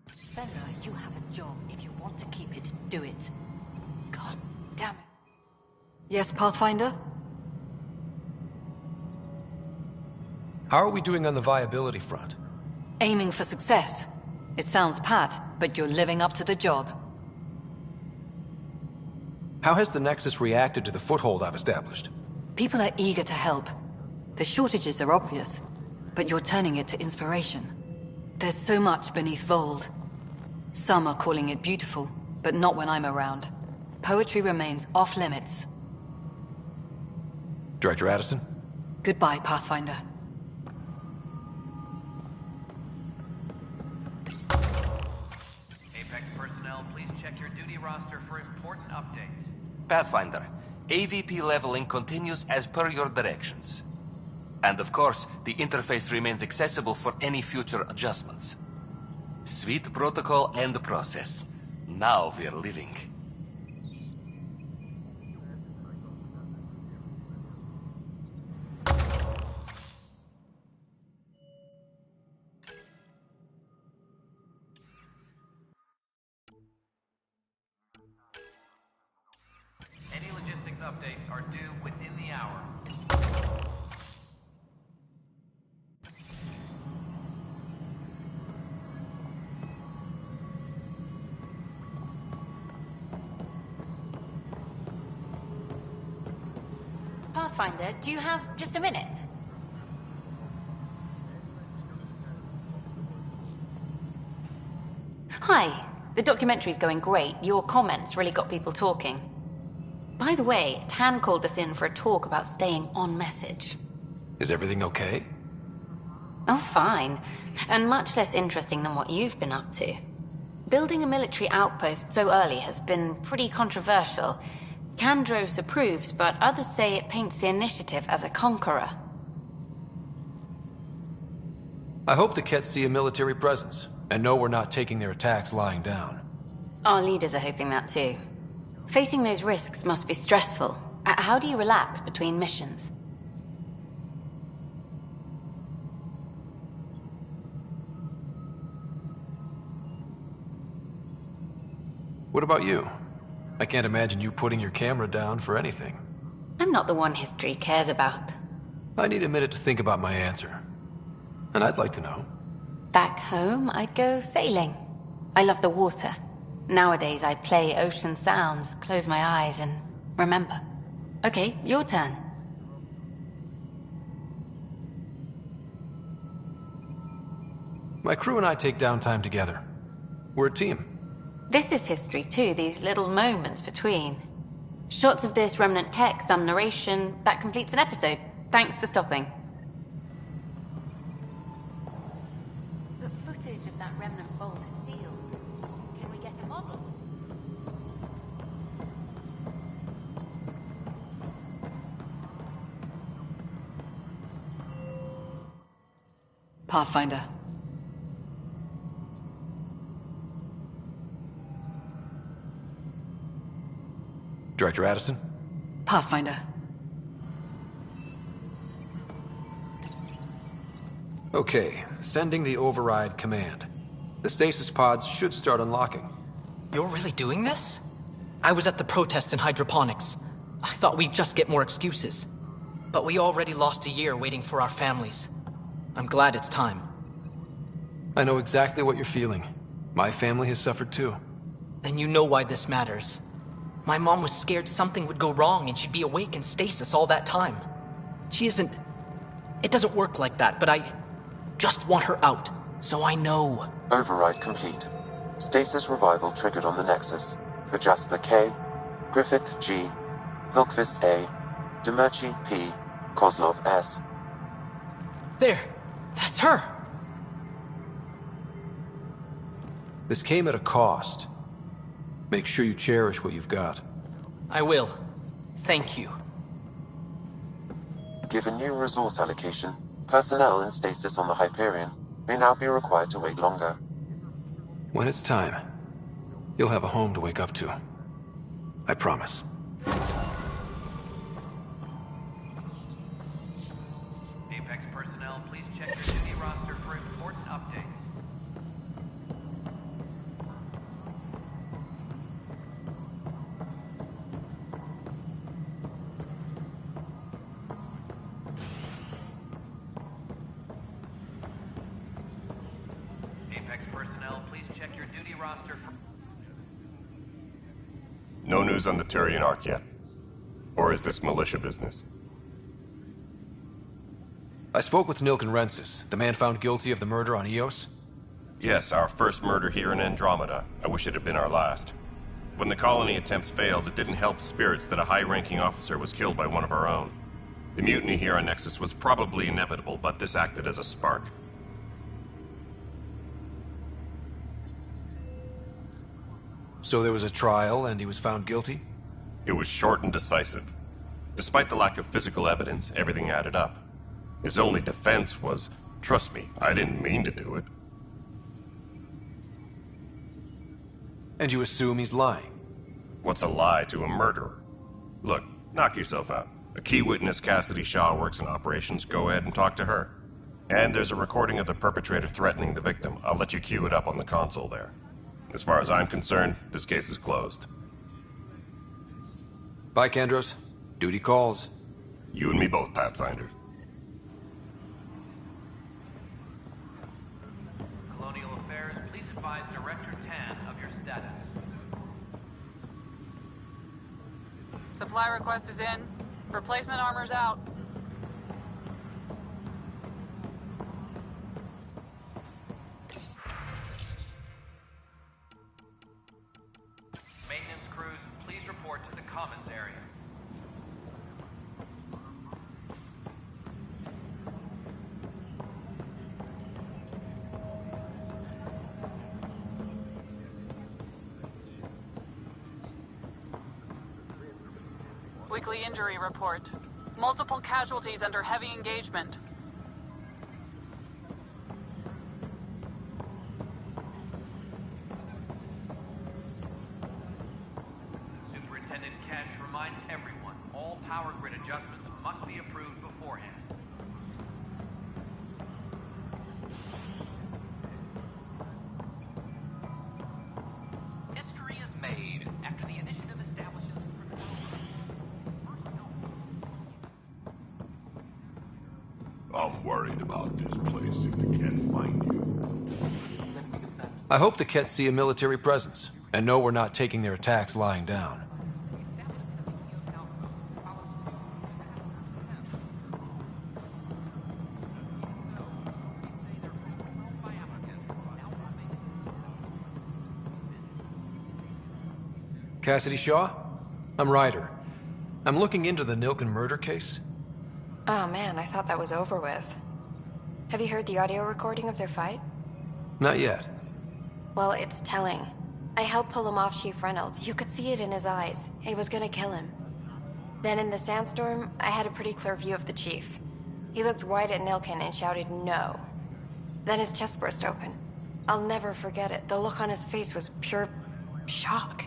Spender, you have a job. If you want to keep it, do it. God damn it. Yes, Pathfinder? How are we doing on the viability front? Aiming for success. It sounds pat, but you're living up to the job. How has the Nexus reacted to the foothold I've established? People are eager to help. The shortages are obvious, but you're turning it to inspiration. There's so much beneath Vold. Some are calling it beautiful, but not when I'm around. Poetry remains off limits. Director Addison? Goodbye, Pathfinder. Apex personnel, please check your duty roster for important updates. Pathfinder, AVP leveling continues as per your directions. And of course, the interface remains accessible for any future adjustments. Sweet protocol and process. Now we're living. updates are due within the hour. Pathfinder, do you have just a minute? Hi. The documentary's going great. Your comments really got people talking. By the way, Tan called us in for a talk about staying on message. Is everything okay? Oh, fine. And much less interesting than what you've been up to. Building a military outpost so early has been pretty controversial. Kandros approves, but others say it paints the initiative as a conqueror. I hope the Kett see a military presence, and know we're not taking their attacks lying down. Our leaders are hoping that too. Facing those risks must be stressful. How do you relax between missions? What about you? I can't imagine you putting your camera down for anything. I'm not the one history cares about. I need a minute to think about my answer. And I'd like to know. Back home, I'd go sailing. I love the water. Nowadays, I play ocean sounds, close my eyes, and remember. Okay, your turn. My crew and I take downtime together. We're a team. This is history too, these little moments between. Shots of this remnant tech, some narration, that completes an episode. Thanks for stopping. But footage of that remnant vault is sealed. Can we get a model? Pathfinder. Director Addison? Pathfinder. Okay, sending the override command. The stasis pods should start unlocking. You're really doing this? I was at the protest in hydroponics. I thought we'd just get more excuses. But we already lost a year waiting for our families. I'm glad it's time. I know exactly what you're feeling. My family has suffered too. Then you know why this matters. My mom was scared something would go wrong and she'd be awake in stasis all that time. She isn't... It doesn't work like that, but I just want her out, so I know. Override complete. Stasis revival triggered on the Nexus. For Jasper K, Griffith G, Hilkvist A, Demerchi P, Kozlov S. There! That's her! This came at a cost. Make sure you cherish what you've got. I will. Thank you. Given new resource allocation, personnel in stasis on the Hyperion may now be required to wait longer. When it's time, you'll have a home to wake up to. I promise. Apex personnel, please check your duty roster for important updates. Apex personnel, please check your duty roster for... No news on the Turian Ark yet? Or is this militia business? I spoke with Nilken Rensis, the man found guilty of the murder on Eos. Yes, our first murder here in Andromeda. I wish it had been our last. When the colony attempts failed, it didn't help spirits that a high-ranking officer was killed by one of our own. The mutiny here on Nexus was probably inevitable, but this acted as a spark. So there was a trial, and he was found guilty? It was short and decisive. Despite the lack of physical evidence, everything added up. His only defense was, trust me, I didn't mean to do it. And you assume he's lying? What's a lie to a murderer? Look, knock yourself out. A key witness, Cassidy Shaw, works in operations. Go ahead and talk to her. And there's a recording of the perpetrator threatening the victim. I'll let you cue it up on the console there. As far as I'm concerned, this case is closed. Bye, Kandros. Duty calls. You and me both, Pathfinder. Colonial Affairs, please advise Director Tan of your status. Supply request is in. Replacement armor's out. Maintenance crews, please report to the Commons area. Weekly injury report. Multiple casualties under heavy engagement. Superintendent Cash reminds everyone, all power grid adjustments must be approved beforehand. History is made after the initiative establishes. I'm worried about this place if the Ket find you. I hope the Ket see a military presence, and know we're not taking their attacks lying down. Cassidy Shaw? I'm Ryder. I'm looking into the Nilken murder case. Oh man, I thought that was over with. Have you heard the audio recording of their fight? Not yet. Well, it's telling. I helped pull him off Chief Reynolds. You could see it in his eyes. He was gonna kill him. Then in the sandstorm, I had a pretty clear view of the Chief. He looked right at Nilken and shouted, "No." Then his chest burst open. I'll never forget it. The look on his face was pure shock.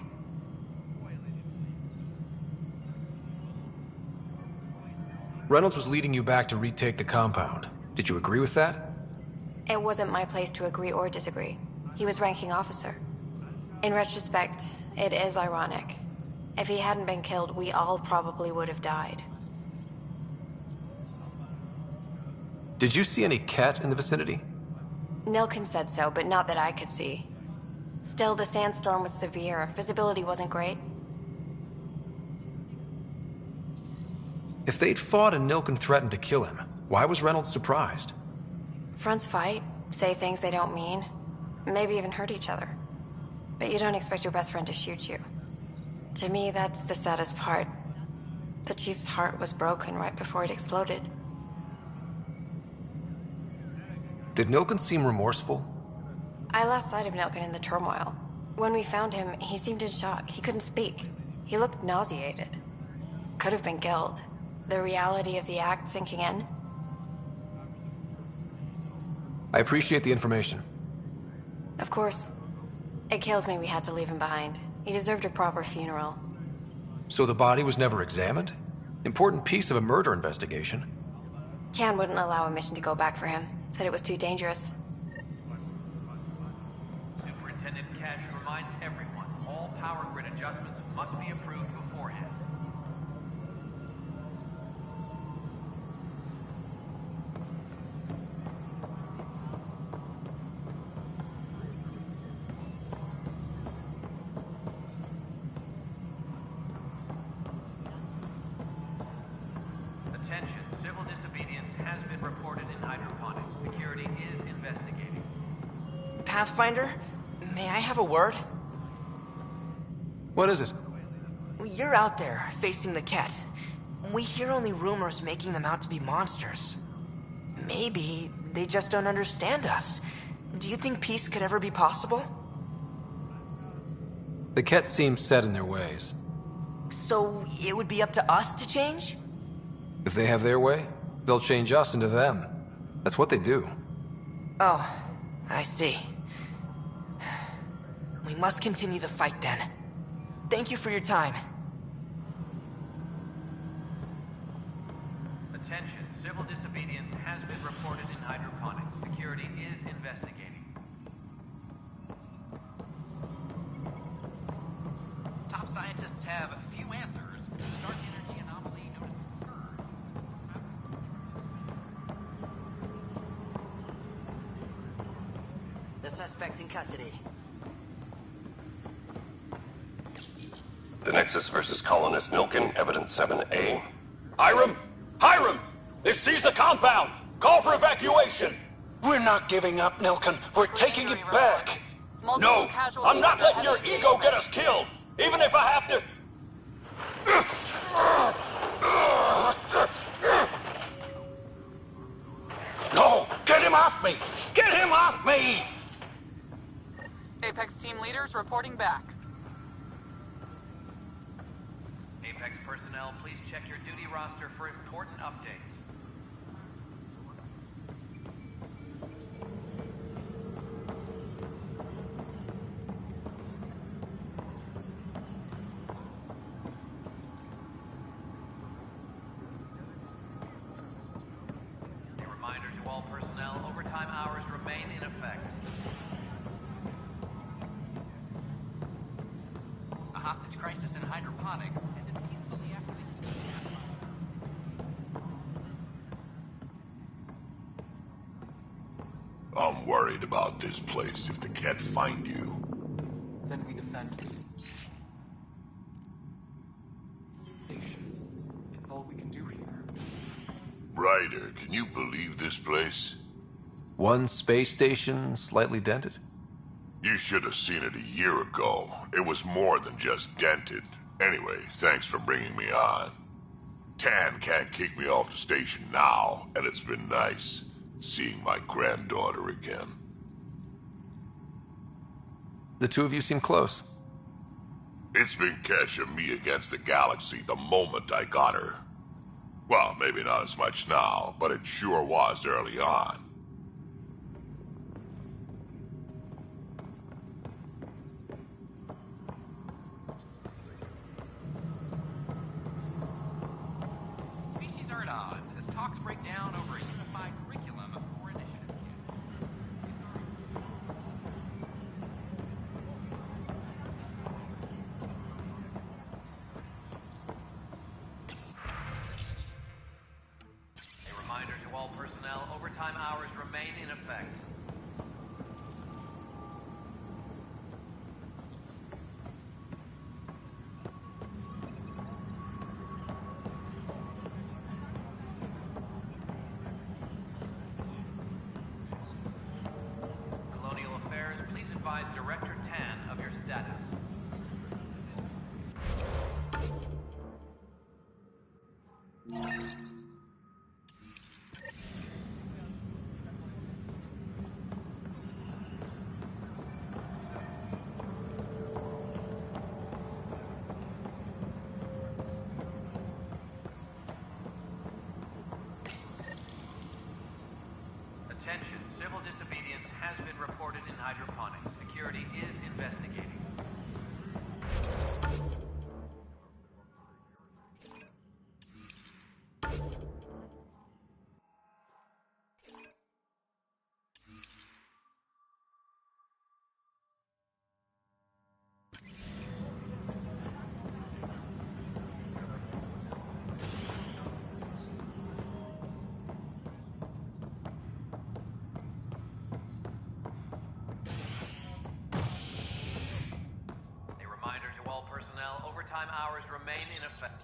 Reynolds was leading you back to retake the compound. Did you agree with that? It wasn't my place to agree or disagree. He was ranking officer. In retrospect, it is ironic. If he hadn't been killed, we all probably would have died. Did you see any Ket in the vicinity? Nilken said so, but not that I could see. Still, the sandstorm was severe. Visibility wasn't great. If they'd fought and Nilken threatened to kill him, why was Reynolds surprised? Fronts fight, say things they don't mean, maybe even hurt each other. But you don't expect your best friend to shoot you. To me, that's the saddest part. The Chief's heart was broken right before it exploded. Did Nilken seem remorseful? I lost sight of Nilken in the turmoil. When we found him, he seemed in shock. He couldn't speak. He looked nauseated. Could have been guilt. The reality of the act sinking in. I appreciate the information. Of course. It kills me we had to leave him behind. He deserved a proper funeral. So the body was never examined? Important piece of a murder investigation. Tian wouldn't allow a mission to go back for him. Said it was too dangerous. Superintendent Cash reminds everyone, all power grid adjustments must be approved beforehand. Attention, civil disobedience has been reported in hydroponics. Security is investigating. Pathfinder, may I have a word? What is it? You're out there, facing the Ket. We hear only rumors making them out to be monsters. Maybe they just don't understand us. Do you think peace could ever be possible? The Ket seem set in their ways. So it would be up to us to change? If they have their way, they'll change us into them. That's what they do. Oh, I see. We must continue the fight then. Thank you for your time. Attention, civil disobedience has been reported in hydroponics. Security is investigating. Top scientists have few answers to the dark energy anomaly The suspect's in custody. The Nexus versus Colonist Milken, Evidence 7A. Hiram! Hiram! They've seized the compound! Call for evacuation! We're not giving up, Milken. We're taking it back. No! I'm not letting your ego get us killed! Even if I have to... No! Get him off me! Get him off me! Apex team leaders reporting back. Apex personnel, please check your duty roster for important updates. A reminder to all personnel, overtime hours remain in effect. A hostage crisis in hydroponics ended peacefully after the... I'm worried about this place if they can't find you. Then we defend. Station. It's all we can do here. Ryder, can you believe this place? One space station slightly dented? You should have seen it a year ago. It was more than just dented. Anyway, thanks for bringing me on. Tan can't kick me off the station now, and it's been nice seeing my granddaughter again. The two of you seem close. It's been Kesha and me against the galaxy the moment I got her. Well, maybe not as much now, but it sure was early on. Species are at odds as talks break down over a unified curriculum for initiative. A reminder to all personnel, overtime hours remain in effect. Colonial Affairs, please advise Director Tan of your status. Attention, civil disobedience has been reported in hydroponics. Security is investigating. A reminder to all personnel, overtime hours remain in effect.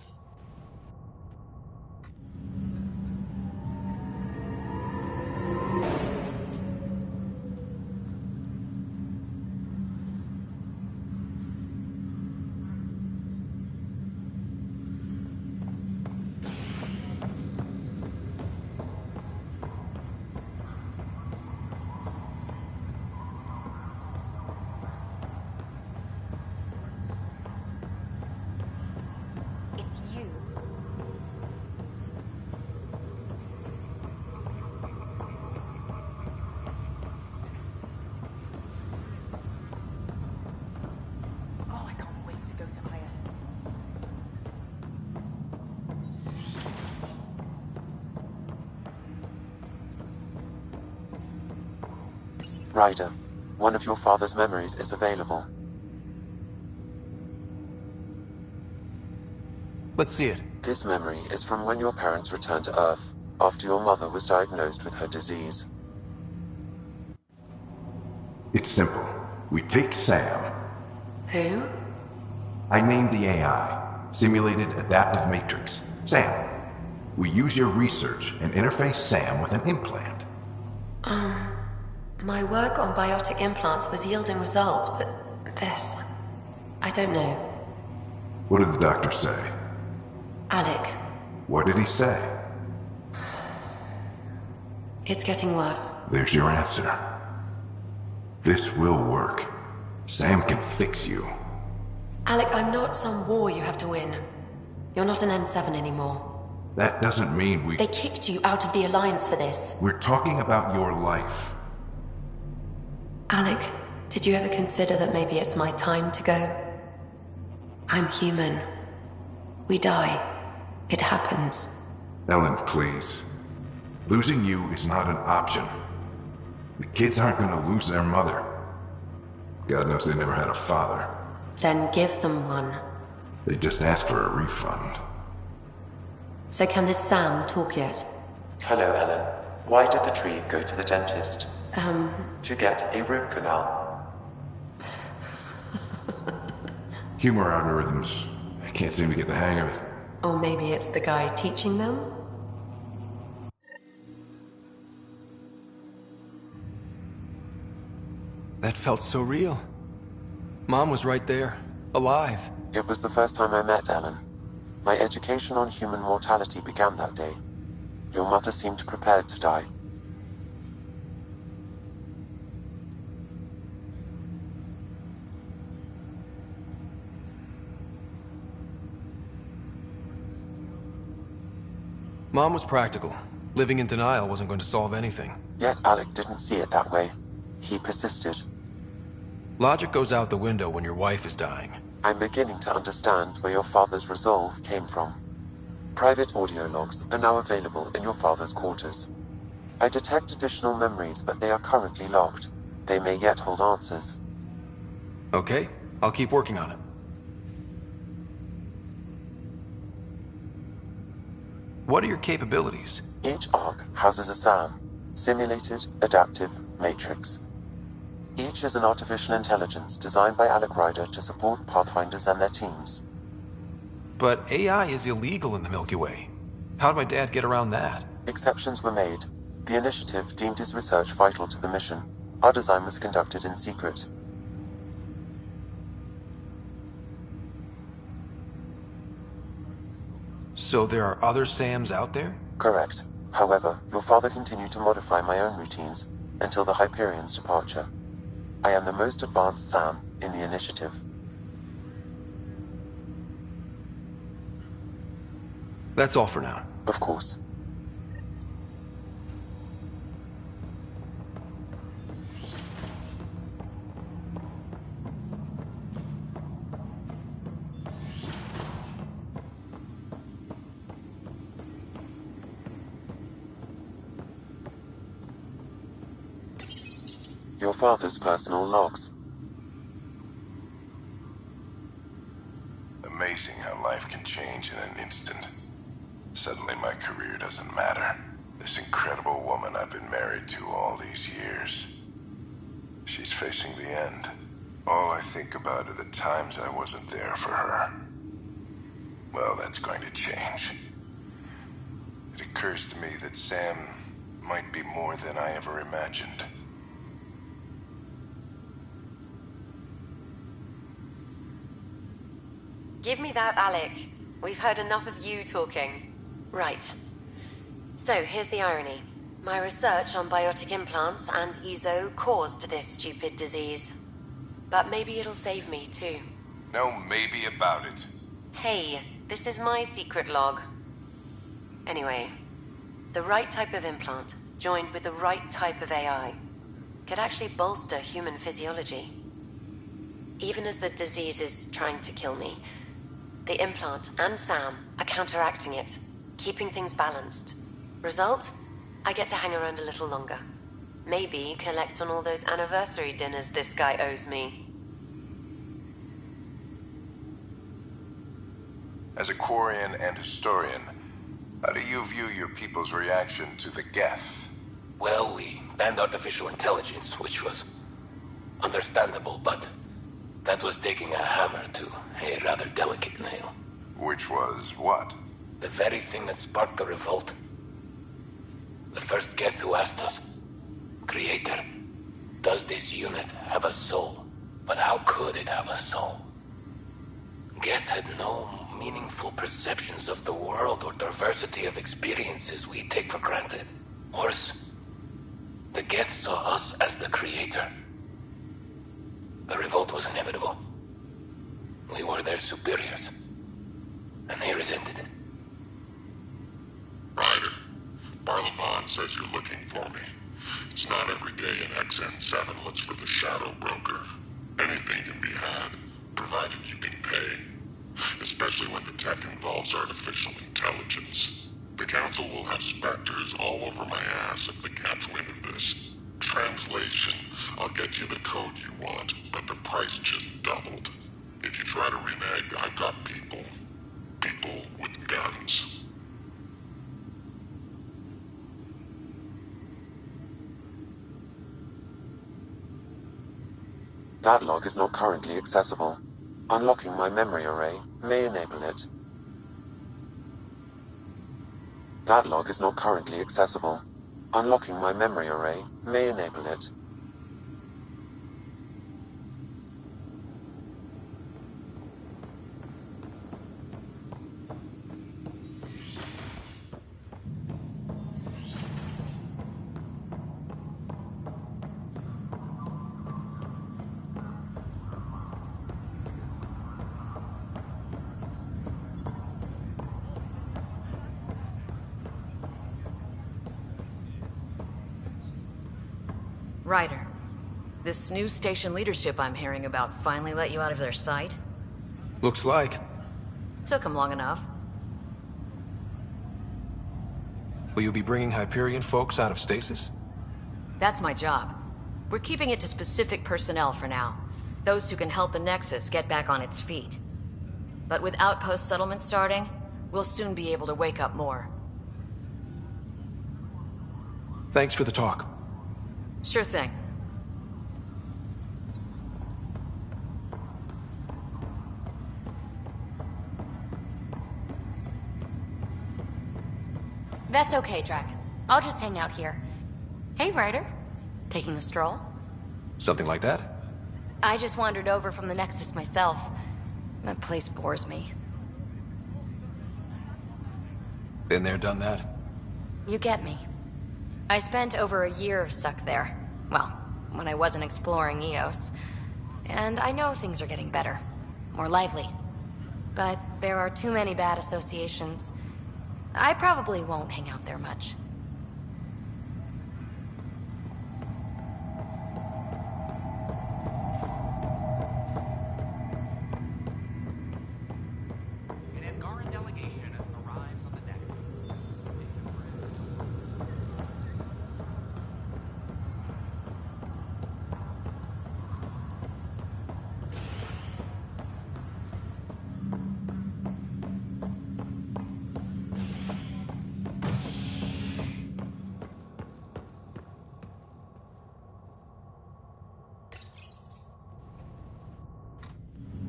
It's you. Oh, I can't wait to go to Aya. Ryder, one of your father's memories is available. Let's see it. This memory is from when your parents returned to Earth, after your mother was diagnosed with her disease. It's simple. We take Sam. Who? I named the AI, Simulated Adaptive Matrix. Sam. We use your research and interface Sam with an implant. My work on biotic implants was yielding results, but this... I don't know. What did the doctor say? Alec, What did he say? it's getting worse. There's your answer. This will work. Sam can fix you. Alec, I'm not some war you have to win. You're not an N7 anymore. That doesn't mean we... They kicked you out of the Alliance for this. We're talking about your life. Alec, did you ever consider that maybe it's my time to go? I'm human. We die. It happens. Ellen, please. Losing you is not an option. The kids aren't gonna lose their mother. God knows they never had a father. Then give them one. They just asked for a refund. So can this Sam talk yet? Hello, Ellen. Why did the tree go to the dentist? To get a root canal. Humor algorithms. I can't seem to get the hang of it. Or maybe it's the guy teaching them? That felt so real. Mom was right there, alive. It was the first time I met Ellen. My education on human mortality began that day. Your mother seemed prepared to die. Mom was practical. Living in denial wasn't going to solve anything. Yet Alec didn't see it that way. He persisted. Logic goes out the window when your wife is dying. I'm beginning to understand where your father's resolve came from. Private audio logs are now available in your father's quarters. I detect additional memories, but they are currently locked. They may yet hold answers. Okay, I'll keep working on it. What are your capabilities? Each arc houses a SAM, Simulated Adaptive Matrix. Each is an artificial intelligence designed by Alec Ryder to support Pathfinders and their teams. But AI is illegal in the Milky Way. How'd my dad get around that? Exceptions were made. The initiative deemed his research vital to the mission. Our design was conducted in secret. So there are other Sams out there? Correct. However, your father continued to modify my own routines until the Hyperion's departure. I am the most advanced SAM in the initiative. That's all for now. Of course. Your father's personal logs. Amazing how life can change in an instant. Suddenly my career doesn't matter. This incredible woman I've been married to all these years. She's facing the end. All I think about are the times I wasn't there for her. Well, that's going to change. It occurs to me that Sam might be more than I ever imagined. Give me that, Alec. We've heard enough of you talking. Right. So, here's the irony. My research on biotic implants and EZO caused this stupid disease. But maybe it'll save me, too. No maybe about it. Hey, this is my secret log. Anyway, the right type of implant, joined with the right type of AI, could actually bolster human physiology. Even as the disease is trying to kill me, the implant and Sam are counteracting it, keeping things balanced. Result? I get to hang around a little longer. Maybe collect on all those anniversary dinners this guy owes me. As a Quarian and historian, how do you view your people's reaction to the Geth? Well, we banned artificial intelligence, which was Understandable, but that was taking a hammer to a rather delicate nail. Which was what? The very thing that sparked the revolt. The first Geth who asked us, Creator, does this unit have a soul? But how could it have a soul? Geth had no meaningful perceptions of the world or diversity of experiences we take for granted. Worse, the Geth saw us as the Creator. The revolt was inevitable. We were their superiors, and they resented it. Ryder, Barlabon says you're looking for me. It's not every day an XN7 looks for the Shadow Broker. Anything can be had, provided you can pay. Especially when the tech involves artificial intelligence. The Council will have specters all over my ass if they catch wind of this. Translation, I'll get you the code you want, but the price just doubled. If you try to renege, I've got people. People with guns. That log is not currently accessible. Unlocking my memory array may enable it. That log is not currently accessible. Unlocking my memory array may enable it. Ryder, this new station leadership I'm hearing about finally let you out of their sight? Looks like. Took them long enough. Will you be bringing Hyperion folks out of stasis? That's my job. We're keeping it to specific personnel for now. Those who can help the Nexus get back on its feet. But with outpost settlement starting, we'll soon be able to wake up more. Thanks for the talk. Sure thing. That's okay, Drac. I'll just hang out here. Hey, Ryder. Taking a stroll? Something like that? I just wandered over from the Nexus myself. That place bores me. Been there, done that? You get me. I spent over a year stuck there. Well, when I wasn't exploring Eos. And I know things are getting better. More lively. But there are too many bad associations. I probably won't hang out there much.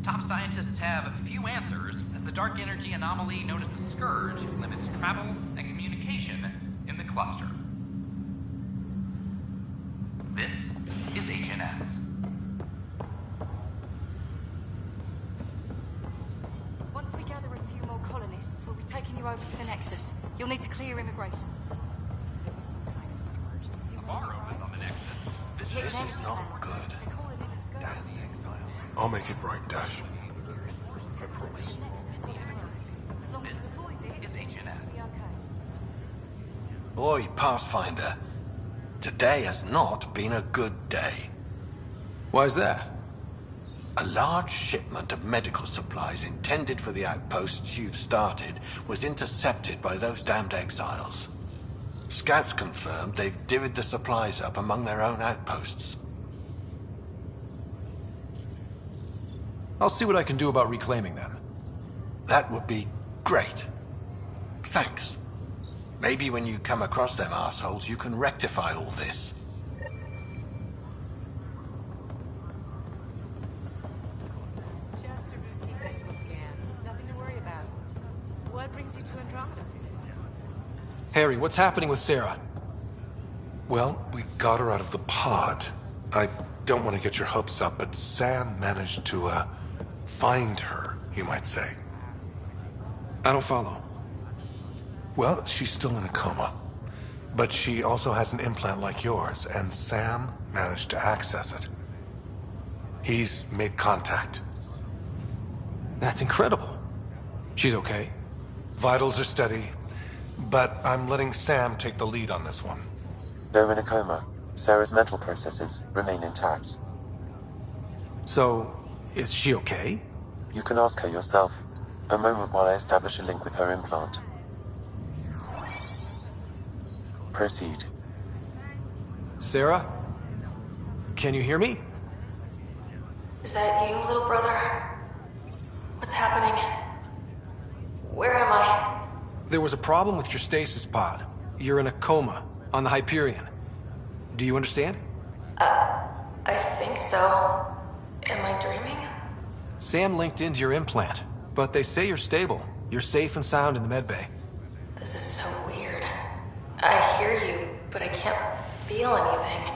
Top scientists have few answers, as the dark energy anomaly known as the Scourge limits travel and communication in the cluster. This is HNS. Once we gather a few more colonists, we'll be taking you over to the Nexus. You'll need to clear immigration. The bar opens on the Nexus. This is not good. I'll make it right, Dash. I promise. This is HNS. Boy, Pathfinder, today has not been a good day. Why's that? A large shipment of medical supplies intended for the outposts you've started was intercepted by those damned exiles. Scouts confirmed they've divvied the supplies up among their own outposts. I'll see what I can do about reclaiming them. That would be great. Thanks. Maybe when you come across them assholes, you can rectify all this. Harry, what's happening with Sarah? Well, we got her out of the pod. I don't want to get your hopes up, but Sam managed to, find her, you might say. I don't follow. Well, she's still in a coma. But she also has an implant like yours, and Sam managed to access it. He's made contact. That's incredible. She's okay? Vitals are steady, but I'm letting Sam take the lead on this one. Though in a coma, Sarah's mental processes remain intact. So, is she okay? You can ask her yourself. A moment while I establish a link with her implant. Proceed. Sarah? Can you hear me? Is that you, little brother? What's happening? Where am I? There was a problem with your stasis pod. You're in a coma on the Hyperion. Do you understand? I think so. Am I dreaming? Sam linked into your implant, but they say you're stable. You're safe and sound in the medbay. This is so weird. I hear you, but I can't feel anything.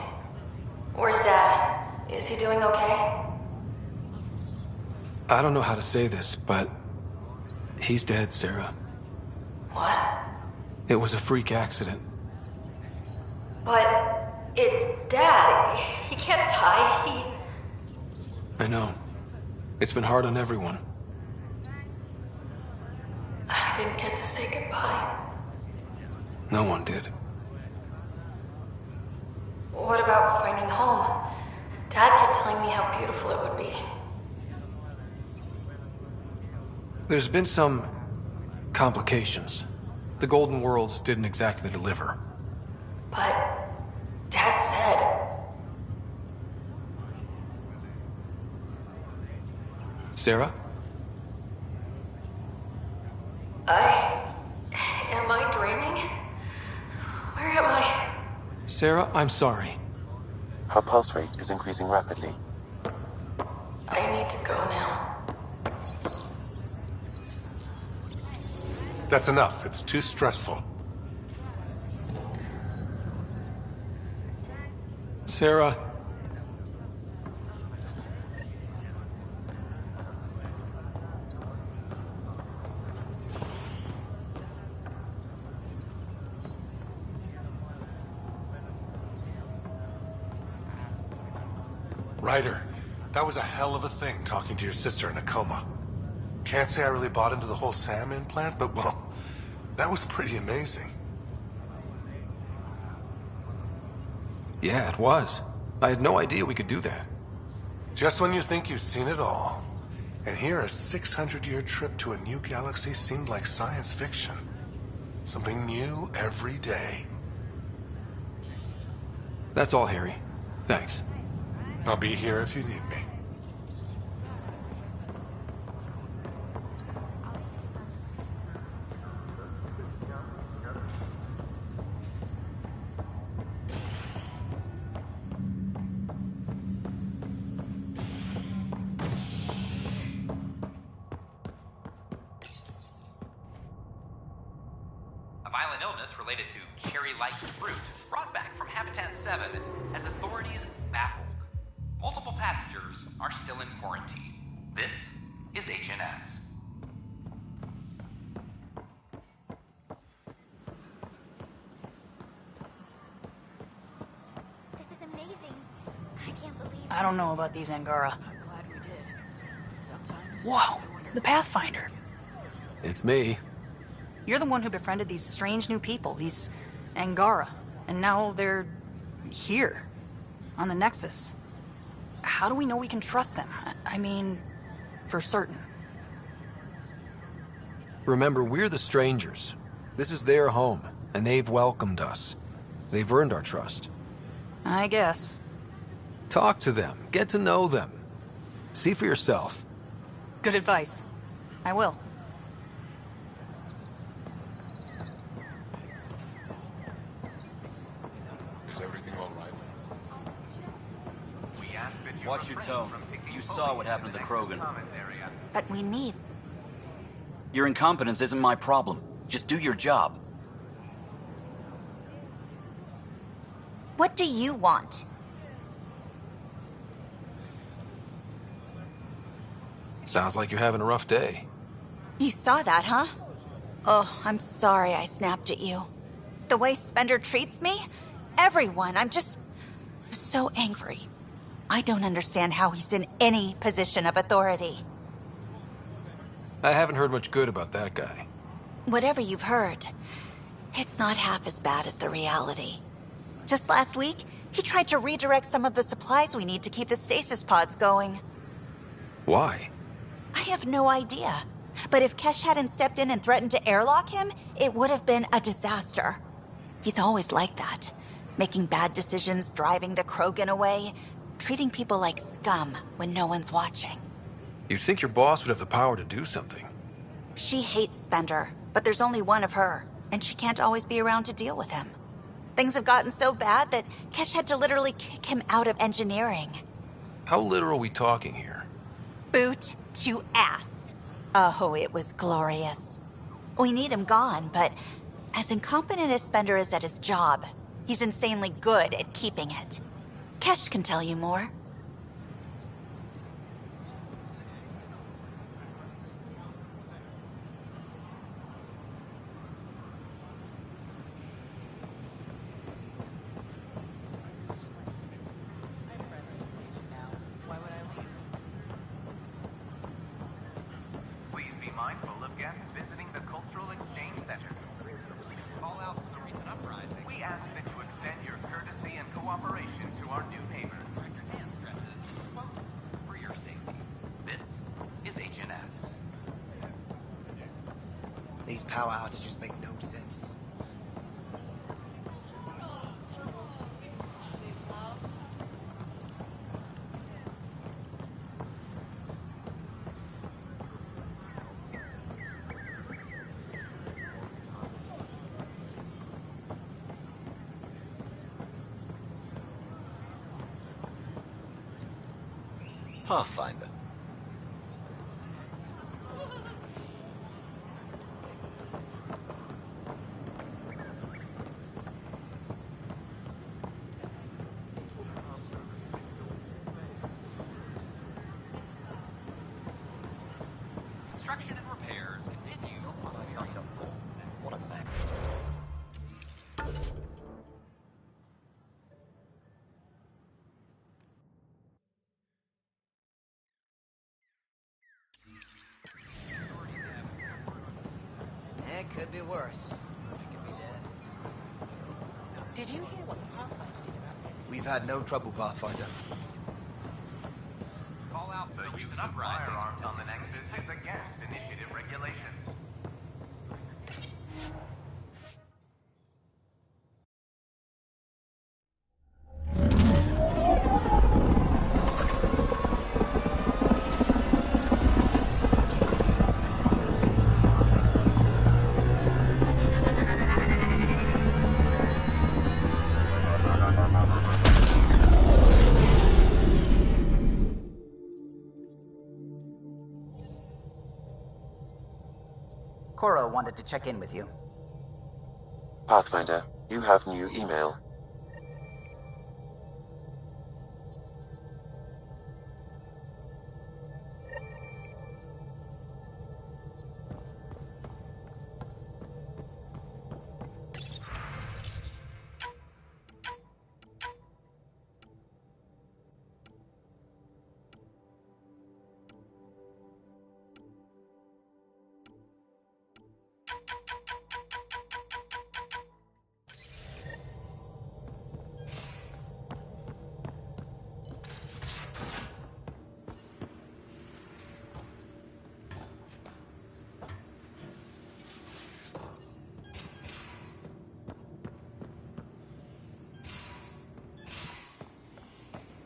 Where's Dad? Is he doing okay? I don't know how to say this, but he's dead, Sarah. What? It was a freak accident. But it's Dad. He can't die. I know. It's been hard on everyone. I didn't get to say goodbye. No one did. What about finding home? Dad kept telling me how beautiful it would be. There's been some complications. The Golden Worlds didn't exactly deliver. But Dad said... Sarah? Am I dreaming? Where am I? Sarah, I'm sorry. Her pulse rate is increasing rapidly. I need to go now. That's enough. It's too stressful. Sarah. Ryder, that was a hell of a thing talking to your sister in a coma. Can't say I really bought into the whole Sam implant, but well, that was pretty amazing. Yeah, it was. I had no idea we could do that. Just when you think you've seen it all. And here a 600-year trip to a new galaxy seemed like science fiction. Something new every day. That's all, Harry. Thanks. I'll be here if you need me. A violent illness related to cherry-like fruit brought back from Habitat 7 has authorities baffled. Multiple passengers are still in quarantine. This is HNS. This is amazing. I can't believe it. I don't know about these Angara. I'm glad we did. Sometimes. Whoa, it's the Pathfinder. It's me. You're the one who befriended these strange new people, these Angara, and now they're here, on the Nexus. How do we know we can trust them? I mean, for certain. Remember, we're the strangers. This is their home, and they've welcomed us. They've earned our trust. I guess. Talk to them. Get to know them. See for yourself. Good advice. I will. Is everything all right? Watch your tone. You saw what happened to the Krogan. But we need... Your incompetence isn't my problem. Just do your job. What do you want? Sounds like you're having a rough day. You saw that, huh? Oh, I'm sorry I snapped at you. The way Spender treats me? Everyone, I'm just so angry. I don't understand how he's in any position of authority. I haven't heard much good about that guy. Whatever you've heard, it's not half as bad as the reality. Just last week, he tried to redirect some of the supplies we need to keep the stasis pods going. Why? I have no idea. But if Kesh hadn't stepped in and threatened to airlock him, it would have been a disaster. He's always like that. Making bad decisions, driving the Krogan away, treating people like scum when no one's watching. You'd think your boss would have the power to do something. She hates Spender, but there's only one of her, and she can't always be around to deal with him. Things have gotten so bad that Kesh had to literally kick him out of engineering. How literal are we talking here? Boot to ass. Oh, it was glorious. We need him gone, but as incompetent as Spender is at his job, he's insanely good at keeping it. Kesh can tell you more. Please be mindful of guests visiting the Cultural Exchange Center. Call out for the recent uprising. We ask that you extend your courtesy and cooperation to our new neighbors. And stresses, quote, for your safety. This is HNS. These power outages make no sense. Pathfinder. Construction and repairs continue. What a mess. It could be worse. Did you hear what the Pathfinder did about it? We've had no trouble, Pathfinder. Call out for the recent uprising. Firearms on the Nexus is against initiative regulations. Cora wanted to check in with you. Pathfinder, you have new email.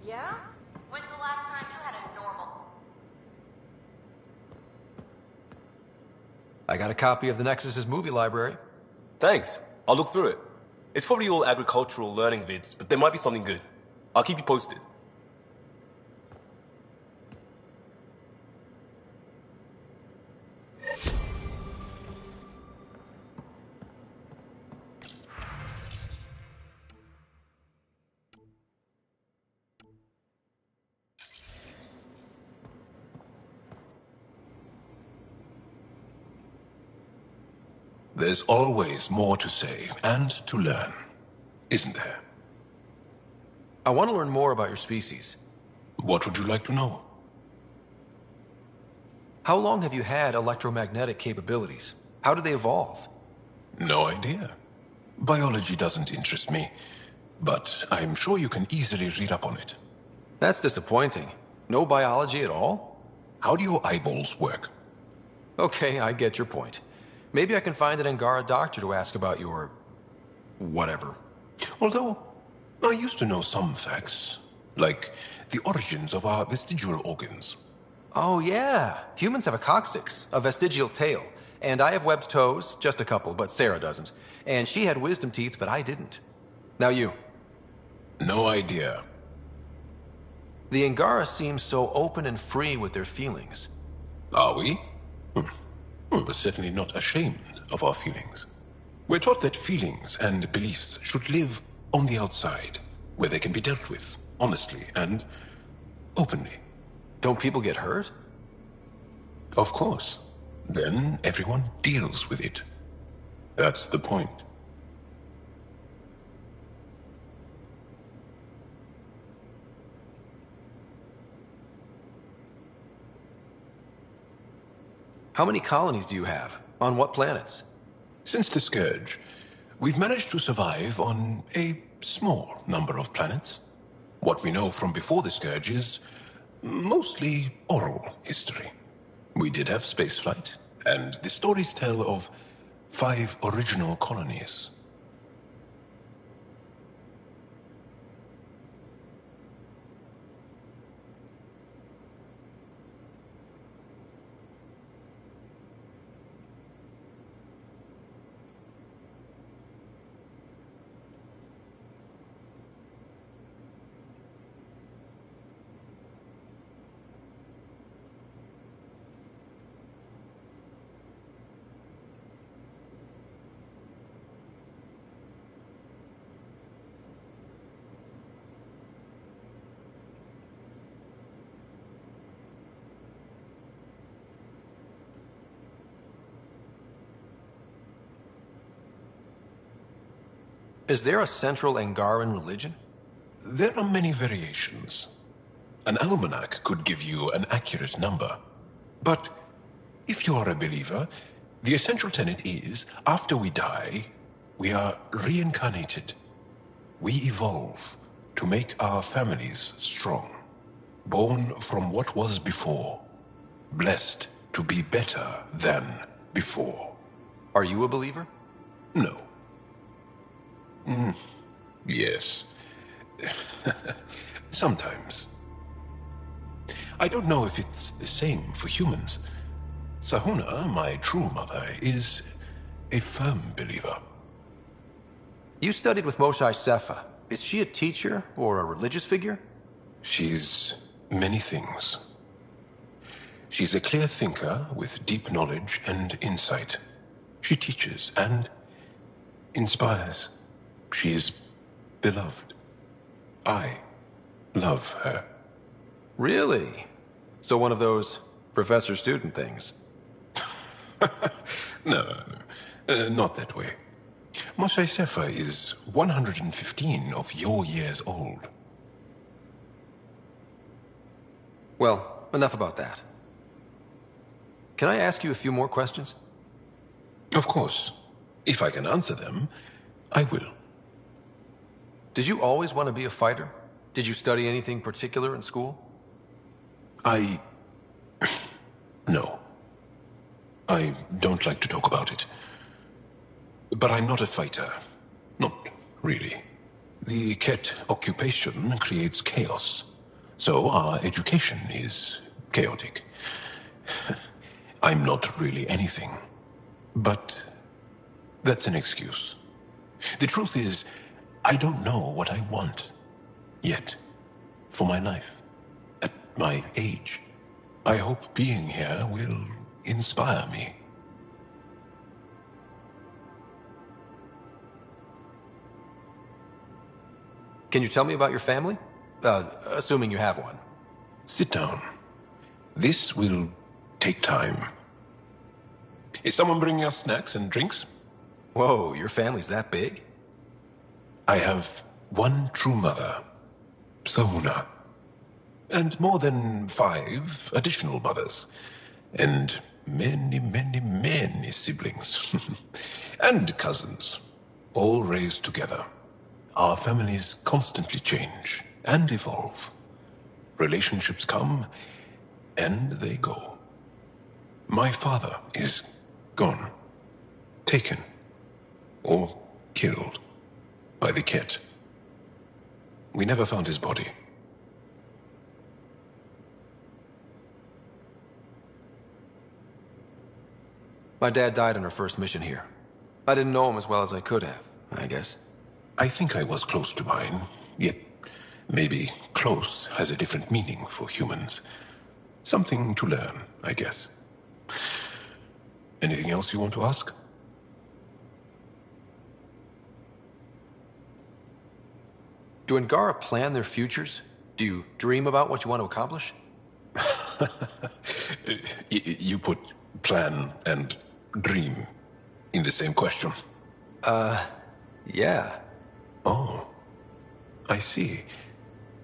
Yeah? When's the last time you had a normal? I got a copy of the Nexus's movie library. Thanks. I'll look through it. It's probably all agricultural learning vids, but there might be something good. I'll keep you posted. There's always more to say and to learn, isn't there? I want to learn more about your species. What would you like to know? How long have you had electromagnetic capabilities? How did they evolve? No idea. Biology doesn't interest me, but I'm sure you can easily read up on it. That's disappointing. No biology at all? How do your eyeballs work? Okay, I get your point. Maybe I can find an Angara doctor to ask about your... whatever. Although, I used to know some facts, like the origins of our vestigial organs. Oh yeah, humans have a coccyx, a vestigial tail, and I have webbed toes, just a couple, but Sarah doesn't. And she had wisdom teeth, but I didn't. Now you. No idea. The Angara seem so open and free with their feelings. Are we? We're certainly not ashamed of our feelings. We're taught that feelings and beliefs should live on the outside, where they can be dealt with, honestly and openly. Don't people get hurt? Of course. Then everyone deals with it. That's the point. How many colonies do you have? On what planets? Since the Scourge, we've managed to survive on a small number of planets. What we know from before the Scourge is mostly oral history. We did have spaceflight, and the stories tell of 5 original colonies. Is there a central Angaran religion? There are many variations. An almanac could give you an accurate number. But if you are a believer, the essential tenet is, after we die, we are reincarnated. We evolve to make our families strong. Born from what was before. Blessed to be better than before. Are you a believer? No. Yes. Sometimes. I don't know if it's the same for humans. Sahuna, my true mother, is a firm believer. You studied with Moshe Sefa. Is she a teacher or a religious figure? She's many things. She's a clear thinker with deep knowledge and insight. She teaches and inspires. She's beloved. I love her. Really? So one of those professor-student things? No, not that way. Moshe Sefa is 115 of your years old. Well, enough about that. Can I ask you a few more questions? Of course. If I can answer them, I will. Did you always want to be a fighter? Did you study anything particular in school? No. I don't like to talk about it. But I'm not a fighter. Not really. The Ket occupation creates chaos. So our education is chaotic. I'm not really anything. But that's an excuse. The truth is, I don't know what I want. Yet. For my life. At my age. I hope being here will inspire me. Can you tell me about your family? Assuming you have one. Sit down. This will take time. Is someone bringing us snacks and drinks? Whoa, your family's that big? I have one true mother, Sahuna, and more than 5 additional mothers, and many, many, many siblings, and cousins, all raised together. Our families constantly change and evolve. Relationships come and they go. My father is gone, taken, or killed by the Ket. We never found his body. My dad died on our first mission here. I didn't know him as well as I could have, I guess. I think I was close to mine, yet maybe close has a different meaning for humans. Something to learn, I guess. Anything else you want to ask? Do Angara plan their futures? Do you dream about what you want to accomplish? You put plan and dream in the same question. Yeah. Oh, I see.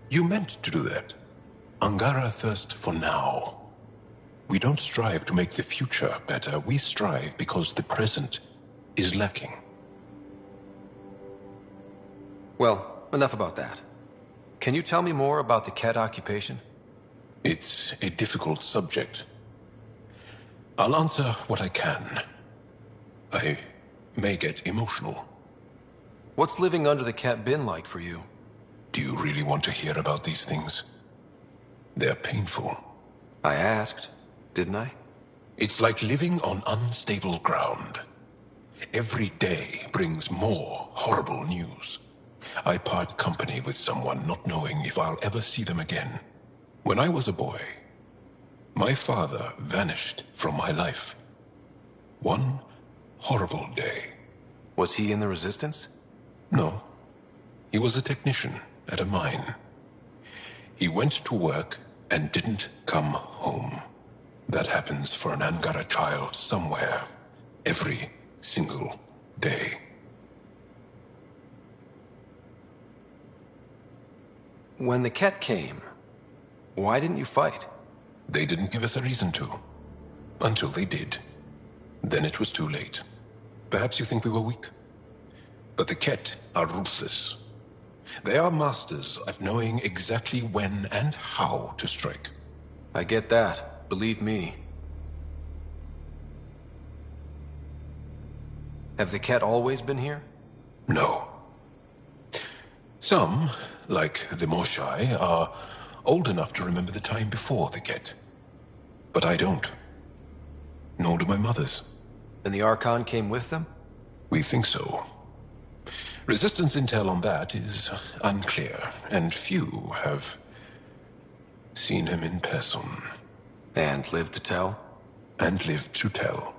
You meant to do that. Angara thirst for now. We don't strive to make the future better. We strive because the present is lacking. Well, enough about that. Can you tell me more about the Ket occupation? It's a difficult subject. I'll answer what I can. I may get emotional. What's living under the Ket been like for you? Do you really want to hear about these things? They're painful. I asked, didn't I? It's like living on unstable ground. Every day brings more horrible news. I part company with someone not knowing if I'll ever see them again. When I was a boy, my father vanished from my life. One horrible day. Was he in the Resistance? No. He was a technician at a mine. He went to work and didn't come home. That happens for an Angara child somewhere, every single day. When the Ket came, why didn't you fight? They didn't give us a reason to. Until they did. Then it was too late. Perhaps you think we were weak. But the Ket are ruthless. They are masters at knowing exactly when and how to strike. I get that. Believe me. Have the Ket always been here? No. Some, like the Moshai, are old enough to remember the time before the Ket. But I don't. Nor do my mothers. And the Archon came with them? We think so. Resistance intel on that is unclear, and few have seen him in person. And lived to tell? And lived to tell.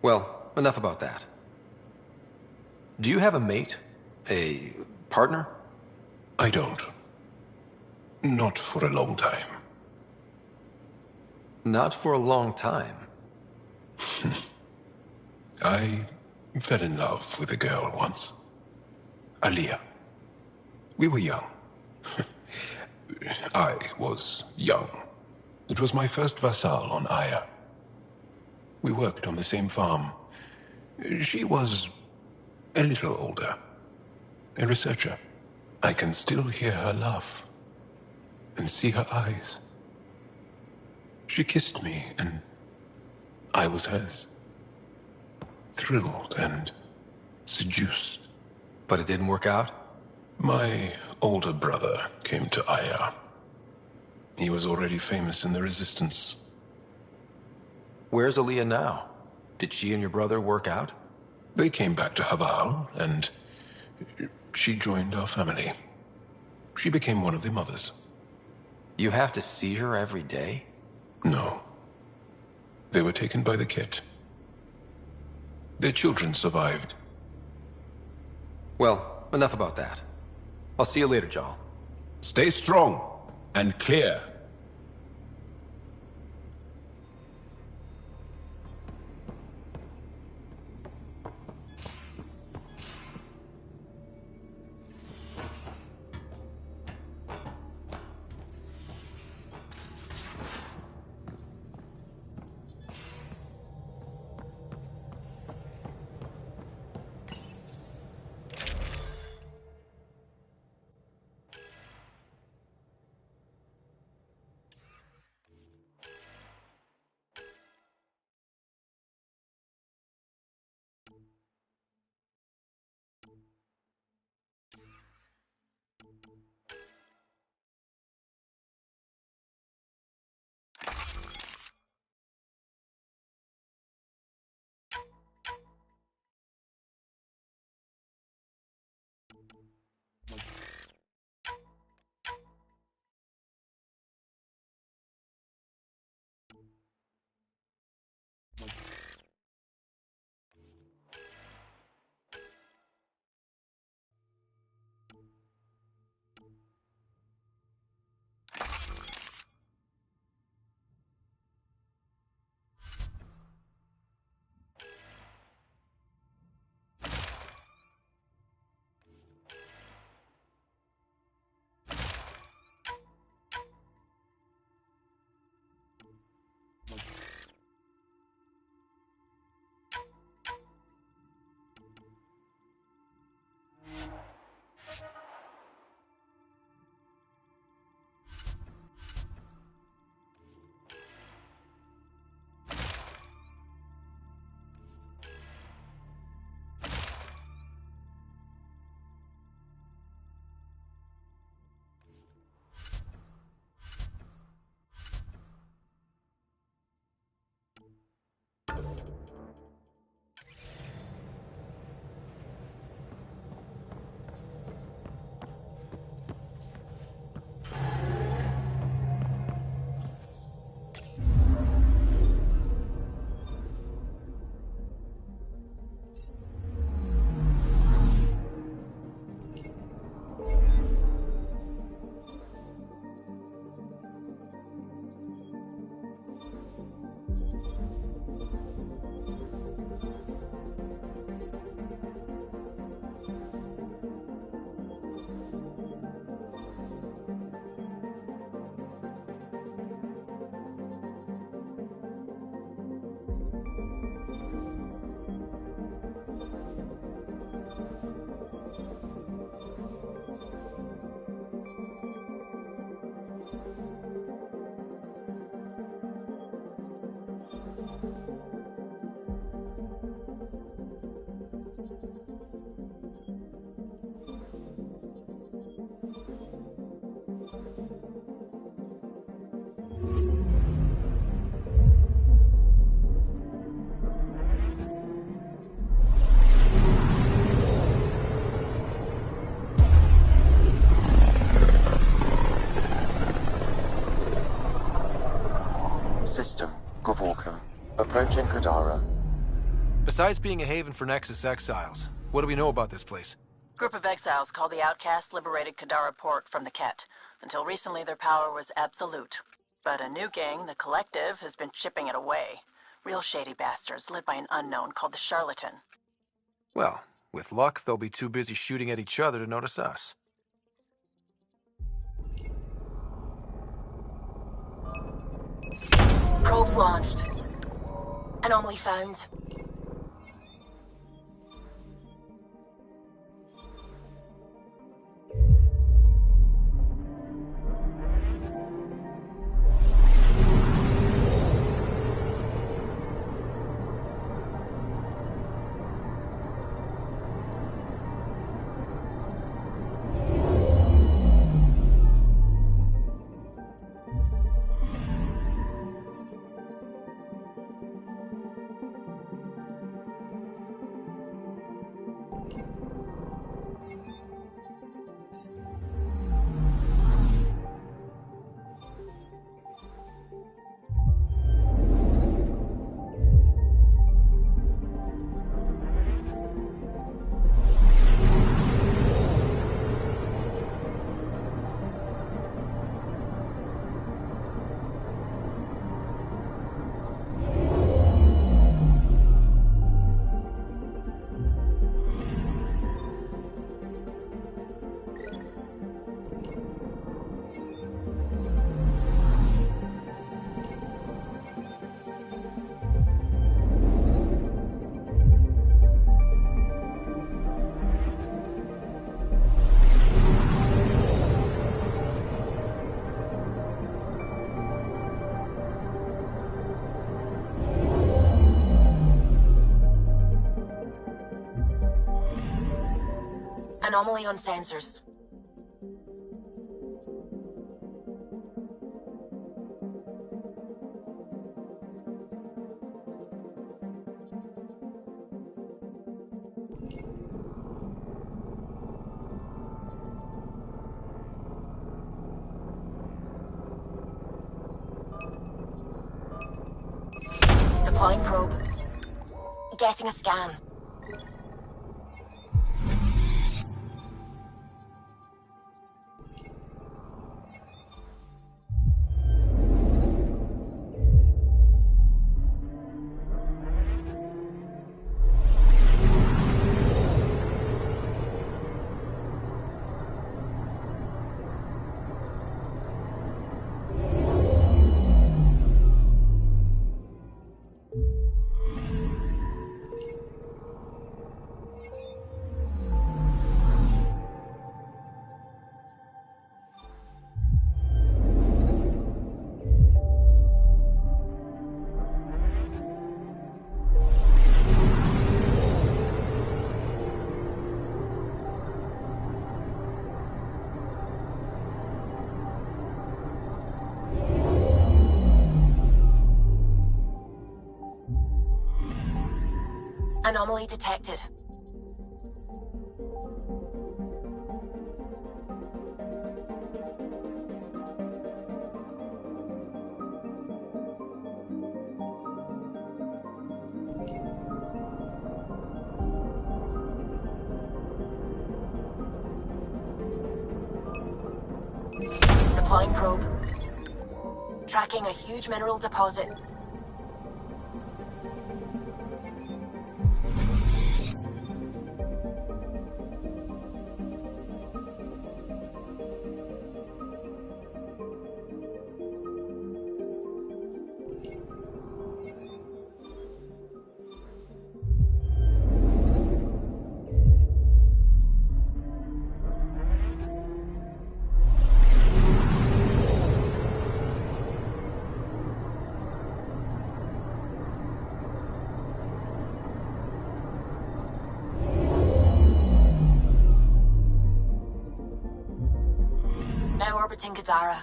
Well, enough about that. Do you have a mate? A partner? I don't. Not for a long time. Not for a long time? I fell in love with a girl once. Aliyah. We were young. I was young. It was my first vassal on Aya. We worked on the same farm. She was a little older. A researcher. I can still hear her laugh. And see her eyes. She kissed me, and I was hers. Thrilled and seduced. But it didn't work out? My older brother came to Aya. He was already famous in the Resistance. Where's Aliyah now? Did she and your brother work out? They came back to Haval, and she joined our family. She became one of the mothers. You have to see her every day? No. They were taken by the Ket. Their children survived. Well, enough about that. I'll see you later, Jarl. Stay strong and clear. System, Gavorka. Approaching Kadara. Besides being a haven for Nexus exiles, what do we know about this place? Group of exiles called the Outcasts liberated Kadara Port from the Ket. Until recently, their power was absolute. But a new gang, the Collective, has been chipping it away. Real shady bastards led by an unknown called the Charlatan. Well, with luck, they'll be too busy shooting at each other to notice us. Probes launched. Anomaly found. Anomaly on sensors. Deploying probe. Getting a scan. Anomaly detected. Deploying probe. Tracking a huge mineral deposit. Now orbiting Gadara.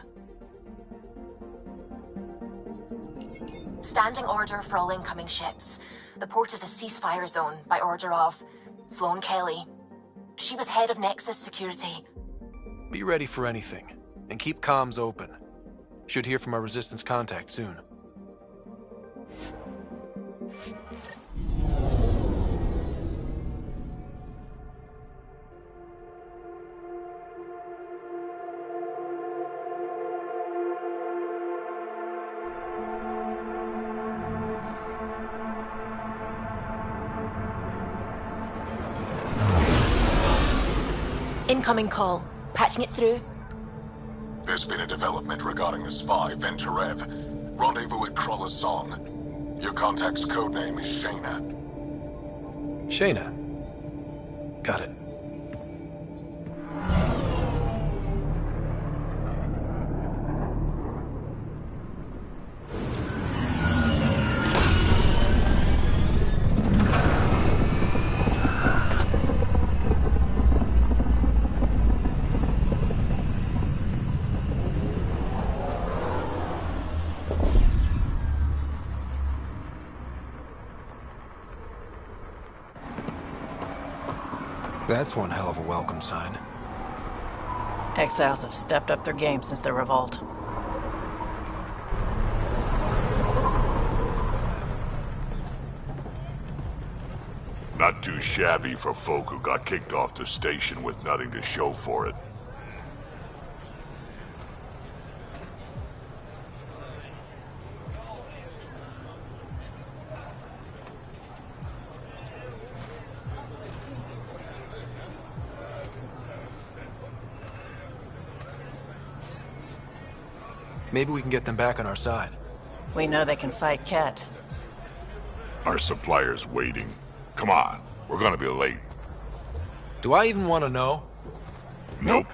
Standing order for all incoming ships. The port is a ceasefire zone by order of Sloane Kelly. She was head of Nexus security. Be ready for anything, and keep comms open. Should hear from our Resistance contact soon. Incoming call. Patching it through. There's been a development regarding the spy, Venturev. Rendezvous at Kroller's Song. Your contact's codename is Shayna. Shayna. Got it. That's one hell of a welcome sign. Exiles have stepped up their game since the revolt. Not too shabby for folk who got kicked off the station with nothing to show for it. Maybe we can get them back on our side. We know they can fight Ket. Our supplier's waiting. Come on, we're gonna be late. Do I even want to know? Nope.